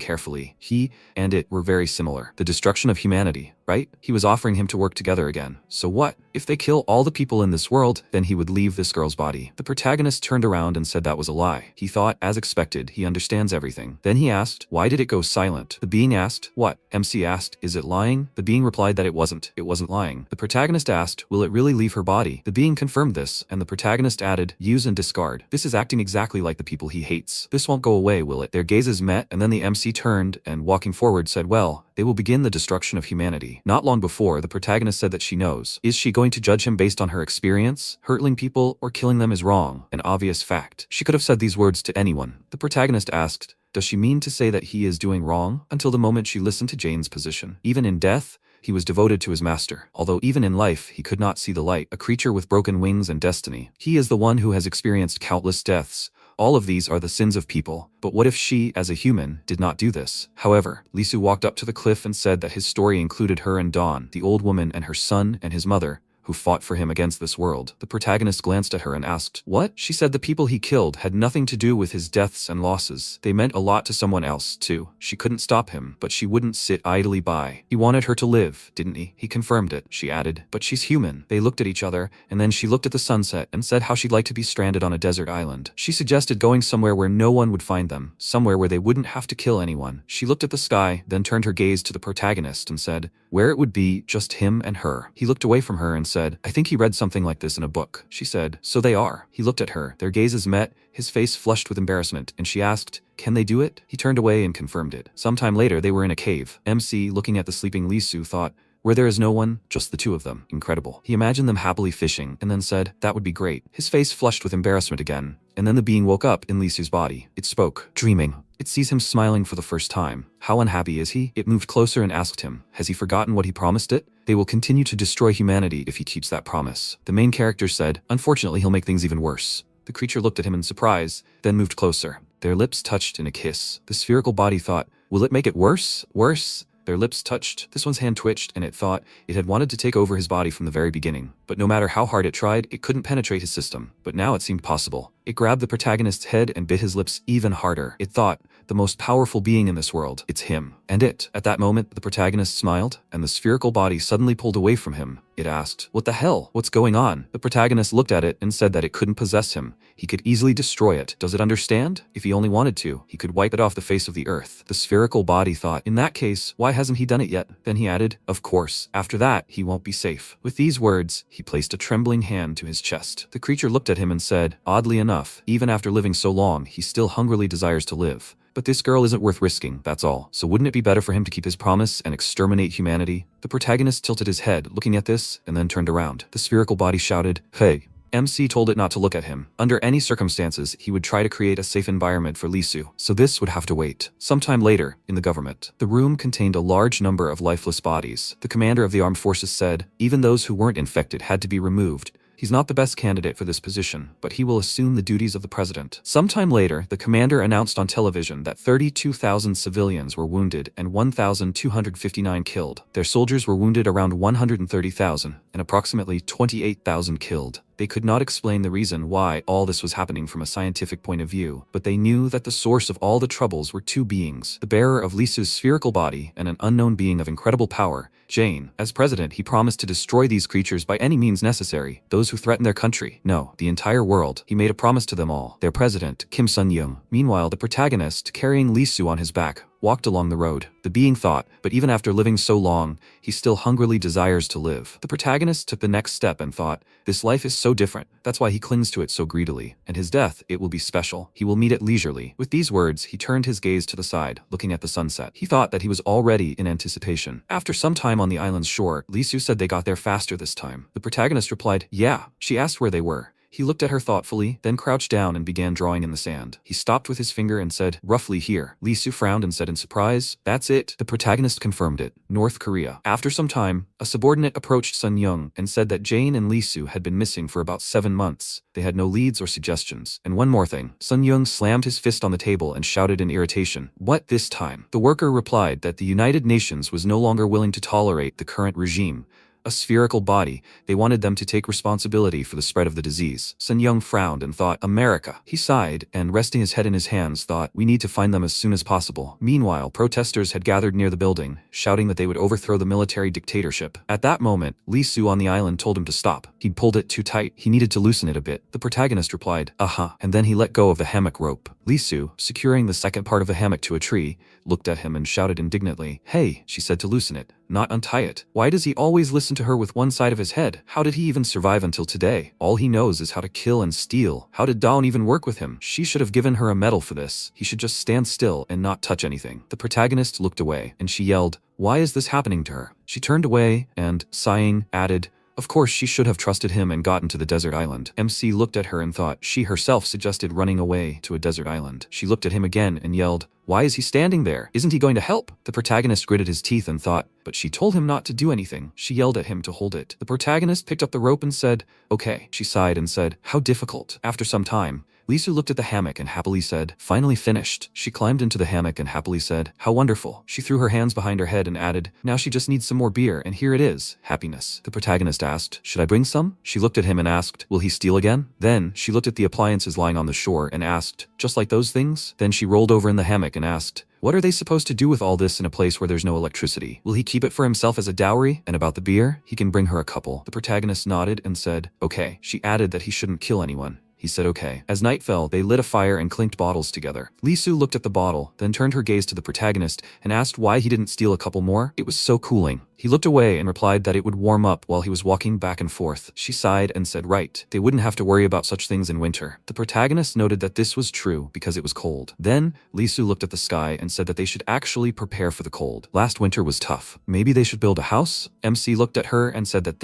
carefully. He and it were very similar. The destruction of humanity, right? He was offering him to work together again. So what? If they kill all the people in this world, then he would leave this girl's body. The protagonist turned around and said that was a lie. He thought, as expected, he understands everything. Then he asked, why did it go silent? The being asked, what? MC asked, is it lying? The being replied that it wasn't. It wasn't lying. The protagonist asked, will it really leave her body? The being confirmed this, and the protagonist added, use and discard. This is acting exactly like the people he hates. This won't go away, will it? Their gazes met, and then the MC turned and, walking forward, said, well, they will begin the destruction of humanity. Not long before, the protagonist said that she knows. Is she going to judge him based on her experience? Hurting people or killing them is wrong, an obvious fact. She could have said these words to anyone. The protagonist asked, does she mean to say that he is doing wrong? Until the moment she listened to Jane's position. Even in death, he was devoted to his master. Although even in life, he could not see the light, a creature with broken wings and destiny. He is the one who has experienced countless deaths. All of these are the sins of people. But what if she, as a human, did not do this? However, Lisu walked up to the cliff and said that his story included her and Dawn, the old woman and her son and his mother, who fought for him against this world. The protagonist glanced at her and asked, "What?" She said the people he killed had nothing to do with his deaths and losses. They meant a lot to someone else, too. She couldn't stop him, but she wouldn't sit idly by. He wanted her to live, didn't he? He confirmed it, she added. But she's human. They looked at each other, and then she looked at the sunset and said how she'd like to be stranded on a desert island. She suggested going somewhere where no one would find them, somewhere where they wouldn't have to kill anyone. She looked at the sky, then turned her gaze to the protagonist and said, where it would be just him and her. He looked away from her and said, I think he read something like this in a book. She said, so they are. He looked at her. Their gazes met, his face flushed with embarrassment, and she asked, can they do it? He turned away and confirmed it. Sometime later, they were in a cave. MC, looking at the sleeping Lisu, thought, where there is no one, just the two of them. Incredible. He imagined them happily fishing, and then said, that would be great. His face flushed with embarrassment again, and then the being woke up in Lisu's body. It spoke, dreaming. It sees him smiling for the first time. How unhappy is he? It moved closer and asked him, has he forgotten what he promised it? They will continue to destroy humanity if he keeps that promise. The main character said, unfortunately he'll make things even worse. The creature looked at him in surprise, then moved closer. Their lips touched in a kiss. The spherical body thought, will it make it worse? Worse? Their lips touched. This one's hand twitched, and it thought it had wanted to take over his body from the very beginning. But no matter how hard it tried, it couldn't penetrate his system. But now it seemed possible. It grabbed the protagonist's head and bit his lips even harder. It thought, the most powerful being in this world, it's him. And it. At that moment, the protagonist smiled, and the spherical body suddenly pulled away from him. It asked, what the hell? What's going on? The protagonist looked at it and said that it couldn't possess him. He could easily destroy it. Does it understand? If he only wanted to, he could wipe it off the face of the earth. The spherical body thought, in that case, why hasn't he done it yet? Then he added, of course, after that, he won't be safe. With these words, he placed a trembling hand to his chest. The creature looked at him and said, oddly enough, even after living so long, he still hungrily desires to live. But this girl isn't worth risking, that's all. So wouldn't it be better for him to keep his promise and exterminate humanity? The protagonist tilted his head, looking at this, and then turned around. The spherical body shouted, hey. MC told it not to look at him. Under any circumstances, he would try to create a safe environment for Lisu, so this would have to wait. Sometime later, in the government, the room contained a large number of lifeless bodies. The commander of the armed forces said, even those who weren't infected had to be removed. He's not the best candidate for this position, but he will assume the duties of the president. Sometime later, the commander announced on television that 32,000 civilians were wounded and 1,259 killed. Their soldiers were wounded around 130,000 and approximately 28,000 killed. They could not explain the reason why all this was happening from a scientific point of view, but they knew that the source of all the troubles were two beings, the bearer of Lisu's spherical body and an unknown being of incredible power, Jane. As president, he promised to destroy these creatures by any means necessary, those who threaten their country, no, the entire world. He made a promise to them all. Their president, Kim Sun-young. Meanwhile, the protagonist, carrying Lisu on his back, walked along the road. The being thought, but even after living so long, he still hungrily desires to live. The protagonist took the next step and thought, this life is so different, that's why he clings to it so greedily. And his death, it will be special. He will meet it leisurely. With these words, he turned his gaze to the side, looking at the sunset. He thought that he was already in anticipation. After some time on the island's shore, Lisu said they got there faster this time. The protagonist replied, yeah. She asked where they were. He looked at her thoughtfully, then crouched down and began drawing in the sand. He stopped with his finger and said, roughly here. Lisu frowned and said in surprise, that's it. The protagonist confirmed it. North Korea. After some time, a subordinate approached Sun-young and said that Jane and Lisu had been missing for about 7 months. They had no leads or suggestions. And one more thing. Sun-young slammed his fist on the table and shouted in irritation, what this time? The worker replied that the United Nations was no longer willing to tolerate the current regime. A spherical body, they wanted them to take responsibility for the spread of the disease. Sun-young frowned and thought, America. He sighed, and resting his head in his hands thought, we need to find them as soon as possible. Meanwhile, protesters had gathered near the building, shouting that they would overthrow the military dictatorship. At that moment, Lisu on the island told him to stop. He'd pulled it too tight. He needed to loosen it a bit. The protagonist replied, and then he let go of the hammock rope. Lisu, securing the second part of the hammock to a tree, looked at him and shouted indignantly, hey, she said to loosen it, not untie it. Why does he always listen to her with one side of his head? How did he even survive until today? All he knows is how to kill and steal. How did Dawn even work with him? She should have given her a medal for this. He should just stand still and not touch anything. The protagonist looked away, and she yelled, why is this happening to her? She turned away and, sighing, added, of course she should have trusted him and gotten to the desert island. MC looked at her and thought she herself suggested running away to a desert island. She looked at him again and yelled, why is he standing there? Isn't he going to help? The protagonist gritted his teeth and thought, but she told him not to do anything. She yelled at him to hold it. The protagonist picked up the rope and said, okay. She sighed and said, how difficult. After some time, Lee Su looked at the hammock and happily said, "Finally finished." She climbed into the hammock and happily said, "How wonderful." She threw her hands behind her head and added, "Now she just needs some more beer, and here it is, happiness." The protagonist asked, "Should I bring some?" She looked at him and asked, "Will he steal again?" Then, she looked at the appliances lying on the shore and asked, "Just like those things?" Then she rolled over in the hammock and asked, "What are they supposed to do with all this in a place where there's no electricity? Will he keep it for himself as a dowry? And about the beer, he can bring her a couple." The protagonist nodded and said, "Okay." She added that he shouldn't kill anyone. He said okay. As night fell, they lit a fire and clinked bottles together. Lee Su looked at the bottle, then turned her gaze to the protagonist and asked why he didn't steal a couple more. It was so cooling. He looked away and replied that it would warm up while he was walking back and forth. She sighed and said right, they wouldn't have to worry about such things in winter. The protagonist noted that this was true because it was cold. Then, Lee Su looked at the sky and said that they should actually prepare for the cold. Last winter was tough. Maybe they should build a house? MC looked at her and said that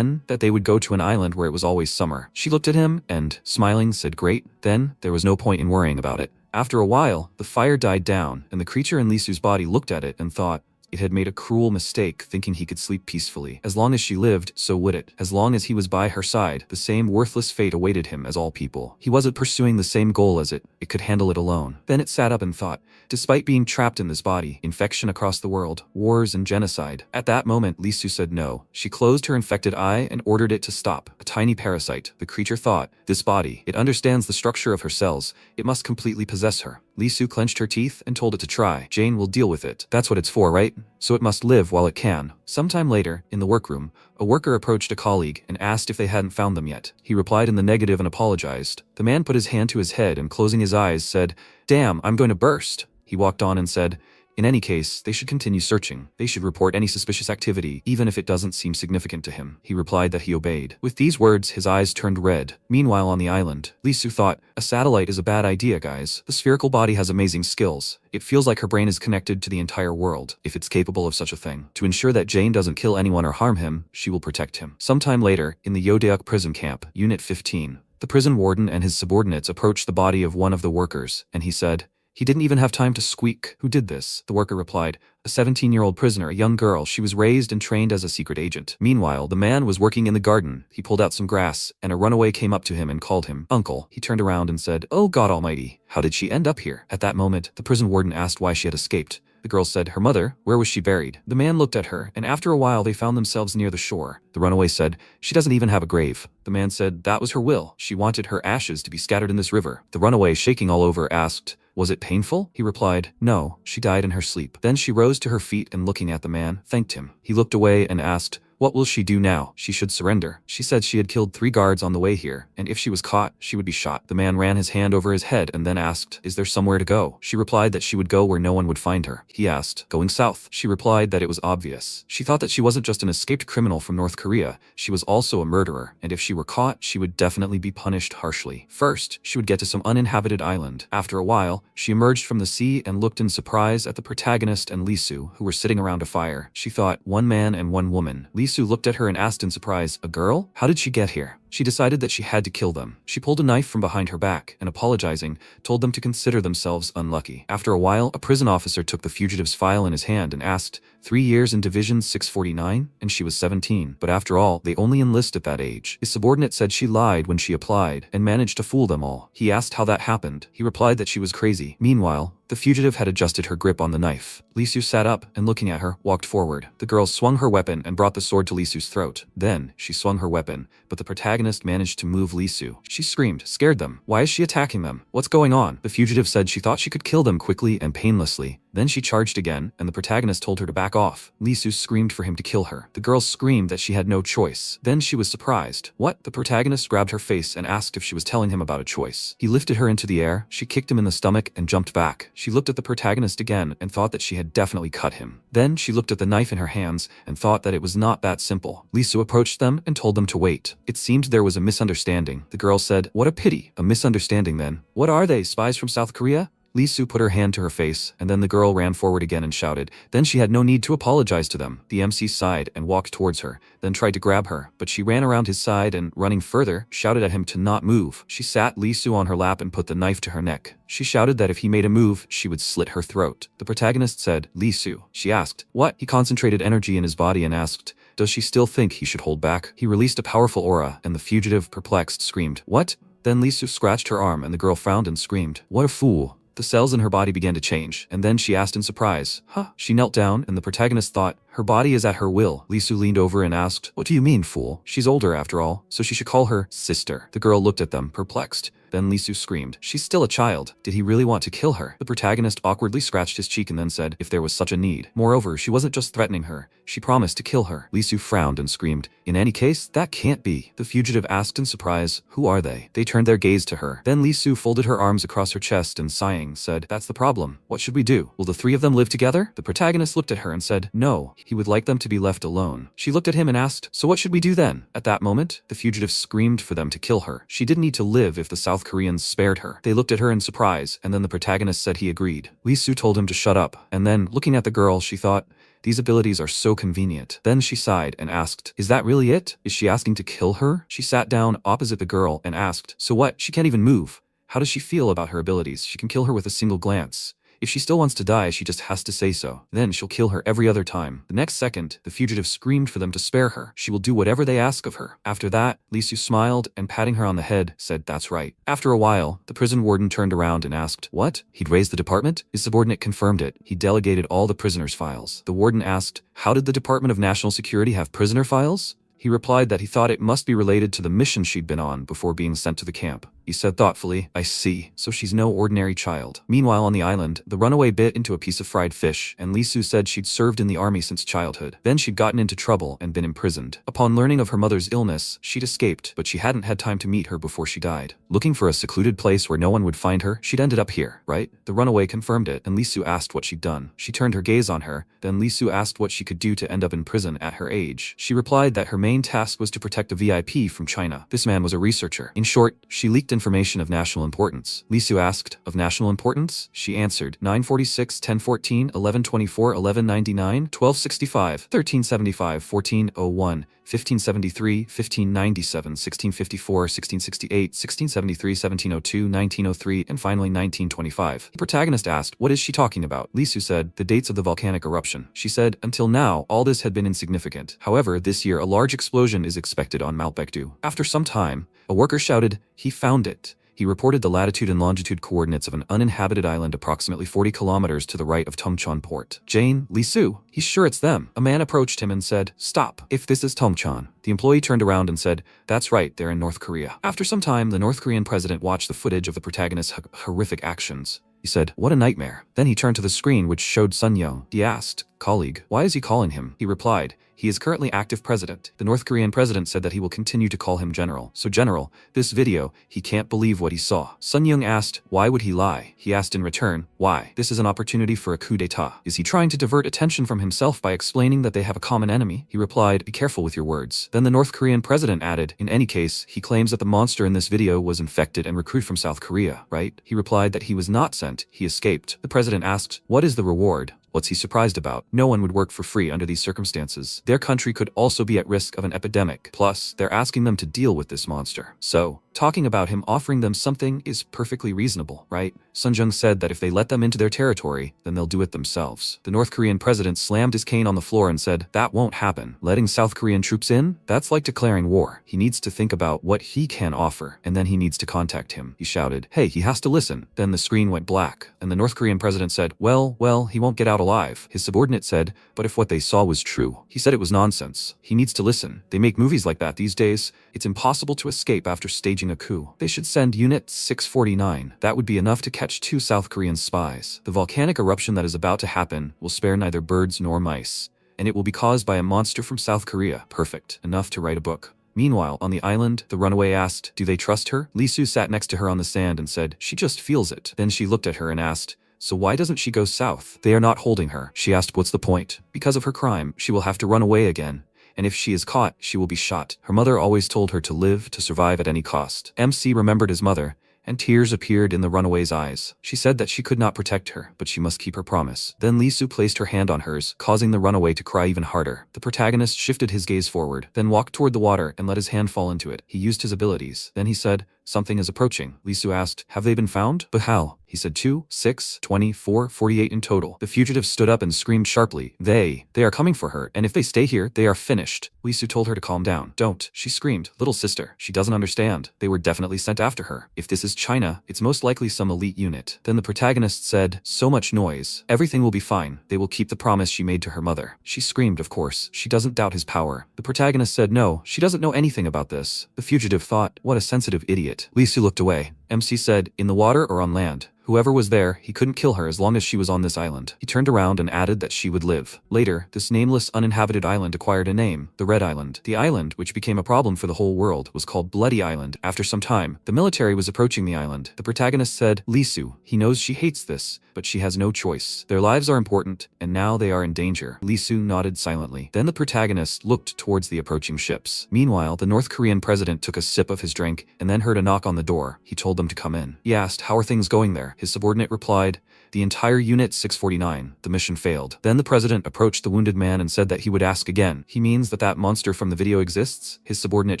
they would go to an island where it was always summer. She looked at him and, smiling, said great. Then, there was no point in worrying about it. After a while, the fire died down, and the creature in Lee Su's body looked at it and thought, it had made a cruel mistake thinking he could sleep peacefully. As long as she lived, so would it. As long as he was by her side, the same worthless fate awaited him as all people. He wasn't pursuing the same goal as it could handle it alone. Then it sat up and thought, despite being trapped in this body, infection across the world, wars and genocide. At that moment, Lee Su said no. She closed her infected eye and ordered it to stop. A tiny parasite, the creature thought, this body, it understands the structure of her cells. It must completely possess her. Lee Su clenched her teeth and told it to try. Jane will deal with it. That's what it's for, right? So it must live while it can. Sometime later, in the workroom, a worker approached a colleague and asked if they hadn't found them yet. He replied in the negative and apologized. The man put his hand to his head and closing his eyes said, "Damn, I'm going to burst." He walked on and said, "In any case, they should continue searching. They should report any suspicious activity, even if it doesn't seem significant to him." He replied that he obeyed. With these words, his eyes turned red. Meanwhile, on the island, Lee Su thought, a satellite is a bad idea, guys. The spherical body has amazing skills. It feels like her brain is connected to the entire world, if it's capable of such a thing. To ensure that Jane doesn't kill anyone or harm him, she will protect him. Sometime later, in the Yodeok prison camp, Unit 15, the prison warden and his subordinates approached the body of one of the workers, and he said, "He didn't even have time to squeak. Who did this?" The worker replied, "A 17-year-old prisoner, a young girl. She was raised and trained as a secret agent." Meanwhile, the man was working in the garden. He pulled out some grass, and a runaway came up to him and called him uncle. He turned around and said, "Oh God Almighty, how did she end up here?" At that moment, the prison warden asked why she had escaped. The girl said, "Her mother, where was she buried?" The man looked at her, and after a while they found themselves near the shore. The runaway said, "She doesn't even have a grave." The man said, "That was her will. She wanted her ashes to be scattered in this river." The runaway, shaking all over, asked, "Was it painful?" He replied, "No, she died in her sleep." Then she rose to her feet and looking at the man, thanked him. He looked away and asked, "What will she do now?" She should surrender. She said she had killed 3 guards on the way here, and if she was caught, she would be shot. The man ran his hand over his head and then asked, "Is there somewhere to go?" She replied that she would go where no one would find her. He asked, "Going south?" She replied that it was obvious. She thought that she wasn't just an escaped criminal from North Korea, she was also a murderer, and if she were caught, she would definitely be punished harshly. First, she would get to some uninhabited island. After a while, she emerged from the sea and looked in surprise at the protagonist and Lee Su, who were sitting around a fire. She thought, one man and one woman. Lee Su looked at her and asked in surprise, "A girl? How did she get here?" She decided that she had to kill them. She pulled a knife from behind her back and, apologizing, told them to consider themselves unlucky. After a while, a prison officer took the fugitive's file in his hand and asked, 3 years in Division 649? And she was 17. But after all, they only enlist at that age. His subordinate said she lied when she applied and managed to fool them all. He asked how that happened. He replied that she was crazy. Meanwhile, the fugitive had adjusted her grip on the knife. Lee Su sat up and, looking at her, walked forward. The girl swung her weapon and brought the sword to Lee Su's throat. Then, she swung her weapon, but the protagonist managed to move Lee Su. She screamed, scared them. Why is she attacking them? What's going on? The fugitive said she thought she could kill them quickly and painlessly. Then she charged again, and the protagonist told her to back off. Lee Su screamed for him to kill her. The girl screamed that she had no choice. Then she was surprised. What? The protagonist grabbed her face and asked if she was telling him about a choice. He lifted her into the air, she kicked him in the stomach and jumped back. She looked at the protagonist again and thought that she had definitely cut him. Then she looked at the knife in her hands and thought that it was not that simple. Lee Su approached them and told them to wait. It seemed there was a misunderstanding. The girl said, "What a pity. A misunderstanding then. What are they, spies from South Korea?" Lee Su put her hand to her face, and then the girl ran forward again and shouted. Then she had no need to apologize to them. The MC sighed and walked towards her, then tried to grab her, but she ran around his side and, running further, shouted at him to not move. She sat Lee Su on her lap and put the knife to her neck. She shouted that if he made a move, she would slit her throat. The protagonist said, "Lee Su." She asked, "What?" He concentrated energy in his body and asked, "Does she still think he should hold back?" He released a powerful aura, and the fugitive, perplexed, screamed, "What?" Then Li Su scratched her arm and the girl frowned and screamed, "What a fool." The cells in her body began to change, and then she asked in surprise, "Huh?" She knelt down, and the protagonist thought, her body is at her will. Li Su leaned over and asked, "What do you mean, fool? She's older after all, so she should call her sister." The girl looked at them, perplexed. Then Li Su screamed, "She's still a child. Did he really want to kill her?" The protagonist awkwardly scratched his cheek and then said, "If there was such a need." Moreover, she wasn't just threatening her, she promised to kill her. Li Su frowned and screamed, "In any case, that can't be." The fugitive asked in surprise, "Who are they?" They turned their gaze to her. Then Li Su folded her arms across her chest and sighing, said, "That's the problem. What should we do? Will the three of them live together?" The protagonist looked at her and said, "No, he would like them to be left alone." She looked at him and asked, "So what should we do then?" At that moment, the fugitive screamed for them to kill her. She didn't need to live if the South Koreans spared her. They looked at her in surprise, and then the protagonist said he agreed. Li Su told him to shut up, and then, looking at the girl, she thought, these abilities are so convenient. Then she sighed and asked, "Is that really it? Is she asking to kill her?" She sat down opposite the girl and asked, "So what? She can't even move. How does she feel about her abilities? She can kill her with a single glance. If she still wants to die, she just has to say so. Then she'll kill her every other time." The next second, the fugitive screamed for them to spare her. She will do whatever they ask of her. After that, Li Su smiled and patting her on the head, said, "That's right." After a while, the prison warden turned around and asked, "What? He'd raised the department?" His subordinate confirmed it. He delegated all the prisoners' files. The warden asked, "How did the Department of National Security have prisoner files?" He replied that he thought it must be related to the mission she'd been on before being sent to the camp. He said thoughtfully, "I see. So she's no ordinary child." Meanwhile, on the island, the runaway bit into a piece of fried fish, and Li Su said she'd served in the army since childhood. Then she'd gotten into trouble and been imprisoned. Upon learning of her mother's illness, she'd escaped, but she hadn't had time to meet her before she died. Looking for a secluded place where no one would find her, she'd ended up here, right? The runaway confirmed it, and Li Su asked what she'd done. She turned her gaze on her, then Li Su asked what she could do to end up in prison at her age. She replied that her main task was to protect a VIP from China. This man was a researcher. In short, she leaked information of national importance. Li Su asked, "Of national importance?" She answered, 946, 1014, 1124, 1199, 1265, 1375, 1401, 1573, 1597, 1654, 1668, 1673, 1702, 1903, and finally 1925. The protagonist asked, "What is she talking about?" Li Su said, "The dates of the volcanic eruption." She said, "Until now, all this had been insignificant. However, this year a large explosion is expected on Mount Baekdu." After some time, a worker shouted, "He found it." He reported the latitude and longitude coordinates of an uninhabited island approximately 40 kilometers to the right of Tongcheon Port. "Jane, Li Su, he's sure it's them." A man approached him and said, "Stop. If this is Tongcheon." The employee turned around and said, "That's right, they're in North Korea." After some time, the North Korean president watched the footage of the protagonist's horrific actions. He said, "What a nightmare." Then he turned to the screen which showed Sun Young. He asked, "Colleague, why is he calling him?" He replied, "He is currently active president." The North Korean president said that he will continue to call him general. "So general, this video, he can't believe what he saw." Sun Young asked, "Why would he lie?" He asked in return, "Why? This is an opportunity for a coup d'etat. Is he trying to divert attention from himself by explaining that they have a common enemy?" He replied, "Be careful with your words." Then the North Korean president added, "In any case, he claims that the monster in this video was infected and recruited from South Korea, right?" He replied that he was not sent, he escaped. The president asked, "What is the reward?" What's he surprised about? No one would work for free under these circumstances. Their country could also be at risk of an epidemic. Plus, they're asking them to deal with this monster. So, talking about him offering them something is perfectly reasonable, right? Sun Jung said that if they let them into their territory, then they'll do it themselves. The North Korean president slammed his cane on the floor and said, "That won't happen. Letting South Korean troops in? That's like declaring war. He needs to think about what he can offer, and then he needs to contact him." He shouted, "Hey, he has to listen." Then the screen went black, and the North Korean president said, well, he won't get out alive." His subordinate said, "But if what they saw was true?" He said it was nonsense. He needs to listen. They make movies like that these days. It's impossible to escape after staging a coup. They should send Unit 649. That would be enough to catch 2 South Korean spies. The volcanic eruption that is about to happen will spare neither birds nor mice. And it will be caused by a monster from South Korea. Perfect. Enough to write a book. Meanwhile, on the island, the runaway asked, "Do they trust her?" Li Su sat next to her on the sand and said, "She just feels it." Then she looked at her and asked, "So why doesn't she go south?" "They are not holding her." She asked, "What's the point?" "Because of her crime, she will have to run away again. And if she is caught, she will be shot." Her mother always told her to live, to survive at any cost. MC remembered his mother, and tears appeared in the runaway's eyes. She said that she could not protect her, but she must keep her promise. Then Li Su placed her hand on hers, causing the runaway to cry even harder. The protagonist shifted his gaze forward, then walked toward the water and let his hand fall into it. He used his abilities. Then he said, something is approaching. Li Su asked, have they been found? But how? He said 2, 6, 24, 48 in total. The fugitive stood up and screamed sharply, they are coming for her, and if they stay here, they are finished. Li Su told her to calm down. Don't, she screamed. Little sister, she doesn't understand. They were definitely sent after her. If this is China, it's most likely some elite unit. Then the protagonist said, so much noise. Everything will be fine. They will keep the promise she made to her mother. She screamed, of course. She doesn't doubt his power. The protagonist said, no, she doesn't know anything about this. The fugitive thought, what a sensitive idiot. Li Su looked away. MC said, in the water or on land? Whoever was there, he couldn't kill her as long as she was on this island. He turned around and added that she would live. Later, this nameless uninhabited island acquired a name, the Red Island. The island, which became a problem for the whole world, was called Bloody Island. After some time, the military was approaching the island. The protagonist said, Li Su, he knows she hates this, but she has no choice. Their lives are important, and now they are in danger. Li Su nodded silently. Then the protagonist looked towards the approaching ships. Meanwhile, the North Korean president took a sip of his drink, and then heard a knock on the door. He told them to come in. He asked, how are things going there? His subordinate replied, the entire unit 649, the mission failed. Then the president approached the wounded man and said that he would ask again. He means that monster from the video exists? His subordinate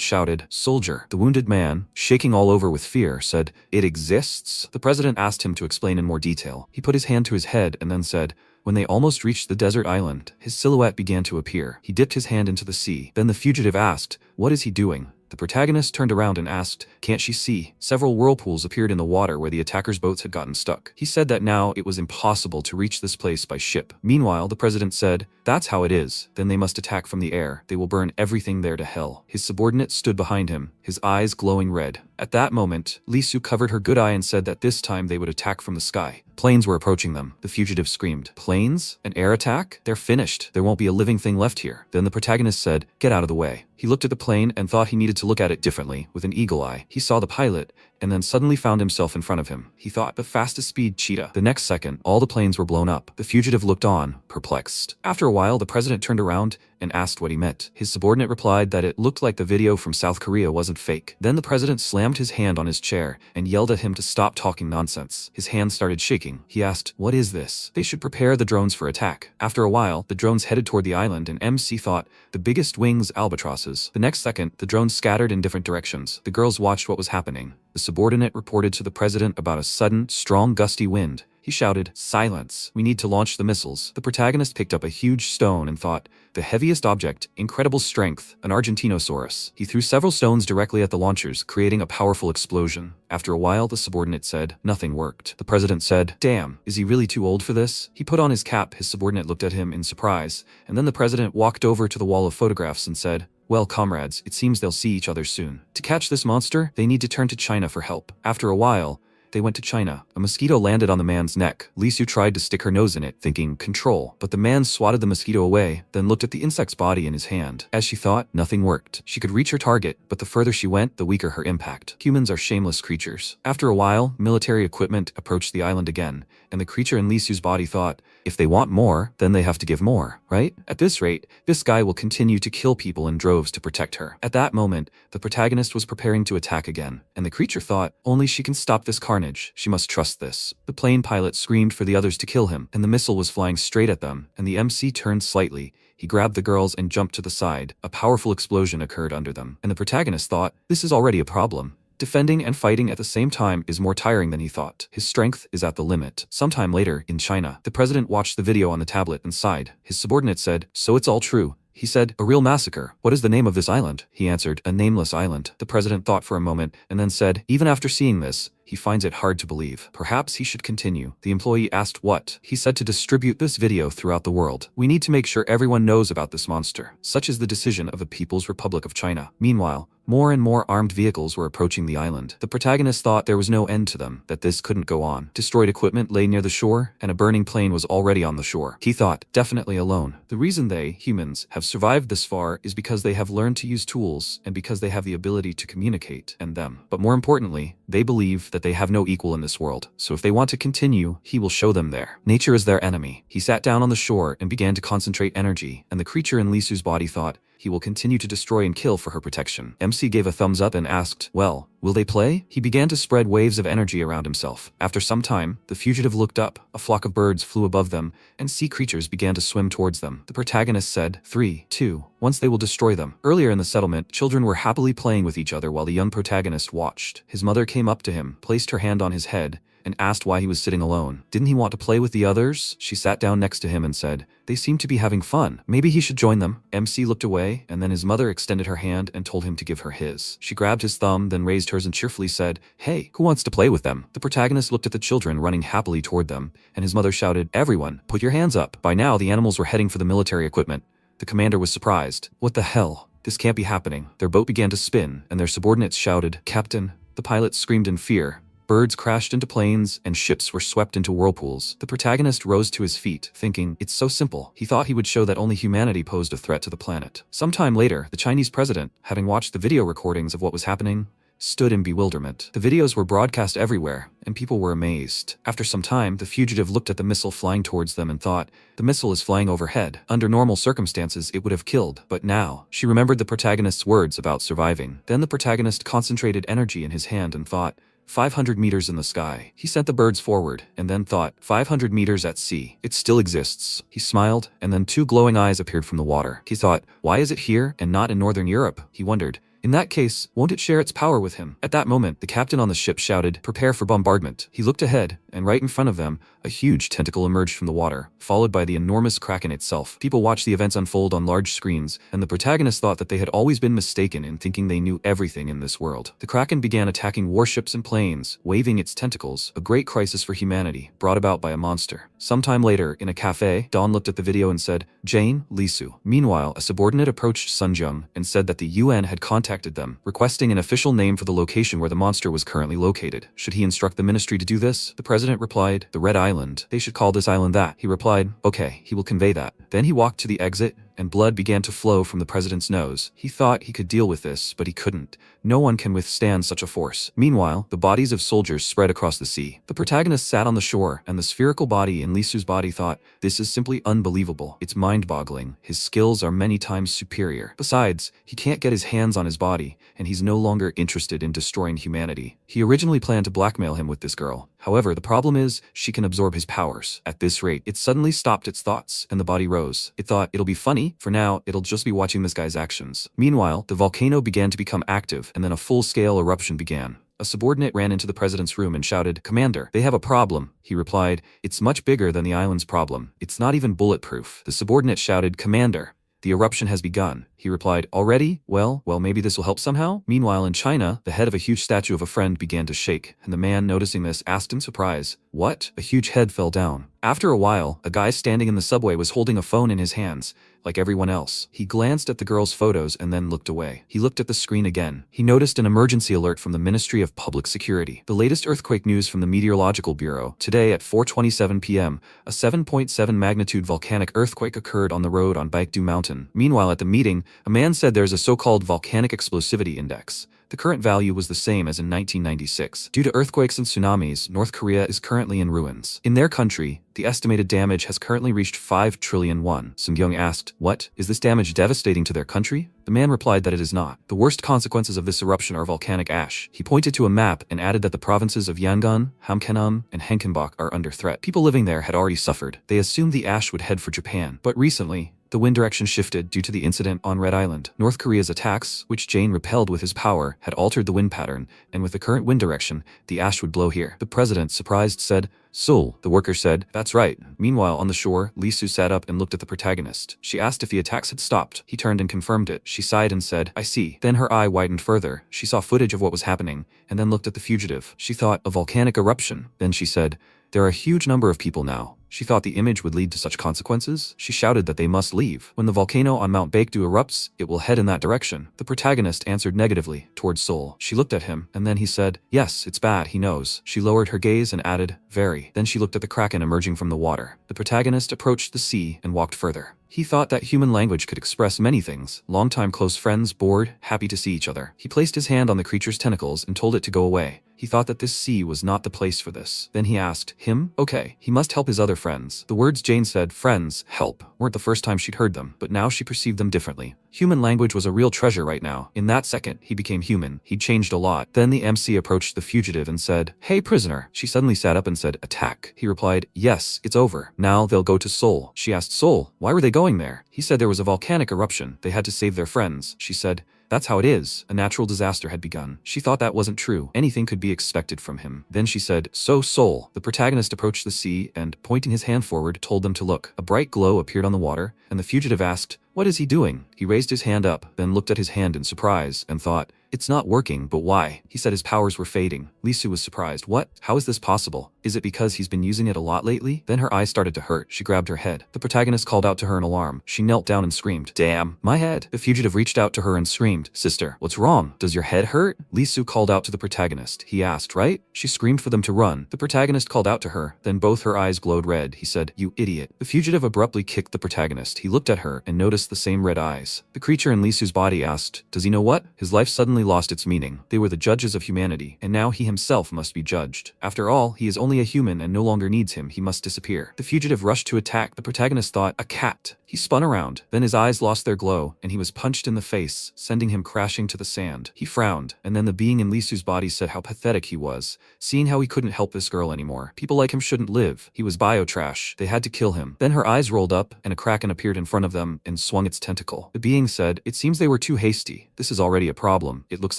shouted, soldier. The wounded man, shaking all over with fear, said, it exists? The president asked him to explain in more detail. He put his hand to his head and then said, when they almost reached the desert island, his silhouette began to appear. He dipped his hand into the sea. Then the fugitive asked, what is he doing? The protagonist turned around and asked, can't she see? Several whirlpools appeared in the water where the attackers' boats had gotten stuck. He said that now it was impossible to reach this place by ship. Meanwhile, the president said, that's how it is. Then they must attack from the air. They will burn everything there to hell. His subordinate stood behind him, his eyes glowing red. At that moment, Li Su covered her good eye and said that this time they would attack from the sky. Planes were approaching them. The fugitive screamed, planes? An air attack? They're finished. There won't be a living thing left here. Then the protagonist said, get out of the way. He looked at the plane and thought he needed to look at it differently, with an eagle eye. He saw the pilot, and then suddenly found himself in front of him. He thought, the fastest speed cheetah. The next second, all the planes were blown up. The fugitive looked on, perplexed. After a while, the president turned around and asked what he meant. His subordinate replied that it looked like the video from South Korea wasn't fake. Then the president slammed his hand on his chair and yelled at him to stop talking nonsense. His hand started shaking. He asked, what is this? They should prepare the drones for attack. After a while, the drones headed toward the island and MC thought, the biggest wings albatrosses. The next second, the drones scattered in different directions. The girls watched what was happening. The subordinate reported to the president about a sudden, strong, gusty wind. He shouted, silence, we need to launch the missiles. The protagonist picked up a huge stone and thought, the heaviest object, incredible strength, an Argentinosaurus. He threw several stones directly at the launchers, creating a powerful explosion. After a while, the subordinate said, nothing worked. The president said, damn, is he really too old for this? He put on his cap. His subordinate looked at him in surprise, and then the president walked over to the wall of photographs and said, well, comrades, it seems they'll see each other soon. To catch this monster, they need to turn to China for help. After a while, they went to China. A mosquito landed on the man's neck. Li Su tried to stick her nose in it, thinking, control. But the man swatted the mosquito away, then looked at the insect's body in his hand. As she thought, nothing worked. She could reach her target, but the further she went, the weaker her impact. Humans are shameless creatures. After a while, military equipment approached the island again, and the creature in Li Su's body thought, if they want more, then they have to give more, right? At this rate, this guy will continue to kill people in droves to protect her. At that moment, the protagonist was preparing to attack again, and the creature thought, only she can stop this carnage. She must trust this. The plane pilot screamed for the others to kill him, and the missile was flying straight at them, and the MC turned slightly. He grabbed the girls and jumped to the side. A powerful explosion occurred under them, and the protagonist thought, this is already a problem. Defending and fighting at the same time is more tiring than he thought. His strength is at the limit. Sometime later, in China, the president watched the video on the tablet and sighed. His subordinate said, so it's all true. He said, a real massacre. What is the name of this island? He answered, a nameless island. The president thought for a moment and then said, even after seeing this, he finds it hard to believe. Perhaps he should continue. The employee asked what. He said to distribute this video throughout the world. We need to make sure everyone knows about this monster. Such is the decision of the People's Republic of China. Meanwhile, more and more armed vehicles were approaching the island. The protagonist thought there was no end to them, that this couldn't go on. Destroyed equipment lay near the shore, and a burning plane was already on the shore. He thought, definitely alone. The reason they, humans, have survived this far is because they have learned to use tools, and because they have the ability to communicate, and them. But more importantly, they believe that they have no equal in this world, so if they want to continue, he will show them there. Nature is their enemy. He sat down on the shore and began to concentrate energy, and the creature in Li Su's body thought, he will continue to destroy and kill for her protection. MC gave a thumbs up and asked, well, will they play? He began to spread waves of energy around himself. After some time, the fugitive looked up, a flock of birds flew above them, and sea creatures began to swim towards them. The protagonist said, 3, 2, once they will destroy them. Earlier in the settlement, children were happily playing with each other while the young protagonist watched. His mother came up to him, placed her hand on his head, and asked why he was sitting alone. Didn't he want to play with the others? She sat down next to him and said, they seem to be having fun. Maybe he should join them. MC looked away, and then his mother extended her hand and told him to give her his. She grabbed his thumb, then raised hers and cheerfully said, hey, who wants to play with them? The protagonist looked at the children running happily toward them, and his mother shouted, everyone, put your hands up. By now, the animals were heading for the military equipment. The commander was surprised. What the hell? This can't be happening. Their boat began to spin, and their subordinates shouted, Captain. The pilots screamed in fear. Birds crashed into planes, and ships were swept into whirlpools. The protagonist rose to his feet, thinking, it's so simple. He thought he would show that only humanity posed a threat to the planet. Sometime later, the Chinese president, having watched the video recordings of what was happening, stood in bewilderment. The videos were broadcast everywhere, and people were amazed. After some time, the fugitive looked at the missile flying towards them and thought, the missile is flying overhead. Under normal circumstances, it would have killed, but now, she remembered the protagonist's words about surviving. Then the protagonist concentrated energy in his hand and thought, 500 meters in the sky. He sent the birds forward, and then thought, 500 meters at sea. It still exists. He smiled, and then 2 glowing eyes appeared from the water. He thought, why is it here and not in Northern Europe? He wondered, in that case, won't it share its power with him? At that moment, the captain on the ship shouted, prepare for bombardment. He looked ahead, and right in front of them, a huge tentacle emerged from the water, followed by the enormous kraken itself. People watched the events unfold on large screens, and the protagonist thought that they had always been mistaken in thinking they knew everything in this world. The kraken began attacking warships and planes, waving its tentacles, a great crisis for humanity, brought about by a monster. Sometime later, in a cafe, Dawn looked at the video and said, Jane, Lisu. Meanwhile, a subordinate approached Sunjung and said that the UN had contacted them, requesting an official name for the location where the monster was currently located. Should he instruct the ministry to do this? The president replied, the Red Island. They should call this island that. He replied, okay, he will convey that. Then he walked to the exit, and blood began to flow from the president's nose. He thought he could deal with this, but he couldn't. No one can withstand such a force. Meanwhile, the bodies of soldiers spread across the sea. The protagonist sat on the shore, and the spherical body in Lisu's body thought, this is simply unbelievable. It's mind-boggling. His skills are many times superior. Besides, he can't get his hands on his body, and he's no longer interested in destroying humanity. He originally planned to blackmail him with this girl. However, the problem is, she can absorb his powers. At this rate, it suddenly stopped its thoughts, and the body rose. It thought, it'll be funny. For now, it'll just be watching this guy's actions. Meanwhile, the volcano began to become active, and then a full-scale eruption began. A subordinate ran into the president's room and shouted, Commander, they have a problem. He replied, it's much bigger than the island's problem. It's not even bulletproof. The subordinate shouted, Commander, the eruption has begun. He replied, already? Well, maybe this will help somehow? Meanwhile, in China, the head of a huge statue of a friend began to shake, and the man, noticing this, asked in surprise, what? A huge head fell down. After a while, a guy standing in the subway was holding a phone in his hands, like everyone else. He glanced at the girl's photos and then looked away. He looked at the screen again. He noticed an emergency alert from the Ministry of Public Security. The latest earthquake news from the Meteorological Bureau. Today at 4:27 p.m., a 7.7 magnitude volcanic earthquake occurred on the road on Baekdu Mountain. Meanwhile, at the meeting, a man said there's a so-called volcanic explosivity index. The current value was the same as in 1996. Due to earthquakes and tsunamis, North Korea is currently in ruins. In their country, the estimated damage has currently reached 5 trillion won. Sung-kyung asked, what? Is this damage devastating to their country? The man replied that it is not. The worst consequences of this eruption are volcanic ash. He pointed to a map and added that the provinces of Yangon, Hamgyongnam, and Henkenbok are under threat. People living there had already suffered. They assumed the ash would head for Japan. But recently, the wind direction shifted due to the incident on Red Island. North Korea's attacks, which Jane repelled with his power, had altered the wind pattern, and with the current wind direction, the ash would blow here. The president, surprised, said, Seoul. The worker said, that's right. Meanwhile, on the shore, Lisu sat up and looked at the protagonist. She asked if the attacks had stopped. He turned and confirmed it. She sighed and said, I see. Then her eye widened further. She saw footage of what was happening, and then looked at the fugitive. She thought, a volcanic eruption. Then she said, there are a huge number of people now. She thought the image would lead to such consequences. She shouted that they must leave. When the volcano on Mount Baekdu erupts, it will head in that direction. The protagonist answered negatively, towards Seoul. She looked at him, and then he said, yes, it's bad, he knows. She lowered her gaze and added, very. Then she looked at the kraken emerging from the water. The protagonist approached the sea and walked further. He thought that human language could express many things: longtime close friends, bored, happy to see each other. He placed his hand on the creature's tentacles and told it to go away. He thought that this sea was not the place for this. Then he asked, him? Okay, he must help his other friends. The words Jane said, friends, help, weren't the first time she'd heard them, but now she perceived them differently. Human language was a real treasure right now. In that second, he became human. He'd changed a lot. Then the MC approached the fugitive and said, hey prisoner. She suddenly sat up and said, attack. He replied, yes, it's over. Now they'll go to Seoul. She asked, Seoul, why were they going there? He said there was a volcanic eruption. They had to save their friends. She said, that's how it is. A natural disaster had begun. She thought that wasn't true. Anything could be expected from him. Then she said, so Seoul. The protagonist approached the sea and, pointing his hand forward, told them to look. A bright glow appeared on the water, and the fugitive asked, what is he doing? He raised his hand up, then looked at his hand in surprise, and thought, it's not working, but why? He said his powers were fading. Lisu was surprised. What? How is this possible? Is it because he's been using it a lot lately? Then her eyes started to hurt. She grabbed her head. The protagonist called out to her in alarm. She knelt down and screamed, damn, my head. The fugitive reached out to her and screamed, sister, what's wrong? Does your head hurt? Lisu called out to the protagonist. He asked, right? She screamed for them to run. The protagonist called out to her. Then both her eyes glowed red. He said, you idiot. The fugitive abruptly kicked the protagonist. He looked at her and noticed the same red eyes. The creature in Lisu's body asked, does he know what? His life suddenly lost its meaning. They were the judges of humanity, and now he himself must be judged. After all, he is only a human and no longer needs him. He must disappear. The fugitive rushed to attack. The protagonist thought, a cat. He spun around. Then his eyes lost their glow, and he was punched in the face, sending him crashing to the sand. He frowned, and then the being in Lisu's body said how pathetic he was, seeing how he couldn't help this girl anymore. People like him shouldn't live. He was biotrash. They had to kill him. Then her eyes rolled up, and a kraken appeared in front of them and swung its tentacle. The being said, it seems they were too hasty. This is already a problem. It looks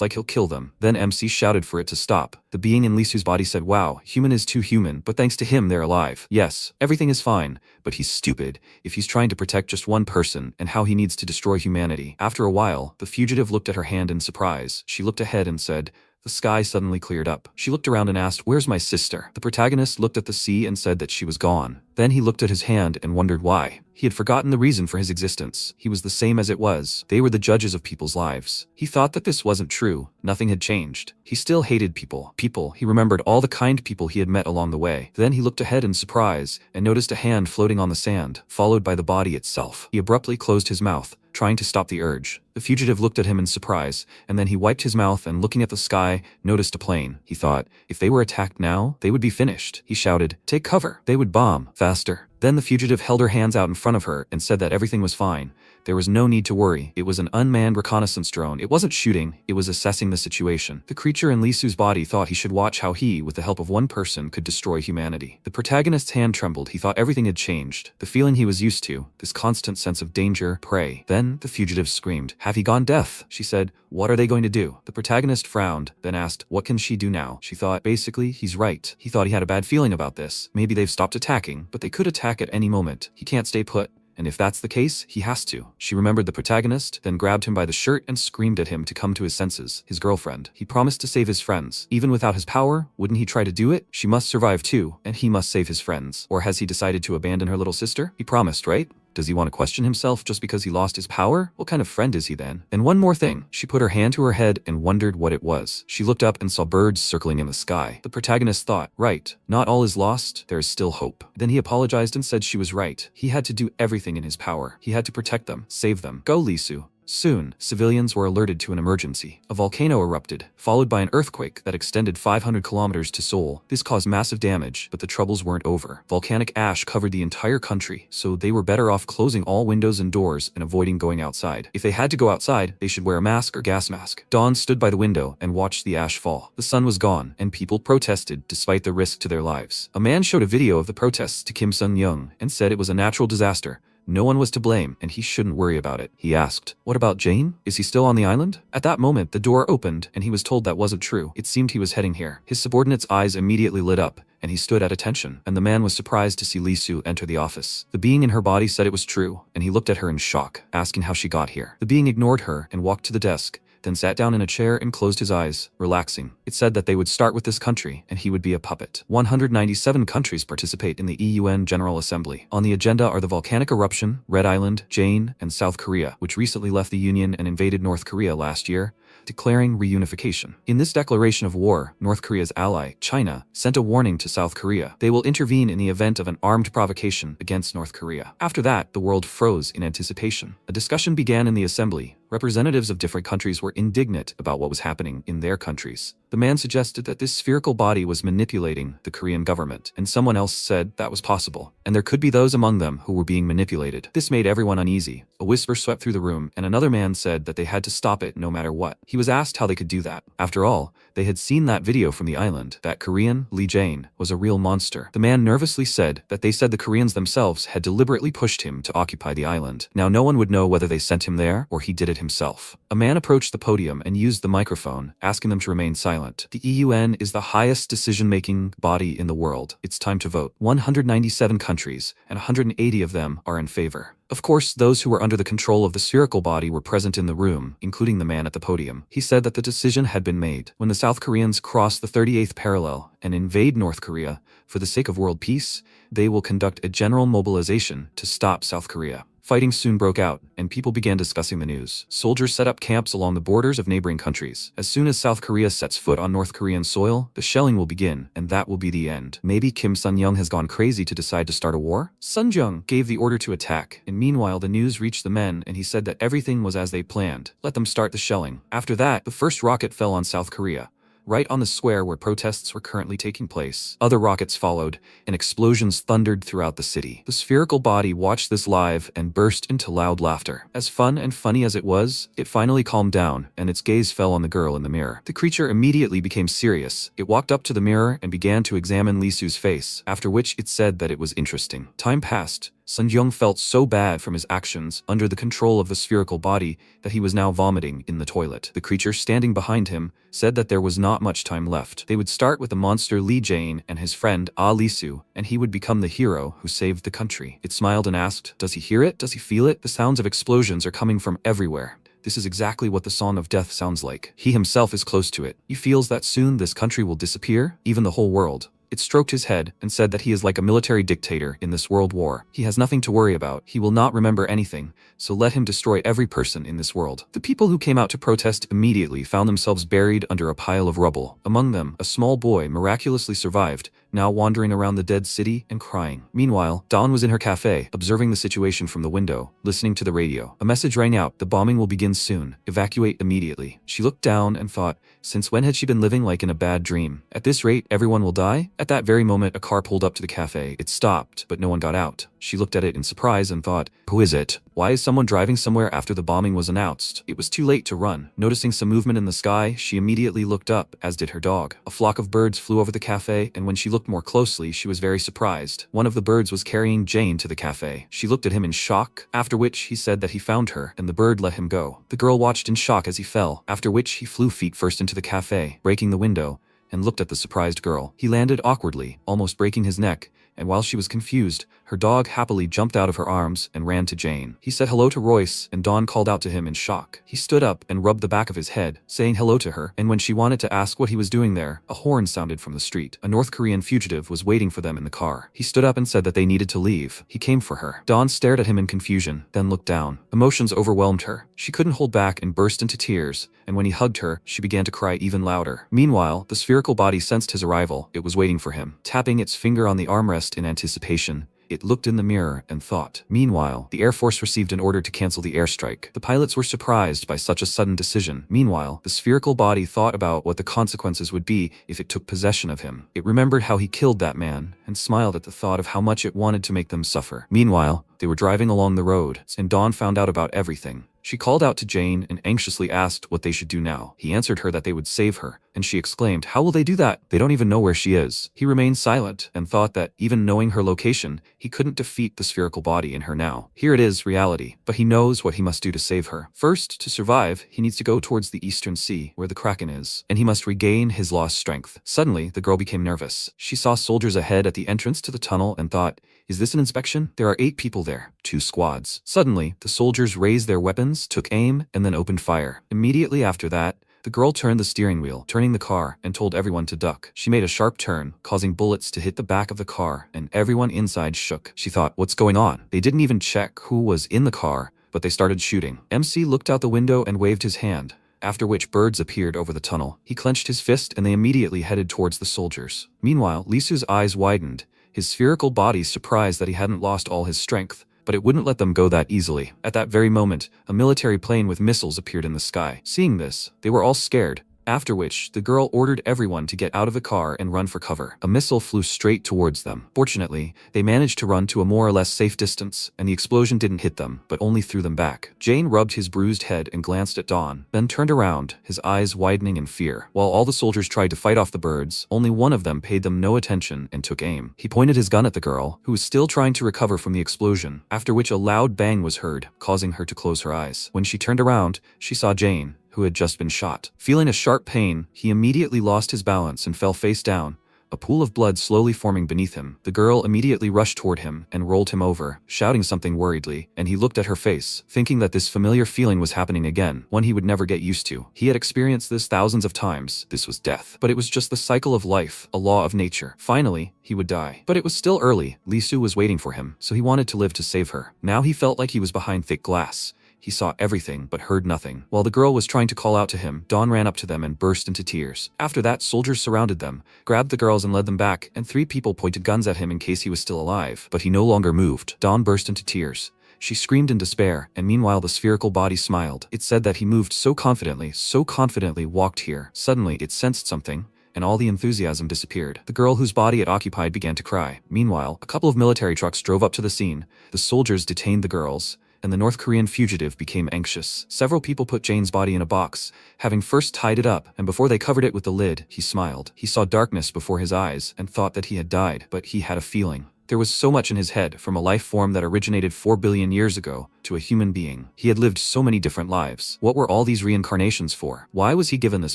like he'll kill them. Then MC shouted for it to stop. The being in Lisu's body said, wow, human is too human, but thanks to him they're alive. Yes, everything is fine, but he's stupid if he's trying to protect just one person, and how he needs to destroy humanity. After a while, the fugitive looked at her hand in surprise. She looked ahead and said, the sky suddenly cleared up. She looked around and asked, where's my sister? The protagonist looked at the sea and said that she was gone. Then he looked at his hand and wondered why. He had forgotten the reason for his existence. He was the same as it was. They were the judges of people's lives. He thought that this wasn't true. Nothing had changed. He still hated people. He remembered all the kind people he had met along the way. Then he looked ahead in surprise and noticed a hand floating on the sand, followed by the body itself. He abruptly closed his mouth, trying to stop the urge. The fugitive looked at him in surprise, and then he wiped his mouth and, looking at the sky, noticed a plane. He thought, if they were attacked now, they would be finished. He shouted, take cover. They would bomb. Faster. Then the fugitive held her hands out in front of her and said that everything was fine. There was no need to worry. It was an unmanned reconnaissance drone. It wasn't shooting, it was assessing the situation. The creature in Lisu's body thought he should watch how he, with the help of one person, could destroy humanity. The protagonist's hand trembled. He thought everything had changed. The feeling he was used to, this constant sense of danger, prey. Then the fugitive screamed, have he gone deaf? She said, what are they going to do? The protagonist frowned, then asked, what can she do now? She thought, basically, he's right. He thought he had a bad feeling about this. Maybe they've stopped attacking, but they could attack at any moment. He can't stay put. And if that's the case, he has to. She remembered the protagonist, then grabbed him by the shirt and screamed at him to come to his senses. His girlfriend. He promised to save his friends. Even without his power, wouldn't he try to do it? She must survive too, and he must save his friends. Or has he decided to abandon her little sister? He promised, right? Does he want to question himself just because he lost his power? What kind of friend is he then? And one more thing. She put her hand to her head and wondered what it was. She looked up and saw birds circling in the sky. The protagonist thought, right, not all is lost, there is still hope. Then he apologized and said she was right. He had to do everything in his power. He had to protect them, save them. Go, Lisu. Soon, civilians were alerted to an emergency. A volcano erupted, followed by an earthquake that extended 500 kilometers to Seoul. This caused massive damage, but the troubles weren't over. Volcanic ash covered the entire country, so they were better off closing all windows and doors and avoiding going outside. If they had to go outside, they should wear a mask or gas mask. Dawn stood by the window and watched the ash fall. The sun was gone, and people protested despite the risk to their lives. A man showed a video of the protests to Kim Sun-young and said it was a natural disaster. No one was to blame, and he shouldn't worry about it. He asked, what about Jane? Is he still on the island? At that moment, the door opened, and he was told that wasn't true. It seemed he was heading here. His subordinate's eyes immediately lit up, and he stood at attention, and the man was surprised to see Lisu enter the office. The being in her body said it was true, and he looked at her in shock, asking how she got here. The being ignored her and walked to the desk, then sat down in a chair and closed his eyes, relaxing. It said that they would start with this country, and he would be a puppet. 197 countries participate in the UN General Assembly. On the agenda are the volcanic eruption, Red Island, Jane, and South Korea, which recently left the Union and invaded North Korea last year, declaring reunification. In this declaration of war, North Korea's ally, China, sent a warning to South Korea. They will intervene in the event of an armed provocation against North Korea. After that, the world froze in anticipation. A discussion began in the assembly. Representatives of different countries were indignant about what was happening in their countries. The man suggested that this spherical body was manipulating the Korean government, and someone else said that was possible, and there could be those among them who were being manipulated. This made everyone uneasy. A whisper swept through the room, and another man said that they had to stop it no matter what. He was asked how they could do that. After all, they had seen that video from the island. That Korean, Lee Jane, was a real monster. The man nervously said that they said the Koreans themselves had deliberately pushed him to occupy the island. Now no one would know whether they sent him there or he did it himself. A man approached the podium and used the microphone, asking them to remain silent. The UN is the highest decision-making body in the world. It's time to vote. 197 countries, and 180 of them are in favor. Of course, those who were under the control of the spherical body were present in the room, including the man at the podium. He said that the decision had been made. When the South Koreans cross the 38th parallel and invade North Korea, for the sake of world peace, they will conduct a general mobilization to stop South Korea. Fighting soon broke out, and people began discussing the news. Soldiers set up camps along the borders of neighboring countries. As soon as South Korea sets foot on North Korean soil, the shelling will begin, and that will be the end. Maybe Kim Sun-young has gone crazy to decide to start a war? Sun-jung gave the order to attack, and meanwhile the news reached the men and he said that everything was as they planned. Let them start the shelling. After that, the first rocket fell on South Korea, right on the square where protests were currently taking place. Other rockets followed, and explosions thundered throughout the city. The spherical body watched this live and burst into loud laughter. As fun and funny as it was, it finally calmed down, and its gaze fell on the girl in the mirror. The creature immediately became serious. It walked up to the mirror and began to examine Lee Su's face, after which it said that it was interesting. Time passed. Sun-jung felt so bad from his actions under the control of the spherical body that he was now vomiting in the toilet. The creature standing behind him said that there was not much time left. They would start with the monster Lee Jane and his friend Lee Su, and he would become the hero who saved the country. It smiled and asked, "Does he hear it? Does he feel it? The sounds of explosions are coming from everywhere. This is exactly what the Song of Death sounds like. He himself is close to it. He feels that soon this country will disappear, even the whole world." It stroked his head and said that he is like a military dictator in this world war. He has nothing to worry about. He will not remember anything, so let him destroy every person in this world. The people who came out to protest immediately found themselves buried under a pile of rubble. Among them, a small boy miraculously survived, now wandering around the dead city and crying. Meanwhile, Dawn was in her cafe, observing the situation from the window, listening to the radio. A message rang out: the bombing will begin soon. Evacuate immediately. She looked down and thought, since when had she been living like in a bad dream? At this rate, everyone will die? At that very moment, a car pulled up to the cafe. It stopped, but no one got out. She looked at it in surprise and thought, who is it? Why is someone driving somewhere after the bombing was announced? It was too late to run. Noticing some movement in the sky, she immediately looked up, as did her dog. A flock of birds flew over the cafe, and when she looked more closely, she was very surprised. One of the birds was carrying Jane to the cafe. She looked at him in shock, after which he said that he found her, and the bird let him go. The girl watched in shock as he fell, after which he flew feet first into the cafe, breaking the window, and looked at the surprised girl. He landed awkwardly, almost breaking his neck, and while she was confused, her dog happily jumped out of her arms and ran to Jane. He said hello to Royce, and Dawn called out to him in shock. He stood up and rubbed the back of his head, saying hello to her, and when she wanted to ask what he was doing there, a horn sounded from the street. A North Korean fugitive was waiting for them in the car. He stood up and said that they needed to leave. He came for her. Dawn stared at him in confusion, then looked down. Emotions overwhelmed her. She couldn't hold back and burst into tears, and when he hugged her, she began to cry even louder. Meanwhile, the spherical body sensed his arrival. It was waiting for him. Tapping its finger on the armrest in anticipation, it looked in the mirror and thought. Meanwhile, the Air Force received an order to cancel the airstrike. The pilots were surprised by such a sudden decision. Meanwhile, the spherical body thought about what the consequences would be if it took possession of him. It remembered how he killed that man, and smiled at the thought of how much it wanted to make them suffer. Meanwhile, they were driving along the road, and Dawn found out about everything. She called out to Jane and anxiously asked what they should do now. He answered her that they would save her, and she exclaimed, how will they do that? They don't even know where she is. He remained silent and thought that, even knowing her location, he couldn't defeat the spherical body in her now. Here it is, reality. But he knows what he must do to save her. First, to survive, he needs to go towards the Eastern Sea, where the Kraken is, and he must regain his lost strength. Suddenly, the girl became nervous. She saw soldiers ahead at the entrance to the tunnel and thought, is this an inspection? There are 8 people there, 2 squads. Suddenly, the soldiers raised their weapons weapons, took aim, and then opened fire. Immediately after that, the girl turned the steering wheel, turning the car, and told everyone to duck. She made a sharp turn, causing bullets to hit the back of the car, and everyone inside shook. She thought, what's going on? They didn't even check who was in the car, but they started shooting. MC looked out the window and waved his hand, after which birds appeared over the tunnel. He clenched his fist and they immediately headed towards the soldiers. Meanwhile, Lisu's eyes widened, his spherical body surprised that he hadn't lost all his strength, but it wouldn't let them go that easily. At that very moment, a military plane with missiles appeared in the sky. Seeing this, they were all scared, after which the girl ordered everyone to get out of the car and run for cover. A missile flew straight towards them. Fortunately, they managed to run to a more or less safe distance, and the explosion didn't hit them, but only threw them back. Jane rubbed his bruised head and glanced at Dawn, then turned around, his eyes widening in fear. While all the soldiers tried to fight off the birds, only one of them paid them no attention and took aim. He pointed his gun at the girl, who was still trying to recover from the explosion, after which a loud bang was heard, causing her to close her eyes. When she turned around, she saw Jane, who had just been shot. Feeling a sharp pain, he immediately lost his balance and fell face down, a pool of blood slowly forming beneath him. The girl immediately rushed toward him and rolled him over, shouting something worriedly, and he looked at her face, thinking that this familiar feeling was happening again, one he would never get used to. He had experienced this thousands of times. This was death. But it was just the cycle of life, a law of nature. Finally, he would die. But it was still early. Lisu was waiting for him, so he wanted to live to save her. Now he felt like he was behind thick glass. He saw everything but heard nothing. While the girl was trying to call out to him, Dawn ran up to them and burst into tears. After that, soldiers surrounded them, grabbed the girls and led them back, and 3 people pointed guns at him in case he was still alive. But he no longer moved. Dawn burst into tears. She screamed in despair, and meanwhile the spherical body smiled. It said that he moved so confidently walked here. Suddenly, it sensed something, and all the enthusiasm disappeared. The girl whose body it occupied began to cry. Meanwhile, a couple of military trucks drove up to the scene. The soldiers detained the girls, and the North Korean fugitive became anxious. Several people put Jane's body in a box, having first tied it up, and before they covered it with the lid, he smiled. He saw darkness before his eyes and thought that he had died, but he had a feeling. There was so much in his head, from a life form that originated 4 billion years ago to a human being. He had lived so many different lives. What were all these reincarnations for? Why was he given this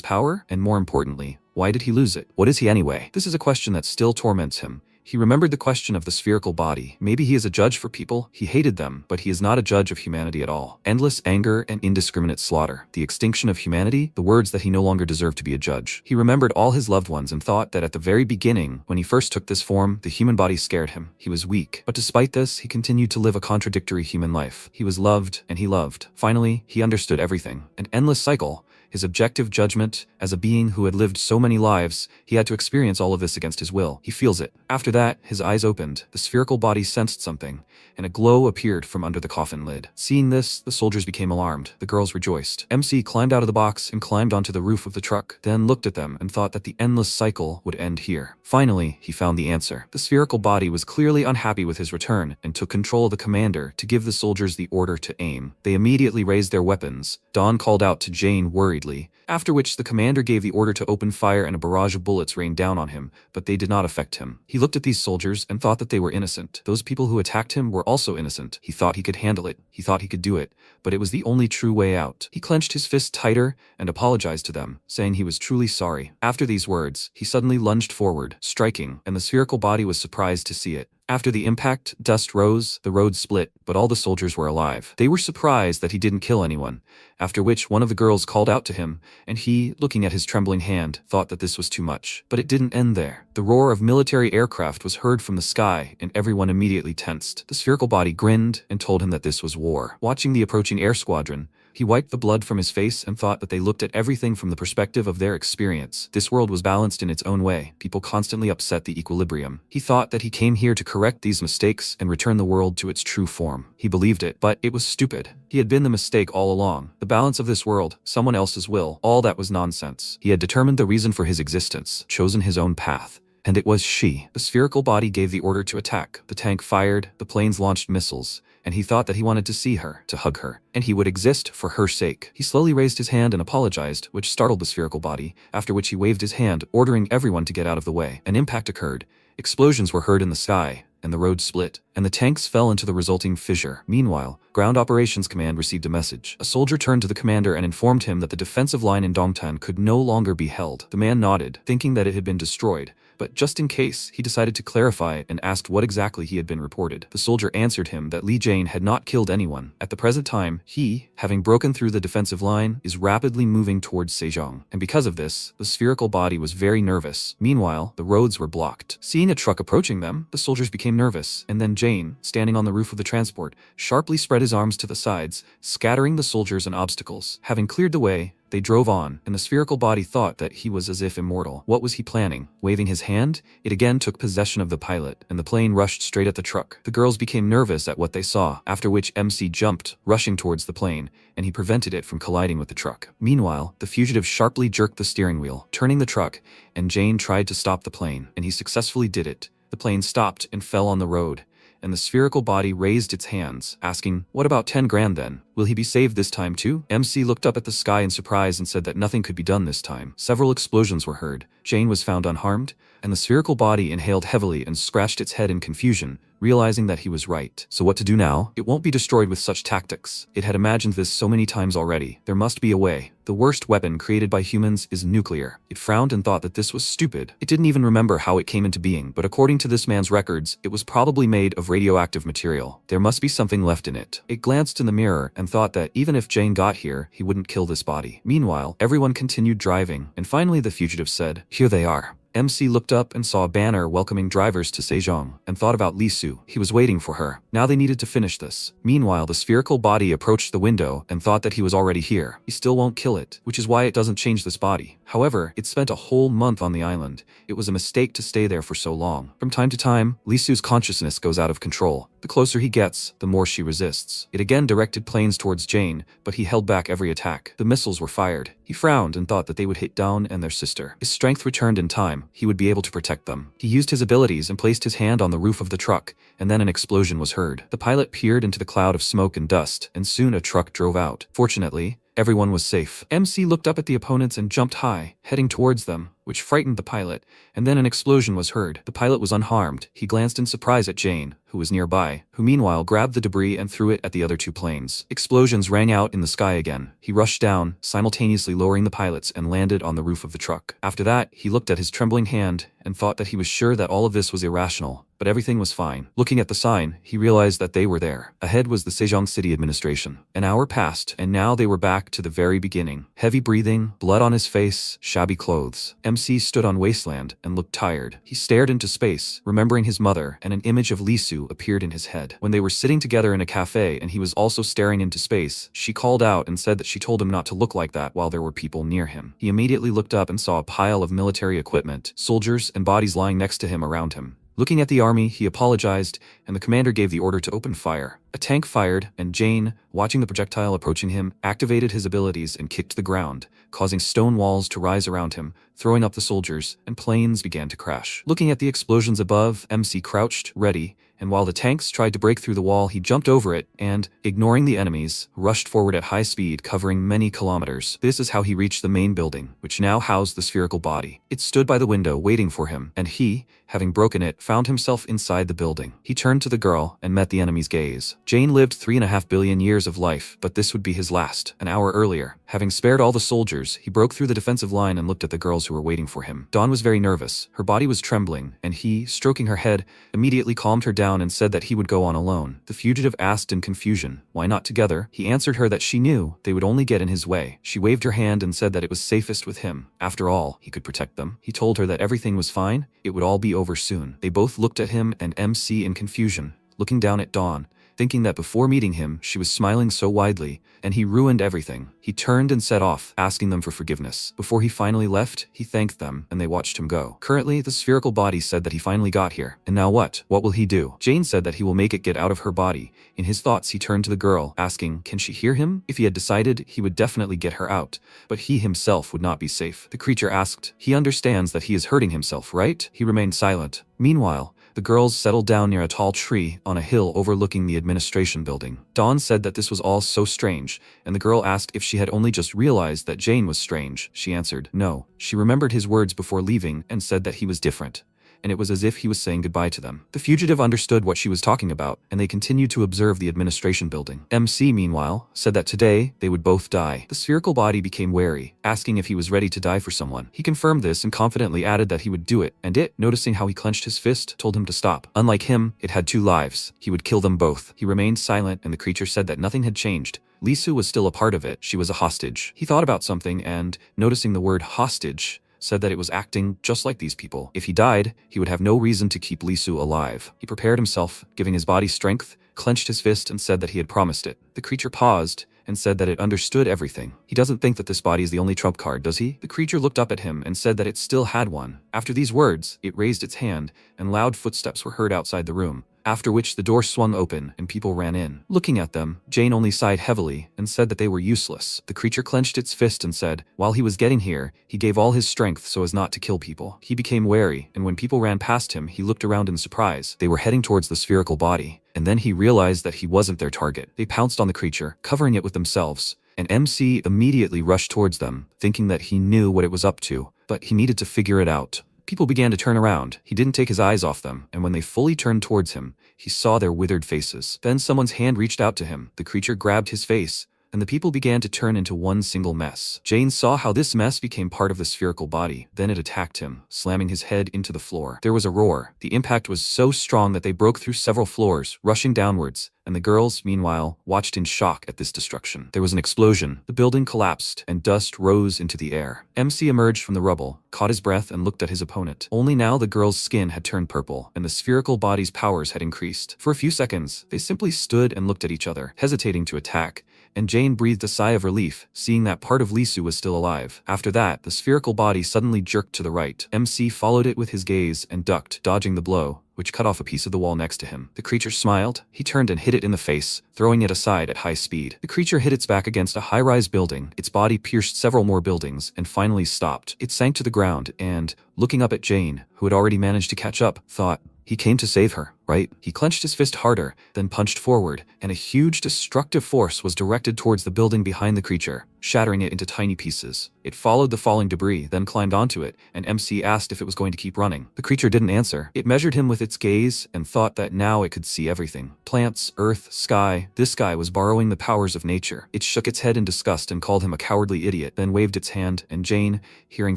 power? And more importantly, why did he lose it? What is he anyway? This is a question that still torments him. He remembered the question of the spherical body. Maybe he is a judge for people. He hated them, but he is not a judge of humanity at all. Endless anger and indiscriminate slaughter. The extinction of humanity, the words that he no longer deserved to be a judge. He remembered all his loved ones and thought that at the very beginning, when he first took this form, the human body scared him. He was weak. But despite this, he continued to live a contradictory human life. He was loved, and he loved. Finally, he understood everything. An endless cycle. His objective judgment, as a being who had lived so many lives, he had to experience all of this against his will. He feels it. After that, his eyes opened, the spherical body sensed something, and a glow appeared from under the coffin lid. Seeing this, the soldiers became alarmed. The girls rejoiced. MC climbed out of the box and climbed onto the roof of the truck, then looked at them and thought that the endless cycle would end here. Finally, he found the answer. The spherical body was clearly unhappy with his return and took control of the commander to give the soldiers the order to aim. They immediately raised their weapons. Dawn called out to Jane worriedly, after which the commander gave the order to open fire and a barrage of bullets rained down on him, but they did not affect him. He looked at these soldiers and thought that they were innocent. Those people who attacked him were also innocent. He thought he could handle it. He thought he could do it, but it was the only true way out. He clenched his fist tighter and apologized to them, saying he was truly sorry. After these words, he suddenly lunged forward, striking, and the spherical body was surprised to see it. After the impact, dust rose, the road split, but all the soldiers were alive. They were surprised that he didn't kill anyone, after which one of the girls called out to him, and he, looking at his trembling hand, thought that this was too much. But it didn't end there. The roar of military aircraft was heard from the sky, and everyone immediately tensed. The spherical body grinned and told him that this was war. Watching the approaching air squadron, he wiped the blood from his face and thought that they looked at everything from the perspective of their experience. This world was balanced in its own way. People constantly upset the equilibrium. He thought that he came here to correct these mistakes and return the world to its true form. He believed it, but it was stupid. He had been the mistake all along. The balance of this world, someone else's will, all that was nonsense. He had determined the reason for his existence, chosen his own path. And it was she. The spherical body gave the order to attack. The tank fired, the planes launched missiles, and he thought that he wanted to see her, to hug her, and he would exist for her sake. He slowly raised his hand and apologized, which startled the spherical body, after which he waved his hand, ordering everyone to get out of the way. An impact occurred. Explosions were heard in the sky, and the road split, and the tanks fell into the resulting fissure. Meanwhile, Ground Operations Command received a message. A soldier turned to the commander and informed him that the defensive line in Dongtan could no longer be held. The man nodded, thinking that it had been destroyed, but just in case, he decided to clarify and asked what exactly he had been reported. The soldier answered him that Li Jane had not killed anyone. At the present time, he, having broken through the defensive line, is rapidly moving towards Sejong, and because of this, the spherical body was very nervous. Meanwhile, the roads were blocked. Seeing a truck approaching them, the soldiers became nervous, and then Jane, standing on the roof of the transport, sharply spread his arms to the sides, scattering the soldiers and obstacles. Having cleared the way, they drove on, and the spherical body thought that he was as if immortal. What was he planning? Waving his hand, it again took possession of the pilot, and the plane rushed straight at the truck. The girls became nervous at what they saw, after which MC jumped, rushing towards the plane, and he prevented it from colliding with the truck. Meanwhile, the fugitive sharply jerked the steering wheel, turning the truck, and Jane tried to stop the plane, and he successfully did it. The plane stopped and fell on the road, and the spherical body raised its hands, asking, "What about 10 grand then? Will he be saved this time too?" MC looked up at the sky in surprise and said that nothing could be done this time. Several explosions were heard. Jane was found unharmed, and the spherical body inhaled heavily and scratched its head in confusion, realizing that he was right. So what to do now? It won't be destroyed with such tactics. It had imagined this so many times already. There must be a way. The worst weapon created by humans is nuclear. It frowned and thought that this was stupid. It didn't even remember how it came into being, but according to this man's records, it was probably made of radioactive material. There must be something left in it. It glanced in the mirror and thought that even if Jane got here, he wouldn't kill this body. Meanwhile, everyone continued driving, and finally the fugitive said, "Here they are." MC looked up and saw a banner welcoming drivers to Sejong, and thought about Lee Su. He was waiting for her. Now they needed to finish this. Meanwhile, the spherical body approached the window and thought that he was already here. He still won't kill it, which is why it doesn't change this body. However, it spent a whole month on the island. It was a mistake to stay there for so long. From time to time, Lee Su's consciousness goes out of control. The closer he gets, the more she resists. It again directed planes towards Jane, but he held back every attack. The missiles were fired. He frowned and thought that they would hit Dawn and their sister. His strength returned in time. He would be able to protect them. He used his abilities and placed his hand on the roof of the truck, and then an explosion was heard. The pilot peered into the cloud of smoke and dust, and soon a truck drove out. Fortunately, everyone was safe. MC looked up at the opponents and jumped high, heading towards them, which frightened the pilot, and then an explosion was heard. The pilot was unharmed. He glanced in surprise at Jane, who was nearby, who meanwhile grabbed the debris and threw it at the other two planes. Explosions rang out in the sky again. He rushed down, simultaneously lowering the pilots, and landed on the roof of the truck. After that, he looked at his trembling hand and thought that he was sure that all of this was irrational, but everything was fine. Looking at the sign, he realized that they were there. Ahead was the Sejong City Administration. An hour passed, and now they were back to the very beginning. Heavy breathing, blood on his face, shabby clothes. MC stood on wasteland and looked tired. He stared into space, remembering his mother, and an image of Lee Su appeared in his head. When they were sitting together in a cafe and he was also staring into space, she called out and said that she told him not to look like that while there were people near him. He immediately looked up and saw a pile of military equipment, soldiers, and bodies lying next to him around him. Looking at the army, he apologized, and the commander gave the order to open fire. A tank fired, and Jane, watching the projectile approaching him, activated his abilities and kicked the ground, causing stone walls to rise around him, throwing up the soldiers, and planes began to crash. Looking at the explosions above, MC crouched, ready, and while the tanks tried to break through the wall, he jumped over it and, ignoring the enemies, rushed forward at high speed, covering many kilometers. This is how he reached the main building, which now housed the spherical body. It stood by the window waiting for him, and he, having broken it, found himself inside the building. He turned to the girl and met the enemy's gaze. Jane lived 3.5 billion years of life, but this would be his last. An hour earlier, having spared all the soldiers, he broke through the defensive line and looked at the girls who were waiting for him. Dawn was very nervous. Her body was trembling, and he, stroking her head, immediately calmed her down and said that he would go on alone. The fugitive asked in confusion, why not together? He answered her that she knew they would only get in his way. She waved her hand and said that it was safest with him. After all, he could protect them. He told her that everything was fine, it would all be over soon. They both looked at him and MC in confusion, looking down at Dawn, thinking that before meeting him, she was smiling so widely, and he ruined everything. He turned and set off, asking them for forgiveness. Before he finally left, he thanked them, and they watched him go. Currently, the spherical body said that he finally got here. And now what? What will he do? Jane said that he will make it get out of her body. In his thoughts, he turned to the girl, asking, can she hear him? If he had decided, he would definitely get her out, but he himself would not be safe. The creature asked, he understands that he is hurting himself, right? He remained silent. Meanwhile, the girls settled down near a tall tree on a hill overlooking the administration building. Dawn said that this was all so strange, and the girl asked if she had only just realized that Jane was strange. She answered, no. She remembered his words before leaving and said that he was different. and it was as if he was saying goodbye to them. The fugitive understood what she was talking about, and they continued to observe the administration building. MC, meanwhile, said that today they would both die. The spherical body became wary, asking if he was ready to die for someone. He confirmed this and confidently added that he would do it, and it, noticing how he clenched his fist, told him to stop. Unlike him, it had 2 lives. He would kill them both. He remained silent, and the creature said that nothing had changed. Lisu was still a part of it. She was a hostage. He thought about something and, noticing the word hostage, said that it was acting just like these people. If he died, he would have no reason to keep Lisu alive. He prepared himself, giving his body strength, clenched his fist and said that he had promised it. The creature paused and said that it understood everything. He doesn't think that this body is the only trump card, does he? The creature looked up at him and said that it still had one. After these words, it raised its hand, and loud footsteps were heard outside the room, after which the door swung open and people ran in. Looking at them, Jane only sighed heavily and said that they were useless. The creature clenched its fist and said, while he was getting here, he gave all his strength so as not to kill people. He became wary, and when people ran past him, he looked around in surprise. They were heading towards the spherical body, and then he realized that he wasn't their target. They pounced on the creature, covering it with themselves, and MC immediately rushed towards them, thinking that he knew what it was up to, but he needed to figure it out. People began to turn around. He didn't take his eyes off them, and when they fully turned towards him, he saw their withered faces. Then someone's hand reached out to him. The creature grabbed his face, and the people began to turn into one single mess. Jane saw how this mess became part of the spherical body. Then it attacked him, slamming his head into the floor. There was a roar. The impact was so strong that they broke through several floors, rushing downwards, and the girls, meanwhile, watched in shock at this destruction. There was an explosion. The building collapsed, and dust rose into the air. MC emerged from the rubble, caught his breath, and looked at his opponent. Only now the girl's skin had turned purple, and the spherical body's powers had increased. For a few seconds, they simply stood and looked at each other, hesitating to attack, and Jane breathed a sigh of relief, seeing that part of Lisu was still alive. After that, the spherical body suddenly jerked to the right. MC followed it with his gaze and ducked, dodging the blow, which cut off a piece of the wall next to him. The creature smiled. He turned and hit it in the face, throwing it aside at high speed. The creature hit its back against a high-rise building. Its body pierced several more buildings and finally stopped. It sank to the ground and, looking up at Jane, who had already managed to catch up, thought, he came to save her, right? He clenched his fist harder, then punched forward, and a huge destructive force was directed towards the building behind the creature, shattering it into tiny pieces. It followed the falling debris, then climbed onto it, and MC asked if it was going to keep running. The creature didn't answer. It measured him with its gaze and thought that now it could see everything. Plants, earth, sky. This guy was borrowing the powers of nature. It shook its head in disgust and called him a cowardly idiot, then waved its hand, and Jane, hearing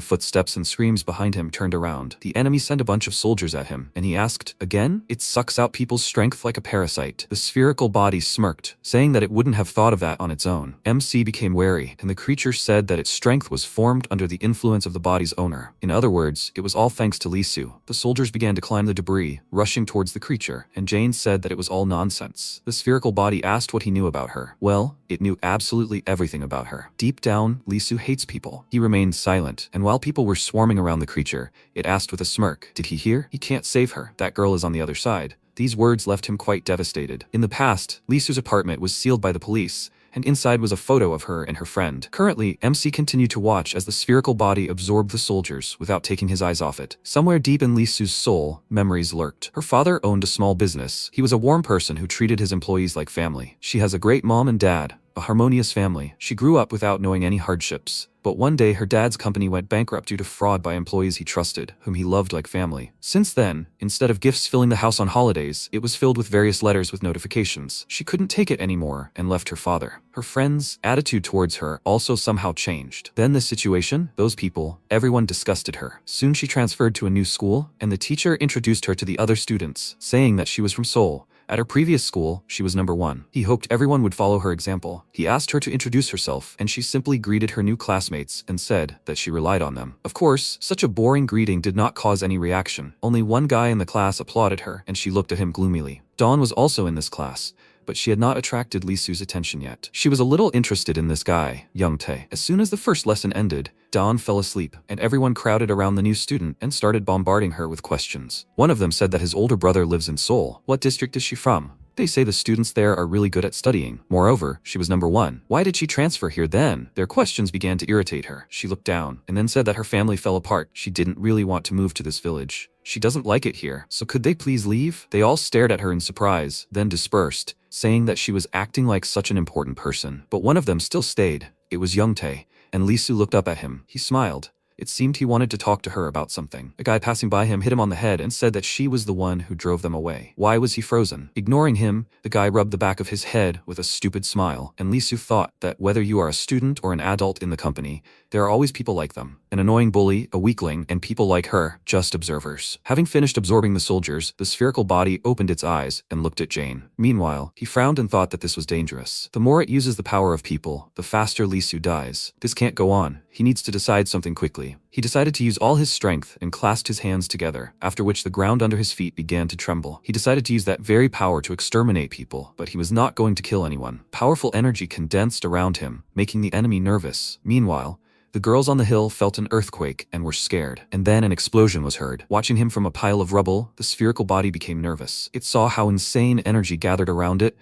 footsteps and screams behind him, turned around. The enemy sent a bunch of soldiers at him, and he asked, again? It sucks out people's strength like a parasite. The spherical body smirked, saying that it wouldn't have thought of that on its own. MC became wary, and the creature said that its strength was formed under the influence of the body's owner. In other words, it was all thanks to Lisu. The soldiers began to climb the debris, rushing towards the creature, and Jane said that it was all nonsense. The spherical body asked what he knew about her. Well, it knew absolutely everything about her. Deep down, Lisu hates people. He remained silent, and while people were swarming around the creature, it asked with a smirk, did he hear? He can't save her. That girl is on the other side. These words left him quite devastated. In the past, Lisu's apartment was sealed by the police, and inside was a photo of her and her friend. Currently, MC continued to watch as the spherical body absorbed the soldiers without taking his eyes off it. Somewhere deep in Lisu's soul, memories lurked. Her father owned a small business. He was a warm person who treated his employees like family. She has a great mom and dad, a harmonious family. She grew up without knowing any hardships. But one day her dad's company went bankrupt due to fraud by employees he trusted, whom he loved like family. Since then, instead of gifts filling the house on holidays, it was filled with various letters with notifications. She couldn't take it anymore and left her father. Her friends' attitude towards her also somehow changed. Then the situation, those people, everyone disgusted her. Soon she transferred to a new school, and the teacher introduced her to the other students, saying that she was from Seoul. At her previous school, she was number 1. He hoped everyone would follow her example. He asked her to introduce herself, and she simply greeted her new classmates and said that she relied on them. Of course, such a boring greeting did not cause any reaction. Only one guy in the class applauded her, and she looked at him gloomily. Dawn was also in this class, but she had not attracted Lisu's attention yet. She was a little interested in this guy, Young Tae. As soon as the first lesson ended, Dawn fell asleep, and everyone crowded around the new student and started bombarding her with questions. One of them said that his older brother lives in Seoul. What district is she from? They say the students there are really good at studying. Moreover, she was number 1. Why did she transfer here then? Their questions began to irritate her. She looked down, and then said that her family fell apart. She didn't really want to move to this village. She doesn't like it here, so could they please leave? They all stared at her in surprise, then dispersed, saying that she was acting like such an important person. But one of them still stayed. It was Young Tae, and Lisu looked up at him. He smiled, It seemed he wanted to talk to her about something. A guy passing by him hit him on the head and said that she was the one who drove them away. Why was he frozen? Ignoring him, the guy rubbed the back of his head with a stupid smile, and Lisu thought that whether you are a student or an adult in the company, there are always people like them. An annoying bully, a weakling, and people like her, just observers. Having finished absorbing the soldiers, the spherical body opened its eyes and looked at Jane. Meanwhile, he frowned and thought that this was dangerous. The more it uses the power of people, the faster Lisu dies. This can't go on. He needs to decide something quickly. He decided to use all his strength and clasped his hands together, after which the ground under his feet began to tremble. He decided to use that very power to exterminate people, but he was not going to kill anyone. Powerful energy condensed around him, making the enemy nervous. Meanwhile, the girls on the hill felt an earthquake and were scared. And then an explosion was heard. Watching him from a pile of rubble, the spherical body became nervous. It saw how insane energy gathered around it,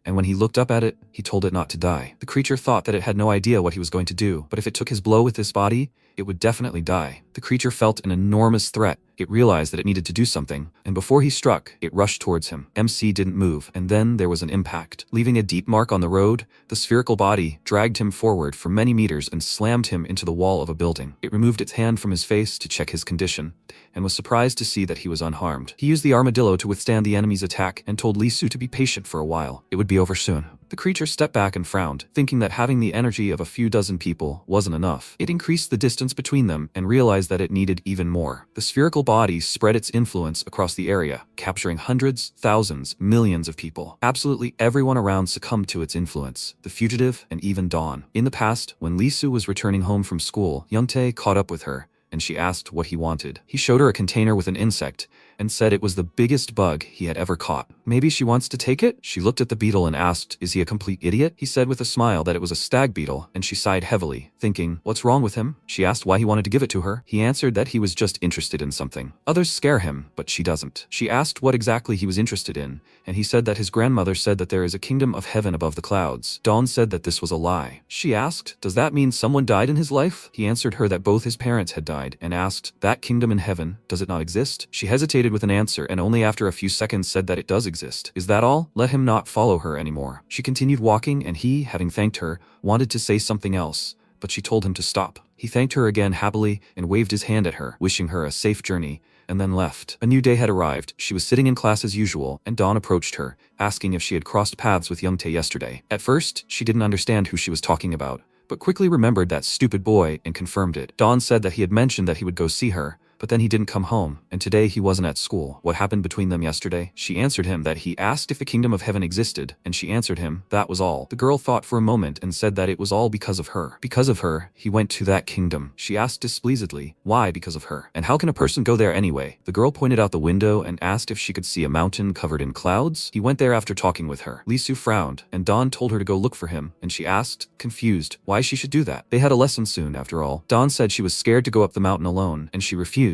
and when he looked up at it, he told it not to die. The creature thought that it had no idea what he was going to do, but if it took his blow with this body, it would definitely die. The creature felt an enormous threat. It realized that it needed to do something, and before he struck, it rushed towards him. MC didn't move, and then there was an impact. Leaving a deep mark on the road, the spherical body dragged him forward for many meters and slammed him into the wall of a building. It removed its hand from his face to check his condition, and was surprised to see that he was unharmed. He used the armadillo to withstand the enemy's attack and told Lisu to be patient for a while. It would be over soon. The creature stepped back and frowned, thinking that having the energy of a few dozen people wasn't enough. It increased the distance between them and realized that it needed even more. The spherical body spread its influence across the area, capturing hundreds, thousands, millions of people. Absolutely everyone around succumbed to its influence, the fugitive and even Dawn. In the past, when Lisu was returning home from school, Youngtae caught up with her, and she asked what he wanted. He showed her a container with an insect, and said it was the biggest bug he had ever caught. Maybe she wants to take it? She looked at the beetle and asked, is he a complete idiot? He said with a smile that it was a stag beetle, and she sighed heavily, thinking, what's wrong with him? She asked why he wanted to give it to her. He answered that he was just interested in something. Others scare him, but she doesn't. She asked what exactly he was interested in, and he said that his grandmother said that there is a kingdom of heaven above the clouds. Dawn said that this was a lie. She asked, does that mean someone died in his life? He answered her that both his parents had died, and asked, that kingdom in heaven, does it not exist? She hesitated with an answer, and only after a few seconds said that it does exist. Is that all? Let him not follow her anymore. She continued walking, and he, having thanked her, wanted to say something else, but she told him to stop. He thanked her again happily and waved his hand at her, wishing her a safe journey, and then left. A new day had arrived. She was sitting in class as usual, and Dawn approached her, asking if she had crossed paths with Youngtae yesterday. At first, she didn't understand who she was talking about, but quickly remembered that stupid boy and confirmed it. Dawn said that he had mentioned that he would go see her, but then he didn't come home, and today he wasn't at school. What happened between them yesterday? She answered him that he asked if the kingdom of heaven existed, and she answered him, that was all. The girl thought for a moment and said that it was all because of her. Because of her, he went to that kingdom. She asked displeasedly, why because of her? And how can a person go there anyway? The girl pointed out the window and asked if she could see a mountain covered in clouds. He went there after talking with her. Lisu frowned, and Dawn told her to go look for him, and she asked, confused, why she should do that. They had a lesson soon, after all. Dawn said she was scared to go up the mountain alone, and she refused,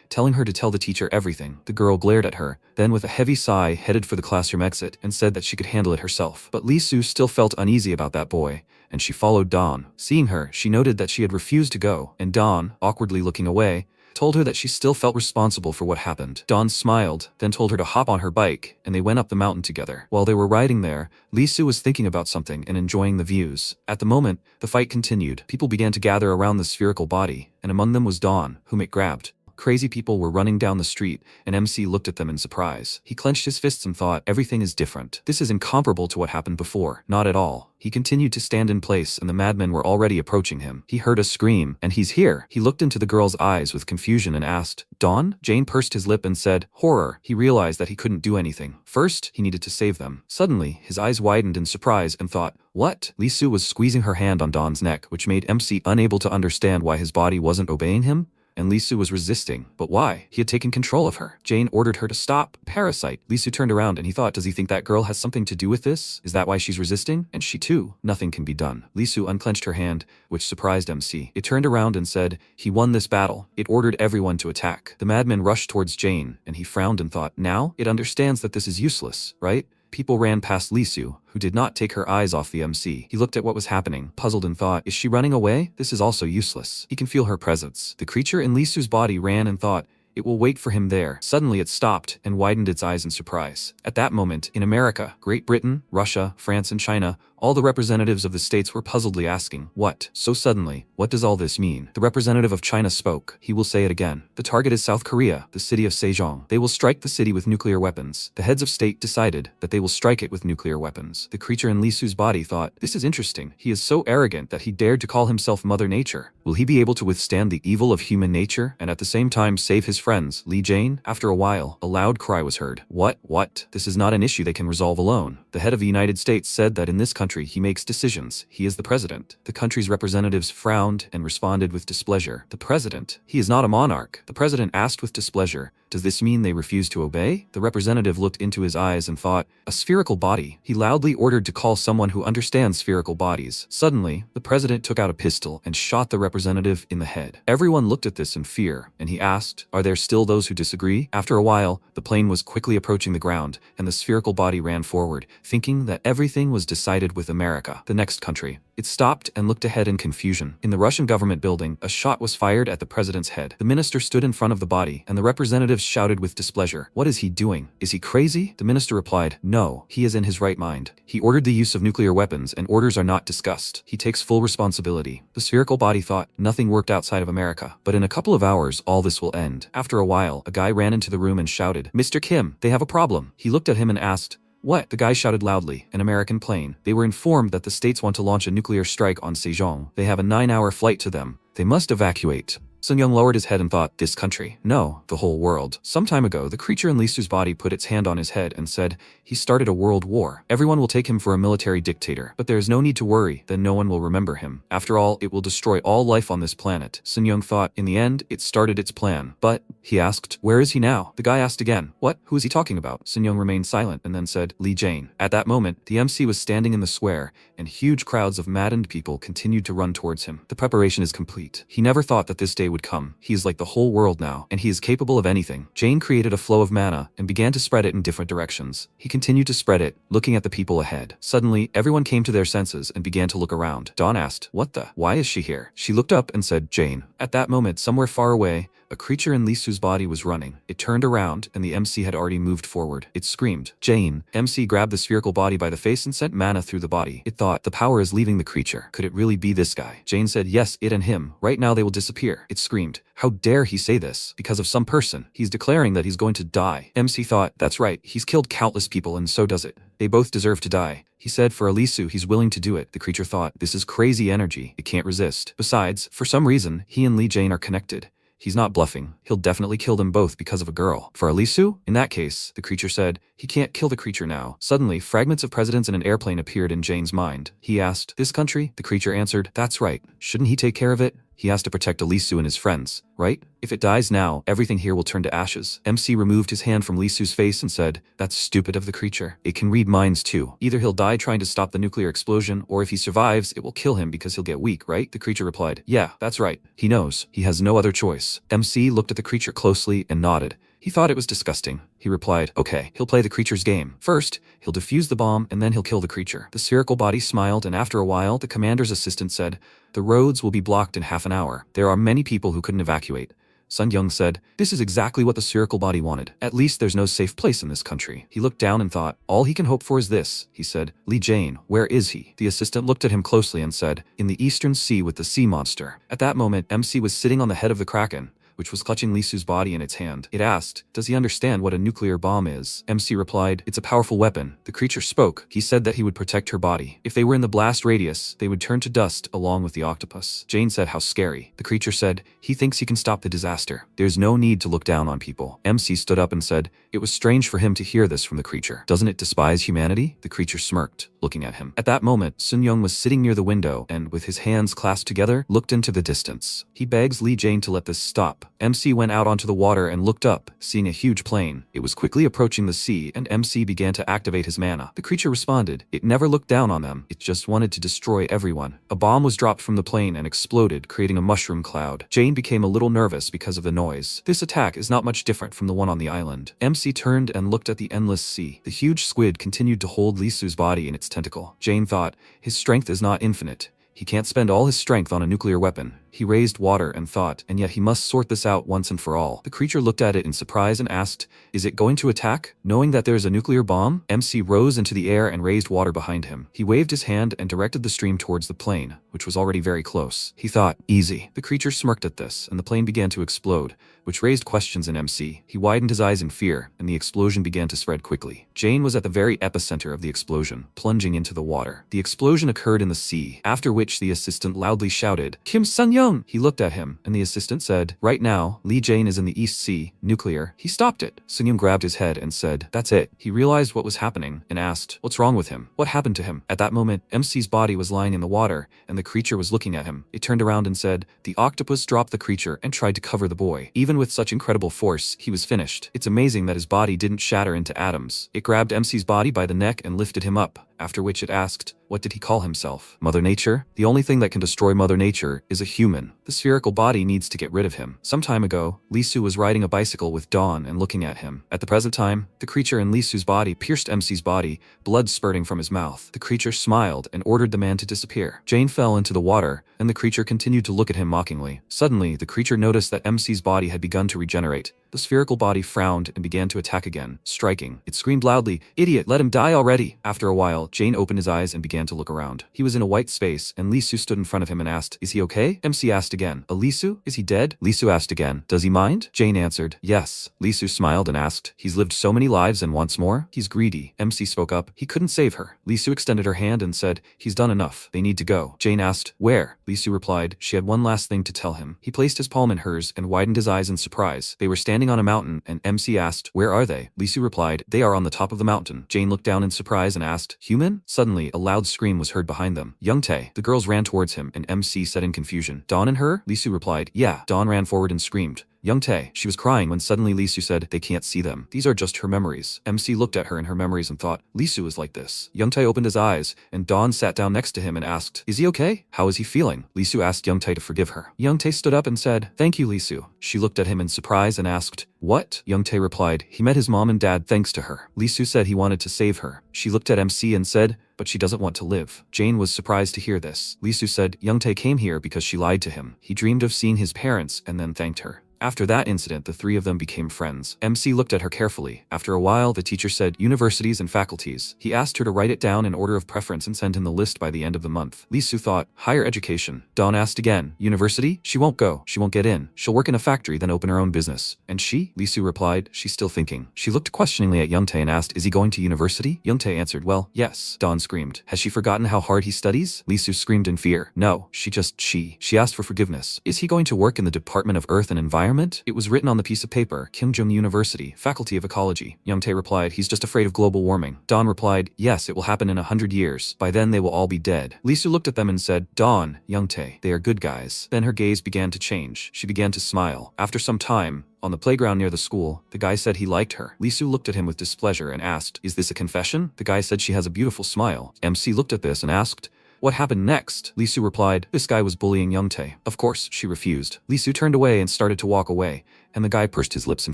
telling her to tell the teacher everything. The girl glared at her, then with a heavy sigh headed for the classroom exit and said that she could handle it herself. But Lisu still felt uneasy about that boy, and she followed Dawn. Seeing her, she noted that she had refused to go, and Dawn, awkwardly looking away, told her that she still felt responsible for what happened. Dawn smiled, then told her to hop on her bike, and they went up the mountain together. While they were riding there, Lisu was thinking about something and enjoying the views. At the moment, the fight continued. People began to gather around the spherical body, and among them was Dawn, whom it grabbed. Crazy people were running down the street, and MC looked at them in surprise. He clenched his fists and thought, everything is different. This is incomparable to what happened before. Not at all. He continued to stand in place, and the madmen were already approaching him. He heard a scream, and he's here. He looked into the girl's eyes with confusion and asked, Dawn? Jane pursed his lip and said, horror. He realized that he couldn't do anything. First, he needed to save them. Suddenly, his eyes widened in surprise and thought, what? Lisu was squeezing her hand on Dawn's neck, which made MC unable to understand why his body wasn't obeying him. And Lisu was resisting. But why? He had taken control of her. Jane ordered her to stop. Parasite. Lisu turned around and he thought, does he think that girl has something to do with this? Is that why she's resisting? And she too. Nothing can be done. Lisu unclenched her hand, which surprised MC. It turned around and said, he won this battle. It ordered everyone to attack. The madman rushed towards Jane, and he frowned and thought, now? It understands that this is useless, right? People ran past Lisu, who did not take her eyes off the MC. He looked at what was happening, puzzled and thought, is she running away? This is also useless. He can feel her presence. The creature in Lisu's body ran and thought, it will wait for him there. Suddenly it stopped and widened its eyes in surprise. At that moment, in America, Great Britain, Russia, France and China All the representatives of the states were puzzledly asking, what? So suddenly, what does all this mean? The representative of China spoke. He will say it again. The target is South Korea, the city of Sejong. They will strike the city with nuclear weapons. The heads of state decided that they will strike it with nuclear weapons. The creature in Li Su's body thought, this is interesting. He is so arrogant that he dared to call himself Mother Nature. Will he be able to withstand the evil of human nature and at the same time save his friends, Li Jane? After a while, a loud cry was heard. What? This is not an issue they can resolve alone. The head of the United States said that in this country he makes decisions. He is the president. The country's representatives frowned and responded with displeasure. The president? He is not a monarch. The president asked with displeasure. Does this mean they refuse to obey? The representative looked into his eyes and thought, a spherical body. He loudly ordered to call someone who understands spherical bodies. Suddenly, the president took out a pistol and shot the representative in the head. Everyone looked at this in fear, and he asked, are there still those who disagree? After a while, the plane was quickly approaching the ground, and the spherical body ran forward, thinking that everything was decided with America, the next country. It stopped and looked ahead in confusion. In the Russian government building, a shot was fired at the president's head. The minister stood in front of the body, and the representatives shouted with displeasure, what is he doing? Is he crazy? The minister replied, no, he is in his right mind. He ordered the use of nuclear weapons, and orders are not discussed. He takes full responsibility. The spherical body thought, nothing worked outside of America. But in a couple of hours, all this will end. After a while, a guy ran into the room and shouted, Mr. Kim, they have a problem. He looked at him and asked, what? The guy shouted loudly, an American plane. They were informed that the states want to launch a nuclear strike on Sejong. They have a 9-hour flight to them. They must evacuate. Sun Young lowered his head and thought, this country? No, the whole world. Some time ago, the creature in Li Su's body put its hand on his head and said, he started a world war. Everyone will take him for a military dictator, but there is no need to worry, then no one will remember him. After all, it will destroy all life on this planet. Sun Young thought, in the end, it started its plan. But, he asked, where is he now? The guy asked again, what? Who is he talking about? Sun Young remained silent and then said, Li Jane. At that moment, the MC was standing in the square, and huge crowds of maddened people continued to run towards him. The preparation is complete. He never thought that this day would come. He is like the whole world now, and he is capable of anything. Jane created a flow of mana and began to spread it in different directions. He continued to spread it, looking at the people ahead. Suddenly, everyone came to their senses and began to look around. Dawn asked, what the? Why is she here? She looked up and said, Jane. At that moment, somewhere far away, a creature in Li Su's body was running. It turned around, and the MC had already moved forward. It screamed, Jane. MC grabbed the spherical body by the face and sent mana through the body. It thought, the power is leaving the creature. Could it really be this guy? Jane said, yes, it and him. Right now they will disappear. It screamed, how dare he say this? Because of some person. He's declaring that he's going to die. MC thought, that's right. He's killed countless people and so does it. They both deserve to die. He said for Li Su, he's willing to do it. The creature thought, this is crazy energy. It can't resist. Besides, for some reason, he and Li Jane are connected. He's not bluffing. He'll definitely kill them both because of a girl. For Alisu? In that case, the creature said, he can't kill the creature now. Suddenly, fragments of presidents and an airplane appeared in Jane's mind. He asked, this country? The creature answered, that's right. Shouldn't he take care of it? He has to protect Alisu and his friends, right? If it dies now, everything here will turn to ashes. MC removed his hand from Lisu's face and said, that's stupid of the creature. It can read minds too. Either he'll die trying to stop the nuclear explosion, or if he survives, it will kill him because he'll get weak, right? The creature replied, yeah, that's right. He knows. He has no other choice. MC looked at the creature closely and nodded. He thought it was disgusting. He replied, okay, he'll play the creature's game. First, he'll defuse the bomb and then he'll kill the creature. The spherical body smiled, and after a while, the commander's assistant said, the roads will be blocked in half an hour. There are many people who couldn't evacuate. Sun Young said, this is exactly what the spherical body wanted. At least there's no safe place in this country. He looked down and thought, all he can hope for is this. He said, Li Jane, where is he? The assistant looked at him closely and said, in the eastern sea with the sea monster. At that moment, MC was sitting on the head of the Kraken, which was clutching Lisu's body in its hand. It asked, does he understand what a nuclear bomb is? MC replied, it's a powerful weapon. The creature spoke. He said that he would protect her body. If they were in the blast radius, they would turn to dust along with the octopus. Jane said, how scary. The creature said, he thinks he can stop the disaster. There's no need to look down on people. MC stood up and said, it was strange for him to hear this from the creature. Doesn't it despise humanity? The creature smirked, looking at him. At that moment, Sun Young was sitting near the window and, with his hands clasped together, looked into the distance. He begs Li Jane to let this stop. MC went out onto the water and looked up, seeing a huge plane. It was quickly approaching the sea, and MC began to activate his mana. The creature responded. It never looked down on them. It just wanted to destroy everyone. A bomb was dropped from the plane and exploded, creating a mushroom cloud. Jane became a little nervous because of the noise. This attack is not much different from the one on the island. MC turned and looked at the endless sea. The huge squid continued to hold Lisu's body in its tentacle. Jane thought, his strength is not infinite. He can't spend all his strength on a nuclear weapon. He raised water and thought, and yet he must sort this out once and for all. The creature looked at it in surprise and asked, "Is it going to attack?" Knowing that there is a nuclear bomb, MC rose into the air and raised water behind him. He waved his hand and directed the stream towards the plane, which was already very close. He thought, easy. The creature smirked at this, and the plane began to explode, which raised questions in MC. He widened his eyes in fear, and the explosion began to spread quickly. Jane was at the very epicenter of the explosion, plunging into the water. The explosion occurred in the sea, after which the assistant loudly shouted, "Kim Sun-young!" He looked at him, and the assistant said, "Right now, Lee Jane is in the East Sea, nuclear." He stopped it. Sun-young grabbed his head and said, "That's it." He realized what was happening, and asked, "What's wrong with him? What happened to him?" At that moment, MC's body was lying in the water, and the creature was looking at him. It turned around and said, "The octopus dropped the creature and tried to cover the boy. Even with such incredible force, he was finished. It's amazing that his body didn't shatter into atoms." It grabbed MC's body by the neck and lifted him up, after which it asked, what did he call himself? Mother Nature? The only thing that can destroy Mother Nature is a human. The spherical body needs to get rid of him. Some time ago, Lisu was riding a bicycle with Dawn and looking at him. At the present time, the creature in Lisu's body pierced MC's body, blood spurting from his mouth. The creature smiled and ordered the man to disappear. Jane fell into the water, and the creature continued to look at him mockingly. Suddenly, the creature noticed that MC's body had begun to regenerate. The spherical body frowned and began to attack again, striking. It screamed loudly, "Idiot, let him die already!" After a while, Jane opened his eyes and began to look around. He was in a white space, and Lisu stood in front of him and asked, "Is he okay?" MC asked again, "Lisu? Is he dead?" Lisu asked again, "Does he mind?" Jane answered, "Yes." Lisu smiled and asked, "He's lived so many lives and wants more?" "He's greedy." MC spoke up, "He couldn't save her." Lisu extended her hand and said, "He's done enough. They need to go." Jane asked, "Where?" Lisu replied, she had one last thing to tell him. He placed his palm in hers and widened his eyes in surprise. They were standing on a mountain, and MC asked, "Where are they?" Lisu replied, "They are on the top of the mountain." Jane looked down in surprise and asked, "Human?" Suddenly, a loud scream was heard behind them. "Youngtae." The girls ran towards him, and MC said in confusion, "Dawn and her?" Lisu replied, "Yeah." Dawn ran forward and screamed, "Youngtae." She was crying when suddenly Lisu said, "They can't see them. These are just her memories." MC looked at her in her memories and thought, Lisu is like this. Youngtae opened his eyes, and Dawn sat down next to him and asked, "Is he okay? How is he feeling?" Lisu asked Youngtae to forgive her. Youngtae stood up and said, "Thank you, Lisu." She looked at him in surprise and asked, "What?" Youngtae replied, "He met his mom and dad thanks to her." Lisu said he wanted to save her. She looked at MC and said, "But she doesn't want to live." Jane was surprised to hear this. Lisu said, "Youngtae came here because she lied to him. He dreamed of seeing his parents and then thanked her." After that incident, the three of them became friends. MC looked at her carefully. After a while, the teacher said, "Universities and faculties." He asked her to write it down in order of preference and send him the list by the end of the month. Lisu thought, higher education. Dawn asked again, "University?" She won't go. She won't get in. She'll work in a factory, then open her own business. And she? Lisu replied, she's still thinking. She looked questioningly at Youngtae and asked, "Is he going to university?" Youngtae answered, "Well, yes." Dawn screamed, "Has she forgotten how hard he studies?" Lisu screamed in fear, "No, she asked for forgiveness." "Is he going to work in the Department of Earth and Environment?" It was written on the piece of paper, Kimjung University, Faculty of Ecology. Youngtae replied, "He's just afraid of global warming." Dawn replied, "Yes, it will happen in 100 years. By then they will all be dead." Lisu looked at them and said, "Dawn, Youngtae, they are good guys." Then her gaze began to change. She began to smile. After some time, on the playground near the school, the guy said he liked her. Lisu looked at him with displeasure and asked, "Is this a confession?" The guy said she has a beautiful smile. MC looked at this and asked, "What happened next?" Lisu replied, "This guy was bullying Youngtae." Of course, she refused. Lisu turned away and started to walk away, and the guy pursed his lips in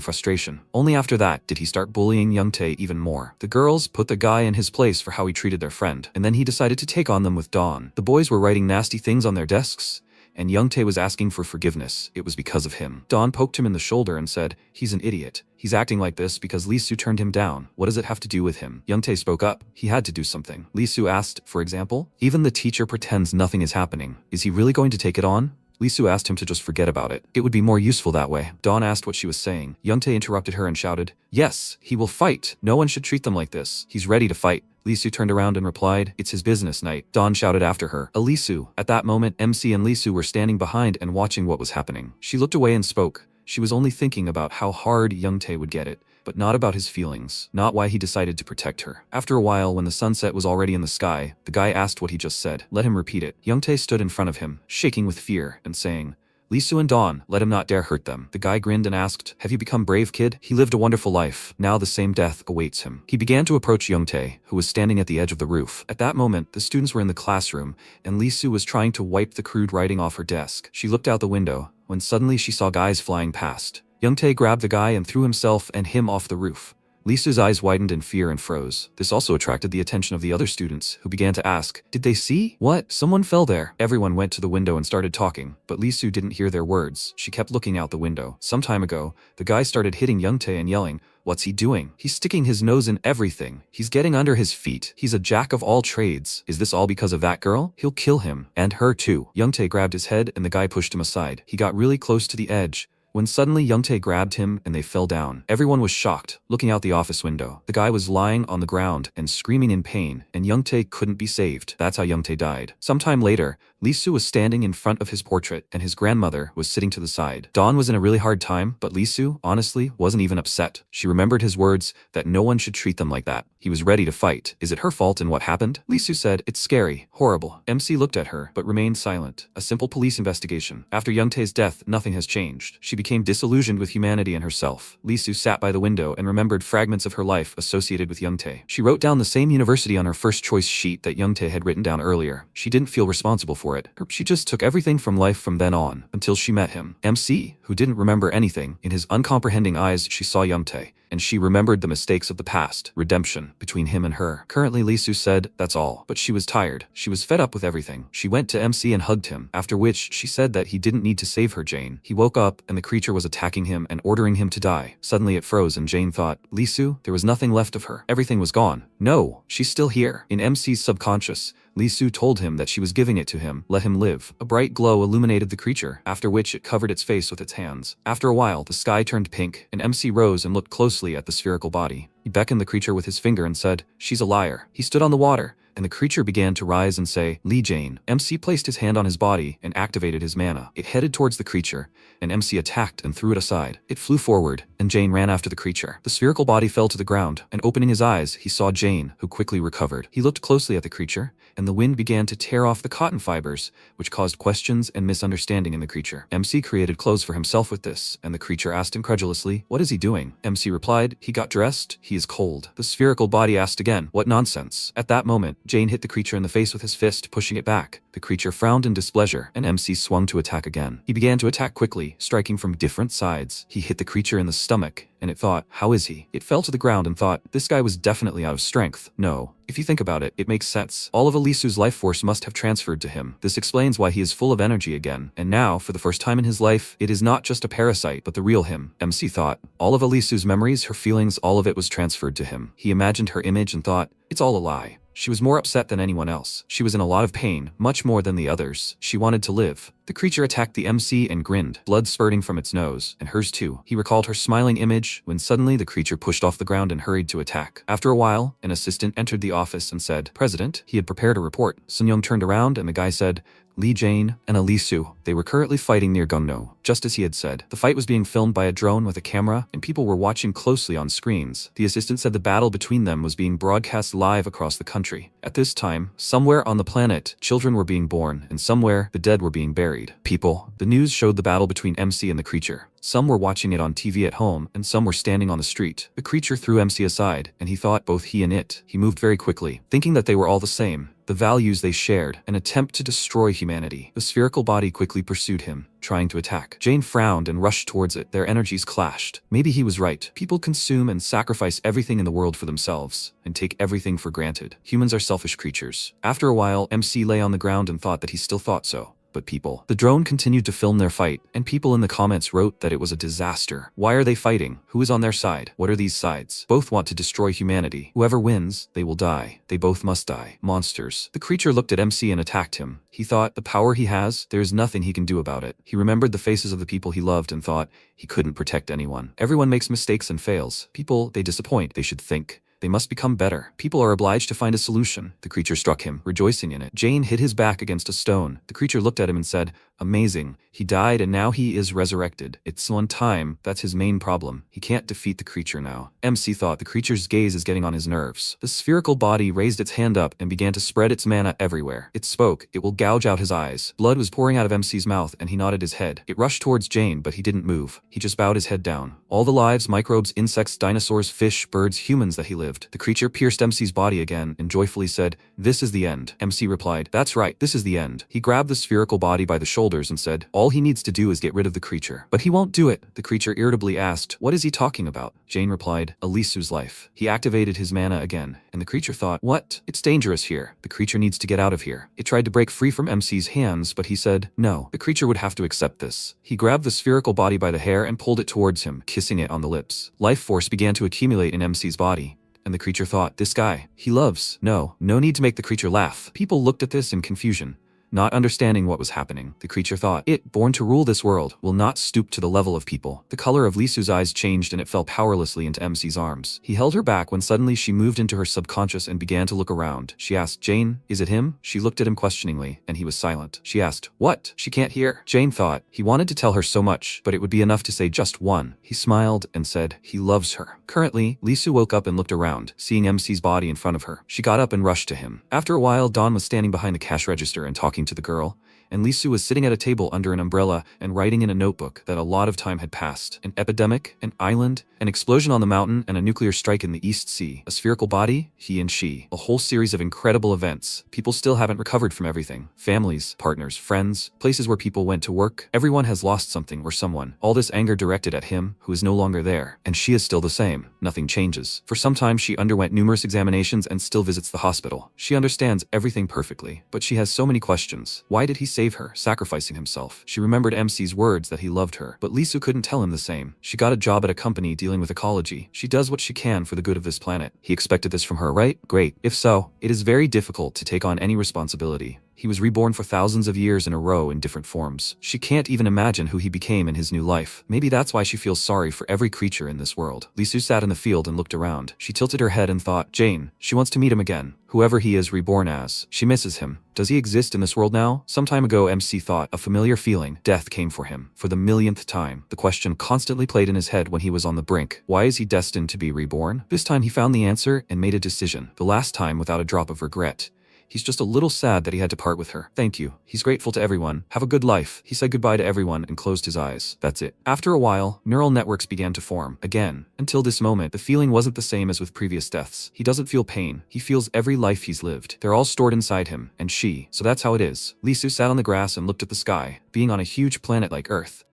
frustration. Only after that did he start bullying Youngtae even more. The girls put the guy in his place for how he treated their friend, and then he decided to take on them with Dawn. The boys were writing nasty things on their desks, and Youngtae was asking for forgiveness. It was because of him. Dawn poked him in the shoulder and said, "He's an idiot. He's acting like this because Lisu turned him down. What does it have to do with him?" Youngtae spoke up. He had to do something. Lisu asked, "For example?" "Even the teacher pretends nothing is happening. Is he really going to take it on?" Lisu asked him to just forget about it. It would be more useful that way. Dawn asked what she was saying. Youngtae interrupted her and shouted, "Yes, he will fight. No one should treat them like this. He's ready to fight." Lisu turned around and replied, "It's his business night." Dawn shouted after her, "Lisu." At that moment, MC and Lisu were standing behind and watching what was happening. She looked away and spoke. She was only thinking about how hard Youngtae would get it, but not about his feelings, not why he decided to protect her. After a while, when the sunset was already in the sky, the guy asked what he just said. Let him repeat it. Youngtae stood in front of him, shaking with fear, and saying, "Lisu and Dawn, let him not dare hurt them." The guy grinned and asked, "Have you become brave, kid?" He lived a wonderful life. Now the same death awaits him. He began to approach Youngtae, who was standing at the edge of the roof. At that moment, the students were in the classroom, and Lisu was trying to wipe the crude writing off her desk. She looked out the window, when suddenly she saw guys flying past. Youngtae grabbed the guy and threw himself and him off the roof. Lee Su's eyes widened in fear and froze. This also attracted the attention of the other students, who began to ask, "Did they see? What? Someone fell there." Everyone went to the window and started talking, but Lee Su didn't hear their words. She kept looking out the window. Some time ago, the guy started hitting Youngtae and yelling, "What's he doing? He's sticking his nose in everything. He's getting under his feet. He's a jack of all trades. Is this all because of that girl? He'll kill him. And her too." Youngtae grabbed his head and the guy pushed him aside. He got really close to the edge, when suddenly Youngtae grabbed him and they fell down. Everyone was shocked, looking out the office window. The guy was lying on the ground and screaming in pain, and Youngtae couldn't be saved. That's how Youngtae died. Sometime later, Lee Su was standing in front of his portrait and his grandmother was sitting to the side. Dawn was in a really hard time, but Lee Su, honestly, wasn't even upset. She remembered his words that no one should treat them like that. He was ready to fight. Is it her fault in what happened? Lee Su said, "It's scary, horrible." MC looked at her, but remained silent. A simple police investigation. After Youngtae's death, nothing has changed. She became disillusioned with humanity and herself. Lee Su sat by the window and remembered fragments of her life associated with Youngtae. She wrote down the same university on her first choice sheet that Youngtae had written down earlier. She didn't feel responsible for it. She just took everything from life from then on, until she met him. MC, who didn't remember anything, in his uncomprehending eyes she saw Youngtae, and she remembered the mistakes of the past, redemption, between him and her. Currently, Lee Su said, "That's all." But she was tired. She was fed up with everything. She went to MC and hugged him, after which she said that he didn't need to save her Jane. He woke up and the creature was attacking him and ordering him to die. Suddenly it froze and Jane thought, Lee Su, there was nothing left of her. Everything was gone. No, she's still here. In MC's subconscious, Lee Su told him that she was giving it to him. Let him live. A bright glow illuminated the creature, after which it covered its face with its hands. After a while, the sky turned pink, and MC rose and looked closely at the spherical body. He beckoned the creature with his finger and said, "She's a liar." He stood on the water, and the creature began to rise and say, "Lee Jane." MC placed his hand on his body and activated his mana. It headed towards the creature, and MC attacked and threw it aside. It flew forward, and Jane ran after the creature. The spherical body fell to the ground, and opening his eyes, he saw Jane, who quickly recovered. He looked closely at the creature, and the wind began to tear off the cotton fibers, which caused questions and misunderstanding in the creature. MC created clothes for himself with this, and the creature asked incredulously, "What is he doing?" MC replied, "He got dressed. He is cold." The spherical body asked again, "What nonsense?" At that moment, Jane hit the creature in the face with his fist, pushing it back. The creature frowned in displeasure, and MC swung to attack again. He began to attack quickly, striking from different sides. He hit the creature in the stomach, and it thought, "How is he?" It fell to the ground and thought, "This guy was definitely out of strength." No. If you think about it, it makes sense. All of Lee Su's life force must have transferred to him. This explains why he is full of energy again. And now, for the first time in his life, it is not just a parasite, but the real him. MC thought. All of Lee Su's memories, her feelings, all of it was transferred to him. He imagined her image and thought, "It's all a lie." She was more upset than anyone else. She was in a lot of pain, much more than the others. She wanted to live. The creature attacked the MC and grinned, blood spurting from its nose, and hers too. He recalled her smiling image, when suddenly the creature pushed off the ground and hurried to attack. After a while, an assistant entered the office and said, "President." He had prepared a report. Sun Young turned around and the guy said, "Lee Jane and Lee Su. They were currently fighting near Gungno," just as he had said. The fight was being filmed by a drone with a camera, and people were watching closely on screens. The assistant said the battle between them was being broadcast live across the country. At this time, somewhere on the planet, children were being born, and somewhere, the dead were being buried. People. The news showed the battle between MC and the creature. Some were watching it on TV at home, and some were standing on the street. The creature threw MC aside, and he thought both he and it. He moved very quickly, thinking that they were all the same. The values they shared, an attempt to destroy humanity. The spherical body quickly pursued him, trying to attack. Jane frowned and rushed towards it. Their energies clashed. Maybe he was right. People consume and sacrifice everything in the world for themselves, and take everything for granted. Humans are selfish creatures. After a while, MC lay on the ground and thought that he still thought so. But people. The drone continued to film their fight, and people in the comments wrote that it was a disaster. Why are they fighting? Who is on their side? What are these sides? Both want to destroy humanity. Whoever wins, they will die. They both must die. Monsters. The creature looked at MC and attacked him. He thought, the power he has, there is nothing he can do about it. He remembered the faces of the people he loved and thought, he couldn't protect anyone. Everyone makes mistakes and fails. People, they disappoint. They should think. They must become better. People are obliged to find a solution. The creature struck him, rejoicing in it. Jane hit his back against a stone. The creature looked at him and said, "Amazing. He died and now he is resurrected. It's one time. That's his main problem. He can't defeat the creature now." MC thought the creature's gaze is getting on his nerves. The spherical body raised its hand up and began to spread its mana everywhere. It spoke. It will gouge out his eyes. Blood was pouring out of MC's mouth and he nodded his head. It rushed towards Jane, but he didn't move. He just bowed his head down. All the lives, microbes, insects, dinosaurs, fish, birds, humans that he lived. The creature pierced MC's body again and joyfully said, "This is the end." MC replied, "That's right, this is the end." He grabbed the spherical body by the shoulder shoulders and said, all he needs to do is get rid of the creature. But he won't do it. The creature irritably asked, what is he talking about? Jane replied, Alisu's life. He activated his mana again, and the creature thought, what? It's dangerous here. The creature needs to get out of here. It tried to break free from MC's hands, but he said, no. The creature would have to accept this. He grabbed the spherical body by the hair and pulled it towards him, kissing it on the lips. Life force began to accumulate in MC's body. And the creature thought, this guy, he loves. No need to make the creature laugh. People looked at this in confusion, not understanding what was happening. The creature thought, it, born to rule this world, will not stoop to the level of people. The color of Lisu's eyes changed and it fell powerlessly into MC's arms. He held her back when suddenly she moved into her subconscious and began to look around. She asked, Jane, is it him? She looked at him questioningly, and he was silent. She asked, what? She can't hear. Jane thought, he wanted to tell her so much, but it would be enough to say just one. He smiled and said, he loves her. Currently, Lisu woke up and looked around, seeing MC's body in front of her. She got up and rushed to him. After a while, Dawn was standing behind the cash register and talking to the girl, and Lisu was sitting at a table under an umbrella and writing in a notebook that a lot of time had passed. An epidemic, an island, an explosion on the mountain, and a nuclear strike in the East Sea. A spherical body, he and she. A whole series of incredible events. People still haven't recovered from everything. Families, partners, friends, places where people went to work. Everyone has lost something or someone. All this anger directed at him, who is no longer there. And she is still the same. Nothing changes. For some time she underwent numerous examinations and still visits the hospital. She understands everything perfectly, but she has so many questions. Why did he save her, sacrificing himself? She remembered MC's words that he loved her, but Lisu couldn't tell him the same. She got a job at a company dealing with ecology. She does what she can for the good of this planet. He expected this from her, right? Great. If so, it is very difficult to take on any responsibility. He was reborn for thousands of years in a row in different forms. She can't even imagine who he became in his new life. Maybe that's why she feels sorry for every creature in this world. Lisu sat in the field and looked around. She tilted her head and thought, Jane, she wants to meet him again. Whoever he is reborn as. She misses him. Does he exist in this world now? Some time ago, MC thought, a familiar feeling, death came for him. For the millionth time, the question constantly played in his head when he was on the brink. Why is he destined to be reborn? This time he found the answer and made a decision. The last time without a drop of regret. He's just a little sad that he had to part with her. Thank you. He's grateful to everyone. Have a good life. He said goodbye to everyone and closed his eyes. That's it. After a while, neural networks began to form. Again. Until this moment, the feeling wasn't the same as with previous deaths. He doesn't feel pain. He feels every life he's lived. They're all stored inside him. And she. So that's how it is. Lisu sat on the grass and looked at the sky, being on a huge planet like Earth.